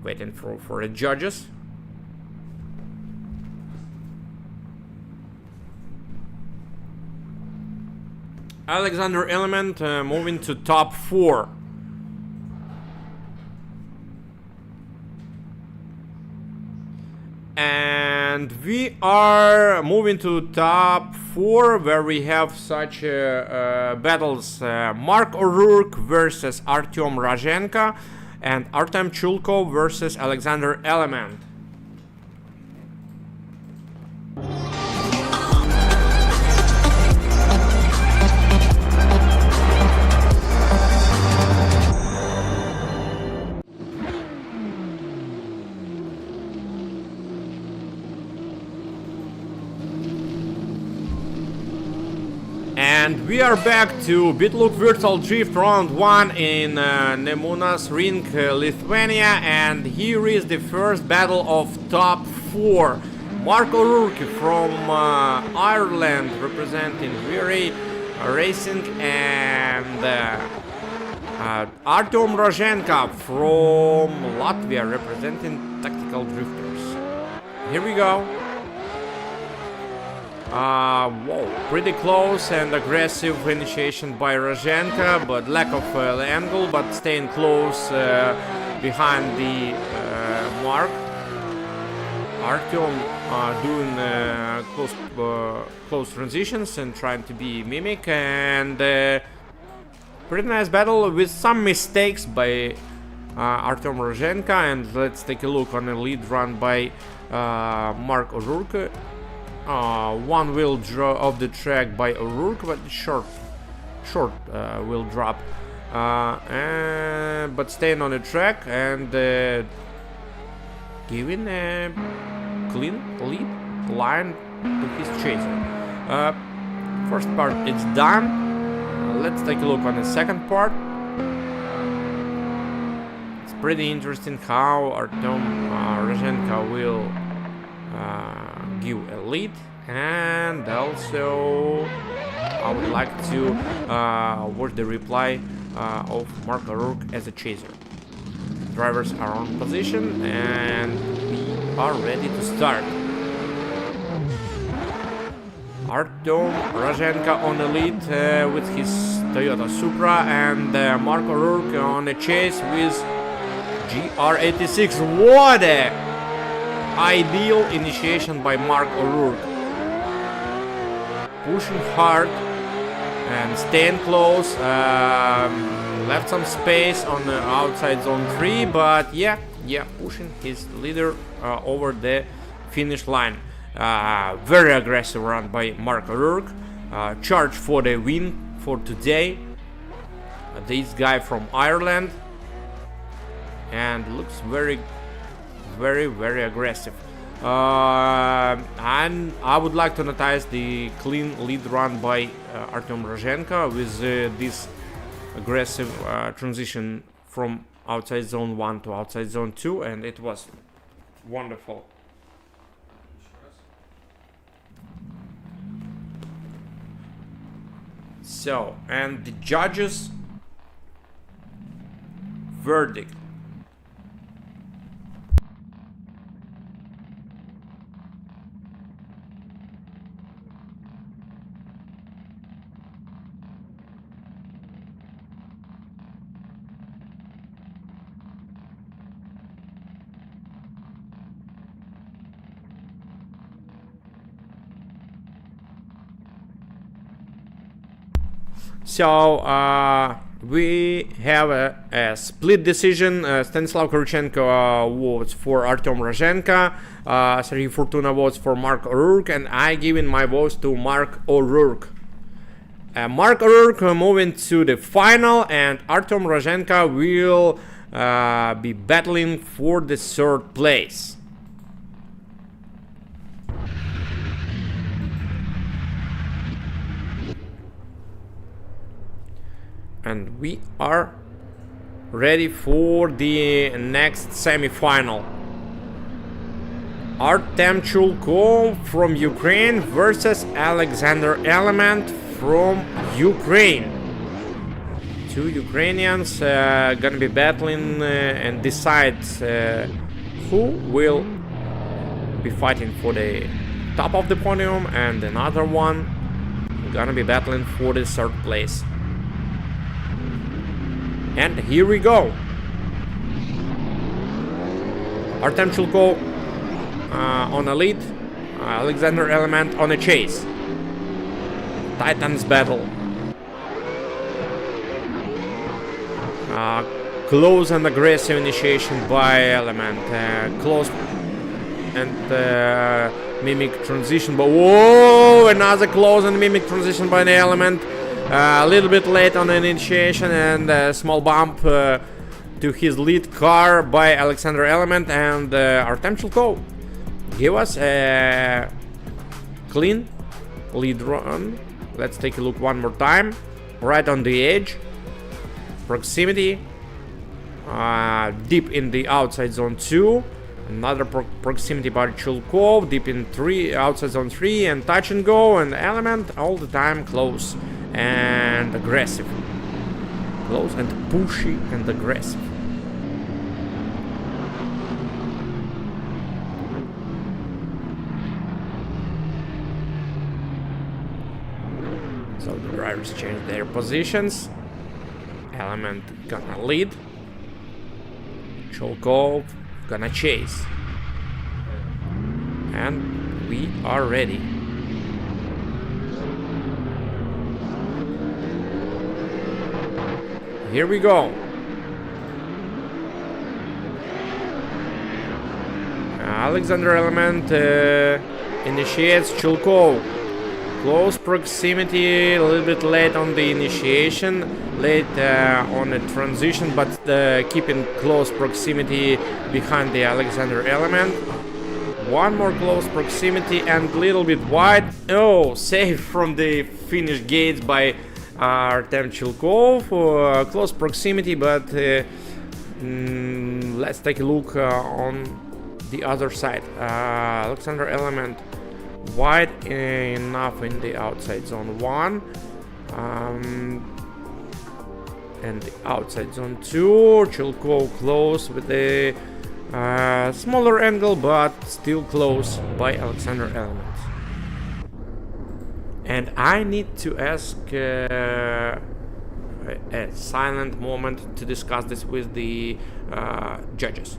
waiting for the judges. Alexander Element moving to top 4. we are moving to top 4, where we have such battles: Mark O'Rourke versus Artyom Rozhenko, and Artem Chulko versus Alexander Element. And we are back to Bitlook Virtual Drift Round 1 in Nemunas Ring, Lithuania, and here is the first battle of top 4. Mark O'Rourke from Ireland representing Serhii Racing, and Artyom Rozhenko from Latvia representing Tactical Drifters. Here we go. Whoa, pretty close and aggressive initiation by Rozhenko, but lack of angle, but staying close behind the mark. Artyom doing close transitions and trying to be mimic, and pretty nice battle with some mistakes by Artyom Rozhenko. And let's take a look on the lead run by Mark O'Rourke. One wheel draw of the track by O'Rourke, but short wheel drop, but staying on the track and giving a clean lead line to his chaser. First part is done. Let's take a look on the second part. It's pretty interesting how Artyom Rozhenko will give a lead, and also I would like to watch the reply of Mark O'Rourke as a chaser. Drivers are on position and we are ready to start. Artyom Rozhenko on the lead with his Toyota Supra, and Mark O'Rourke on the chase with GR86. What a ideal initiation by Mark O'Rourke. Pushing hard and staying close. Left some space on the outside zone 3, but yeah, pushing his leader over the finish line. Very aggressive run by Mark O'Rourke. Charge for the win for today. This guy from Ireland, and looks very aggressive. And I would like to notice the clean lead run by Artyom Rozhenko with this aggressive transition from outside zone 1 to outside zone 2, and it was wonderful. So, and the judges' verdict. So we have a split decision. Stanislav Korychenko votes for Artyom Rozhenko, Serhii Fortuna votes for Mark O'Rourke, and I giving my votes to Mark O'Rourke. Mark O'Rourke moving to the final, and Artyom Rozhenko will be battling for the third place. And we are ready for the next semi-final. Artem Chulko from Ukraine versus Alexander Element from Ukraine. Two Ukrainians gonna be battling and decide who will be fighting for the top of the podium, and another one gonna be battling for the third place. And here we go. Artem Chulko on a lead Alexander Element on a chase. Titans battle. Close and aggressive initiation by Element. Close and mimic transition. But whoa! Another close and mimic transition by the Element. A little bit late on the initiation and a small bump to his lead car by Alexander Element, and Artem Chilkov give us a clean lead run. Let's take a look one more time. Right on the edge. Proximity. Deep in the outside zone 2. Another proximity by Chilkov. Deep in 3, outside zone 3, and touch and go, and Element all the time close and aggressive. Close and pushy and aggressive. So the drivers change their positions. Element gonna lead. Chilkov gonna chase. And we are ready. Here we go. Alexander Element initiates Chilkov. Close proximity, a little bit late on the initiation, late on the transition, but keeping close proximity behind the Alexander Element. One more close proximity and a little bit wide. Oh, saved from the finish gates by Artem Chilkov. Close proximity, but let's take a look on the other side. Alexander Element wide enough in the outside zone 1 and the outside zone 2. Chilkov close with a smaller angle, but still close by Alexander Element. And I need to ask a silent moment to discuss this with the judges.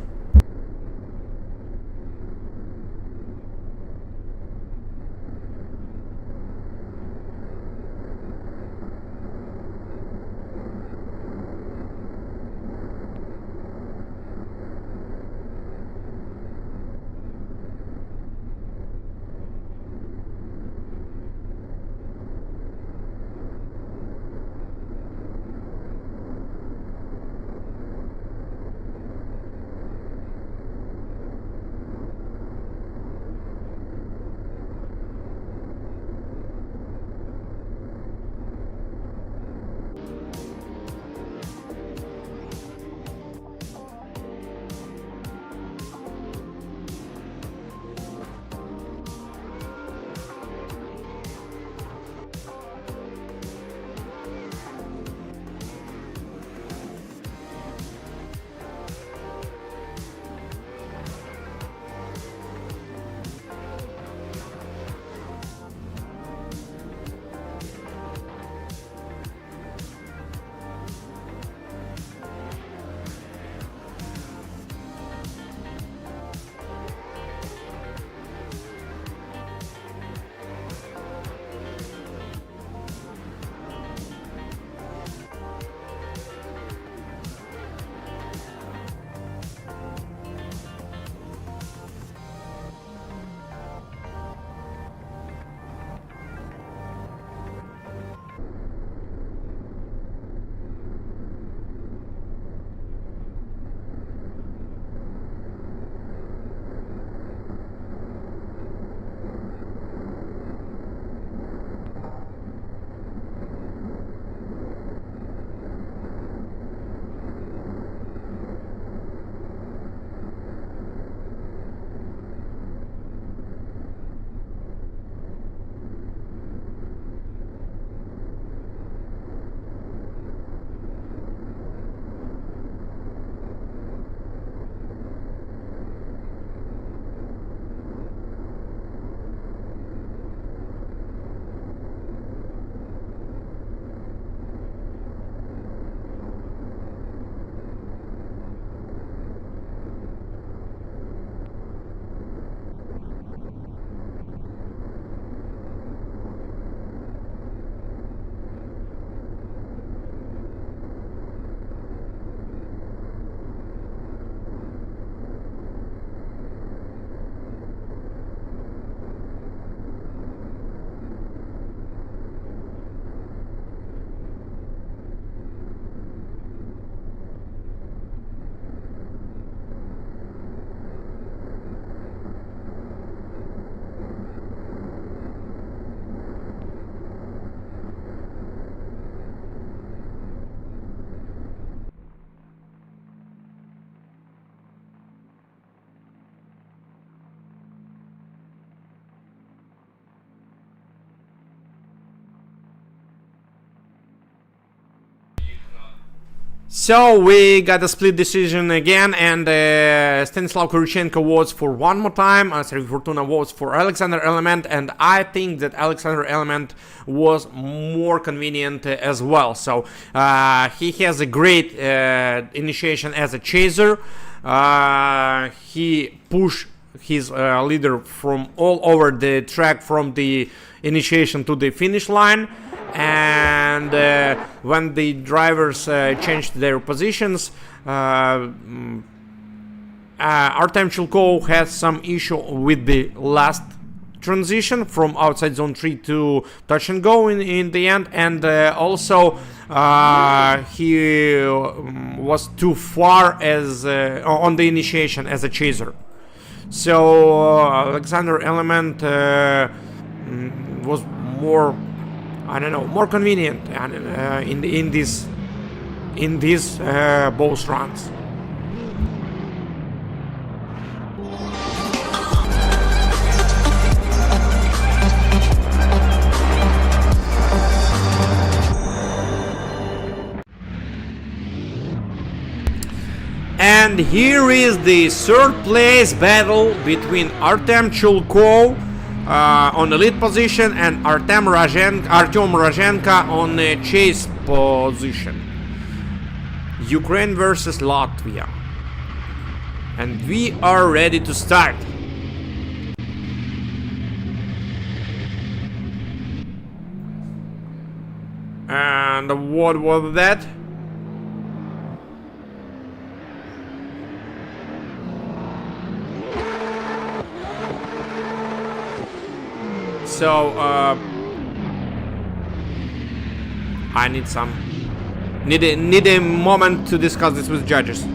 So we got a split decision again, and Stanislav Kurichenko votes for one more time, Serhii Fortuna votes for Alexander Element, and I think that Alexander Element was more convenient as well. So he has a great initiation as a chaser. He pushed his leader from all over the track from the initiation to the finish line. And when the drivers changed their positions, Artem Chulkov had some issue with the last transition from outside zone 3 to touch and go in the end, and also he was too far as on the initiation as a chaser. So Alexander Element was more, I don't know, more convenient in these both runs. And here is the third place battle between Artem Chulkov on the lead position and Artem Rozhenko on the chase position. Ukraine versus Latvia. And we are ready to start. And what was that? So I need a moment to discuss this with judges.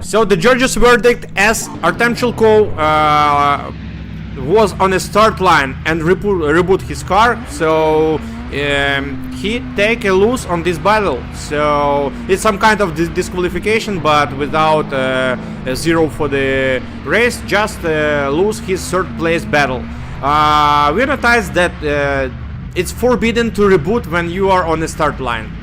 So the judges' verdict, as Artem Chulkov was on the start line and reboot his car, so he take a lose on this battle. So it's some kind of disqualification, but without a zero for the race, just lose his third place battle. We noticed that it's forbidden to reboot when you are on the start line.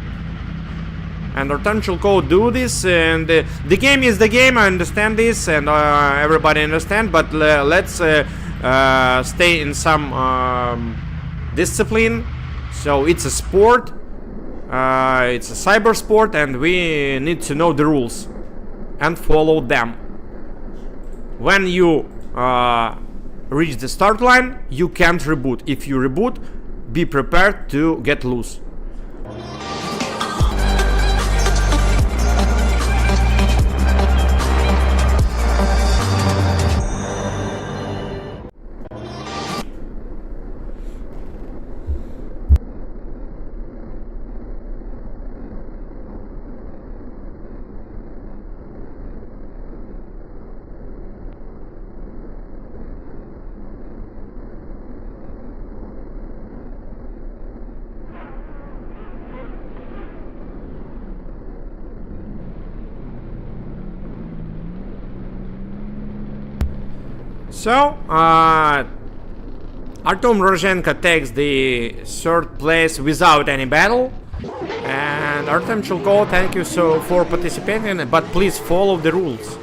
And Artem Chulkov do this, and the game is the game. I understand this, and everybody understand. But let's stay in some discipline. So it's a sport, it's a cyber sport, and we need to know the rules and follow them. When you reach the start line, you can't reboot. If you reboot, be prepared to get loose. So, Artem Rozhenko takes the third place without any battle. And Artem Chilko, thank you so for participating, but please follow the rules.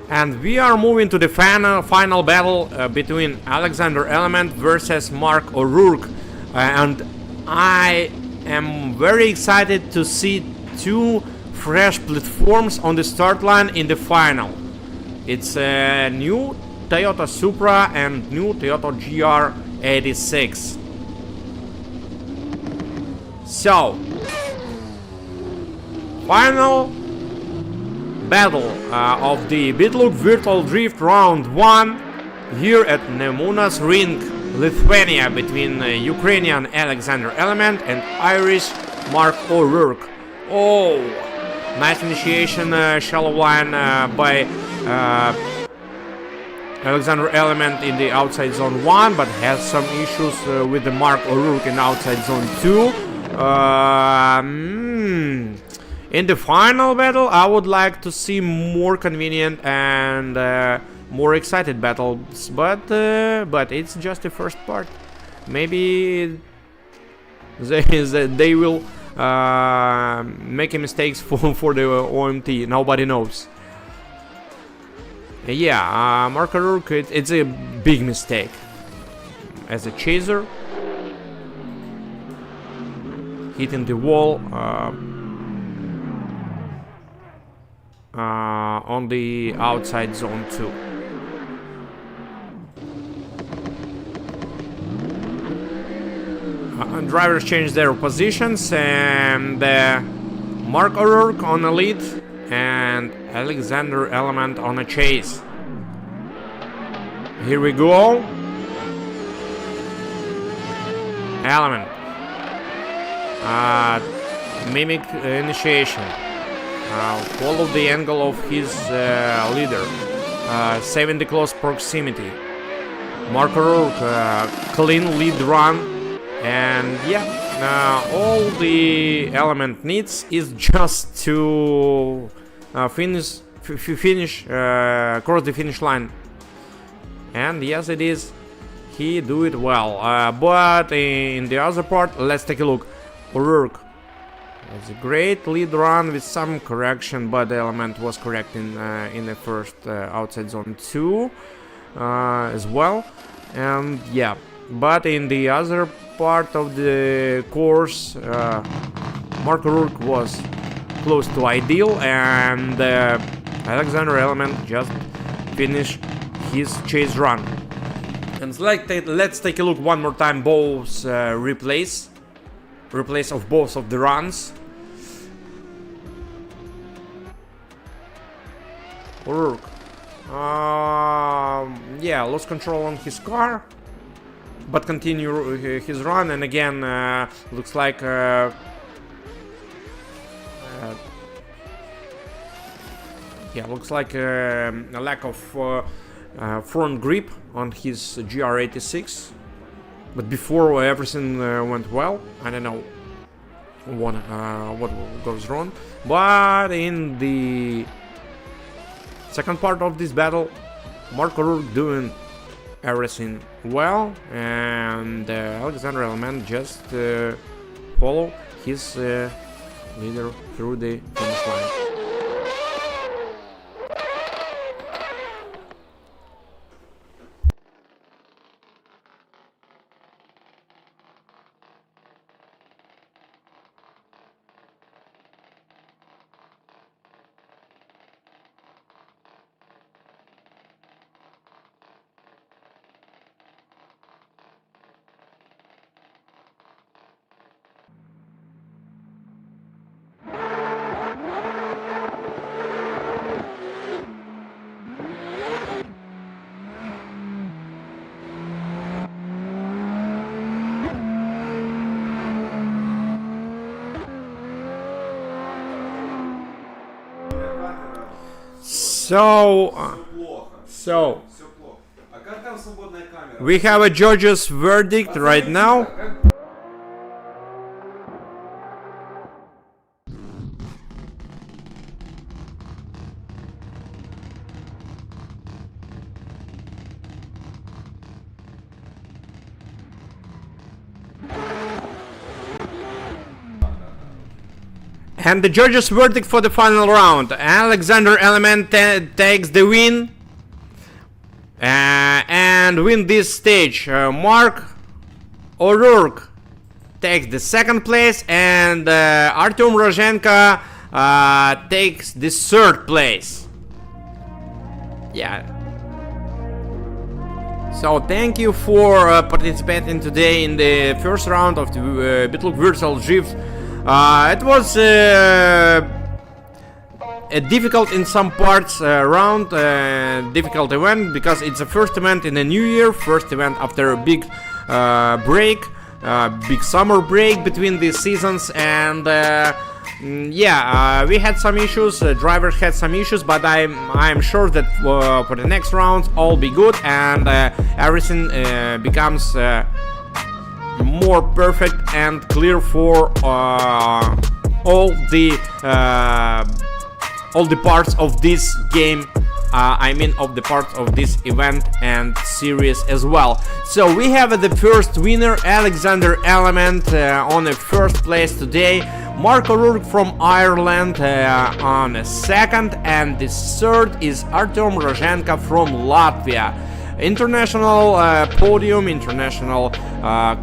And we are moving to the final battle between Alexander Element versus Mark O'Rourke. And I am very excited to see two fresh platforms on the start line in the final. It's a new Toyota Supra and new Toyota GR86. So, final battle of the Bitlook Virtual Drift Round 1 here at Nemunas Ring, Lithuania, between Ukrainian Alexander Element and Irish Mark O'Rourke. Oh, nice initiation shallow line by Alexander Element in the outside zone 1, but has some issues with the Mark O'Rourke in outside zone 2. In the final battle, I would like to see more convenient and more excited battles, but it's just the first part. Maybe they will make mistakes for the OMT. Nobody knows. Yeah, Mark O'Rourke, it's a big mistake as a chaser, hitting the wall. On the outside zone 2. Drivers change their positions, and Mark O'Rourke on a lead and Alexander Element on a chase. Here we go. Element. Mimic initiation. Follow the angle of his leader, saving the close proximity. Mark O'Rourke, clean lead run, and yeah, all the Element needs is just to finish cross the finish line. And yes, it is. He do it well. But in the other part, let's take a look. O'Rourke. It's a great lead run with some correction, but the Element was correct in the first outside zone 2 as well. And yeah, but in the other part of the course, Mark O'Rourke was close to ideal, and Alexander Element just finished his chase run. And let's take a look one more time, both replays of both of the runs. O'Rourke, yeah, lost control on his car, but continue his run, and again looks like a lack of front grip on his GR86. But before everything went well, I don't know what goes wrong. But in the second part of this battle, Mark O'Rourke doing everything well, and Alexander Element just follow his leader through the finish line. So we have a judge's verdict right now. And the judges' verdict for the final round. Alexander Element takes the win. And win this stage. Mark O'Rourke takes the second place. And Artyom Rozhenko takes the third place. Yeah. So thank you for participating today in the first round of the Bitlook Virtual Drift. It was a difficult in some parts round, difficult event because it's the first event in the new year, first event after a big break, big summer break between the seasons, and we had some issues, drivers had some issues, but I'm sure that for the next rounds all be good and everything becomes more perfect and clear for all the parts of this game. Of the parts of this event and series as well. So we have the first winner, Alexander Element, on the first place today. Mark O'Rourke from Ireland on a second, and the third is Artyom Rozhenko from Latvia. International podium, international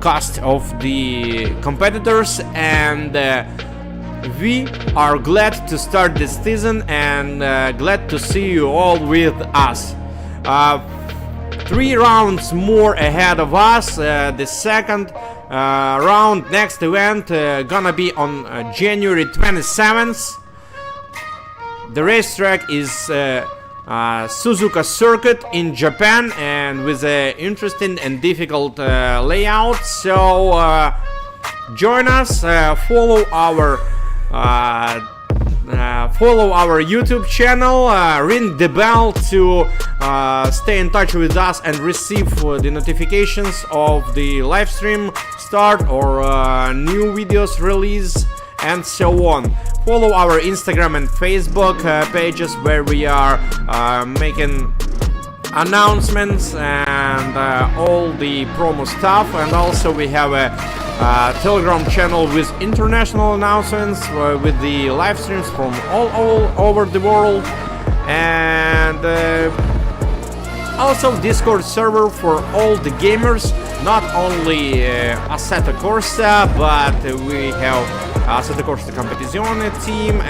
cast of the competitors, and we are glad to start this season and glad to see you all with us. 3 rounds more ahead of us. The second round, next event, gonna be on January 27th. The racetrack is Suzuka Circuit in Japan, and with an interesting and difficult layout. So join us, follow our YouTube channel, ring the bell to stay in touch with us and receive the notifications of the live stream start or new videos release and so on. Follow our Instagram and Facebook pages where we are making announcements and all the promo stuff, and also we have a Telegram channel with international announcements with the live streams from all over the world, and also Discord server for all the gamers, not only Assetto Corsa, but we have Assetto Corsa Competizione team,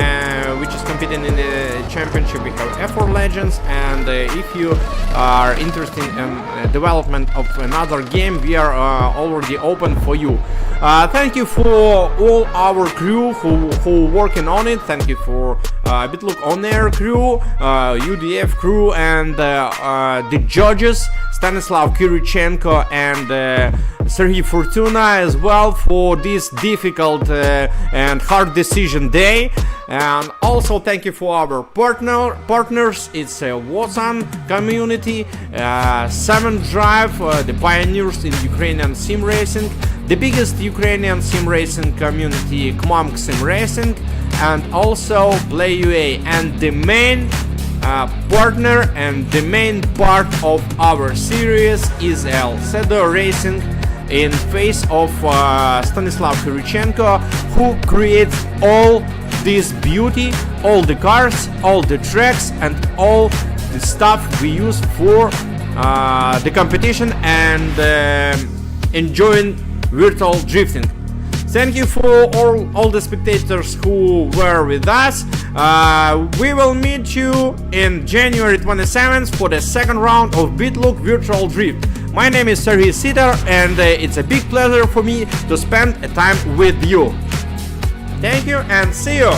which is competing in the championship. We have F4 Legends, and if you are interested in development of another game, we are already open for you. Thank you for all our crew who working on it. Thank you for Bitlook On Air crew, UDF crew, and the judges, Stanislav Kirichenko and Serhii Fortuna as well, for this difficult and hard decision day. And also thank you for our partners. It's a Watson community, 7 Drive, the pioneers in Ukrainian sim racing, the biggest Ukrainian sim racing community, KMOMK Sim Racing, and also Play UA. And the main partner and the main part of our series is Assetto Racing, in face of Stanislav Kirichenko, who creates all this beauty, all the cars, all the tracks, and all the stuff we use for the competition and enjoying virtual drifting. Thank you for all the spectators who were with us. We will meet you in January 27th for the second round of Bitlook Virtual Drift. My name is Serhii Sytar, and it's a big pleasure for me to spend a time with you. Thank you and see you!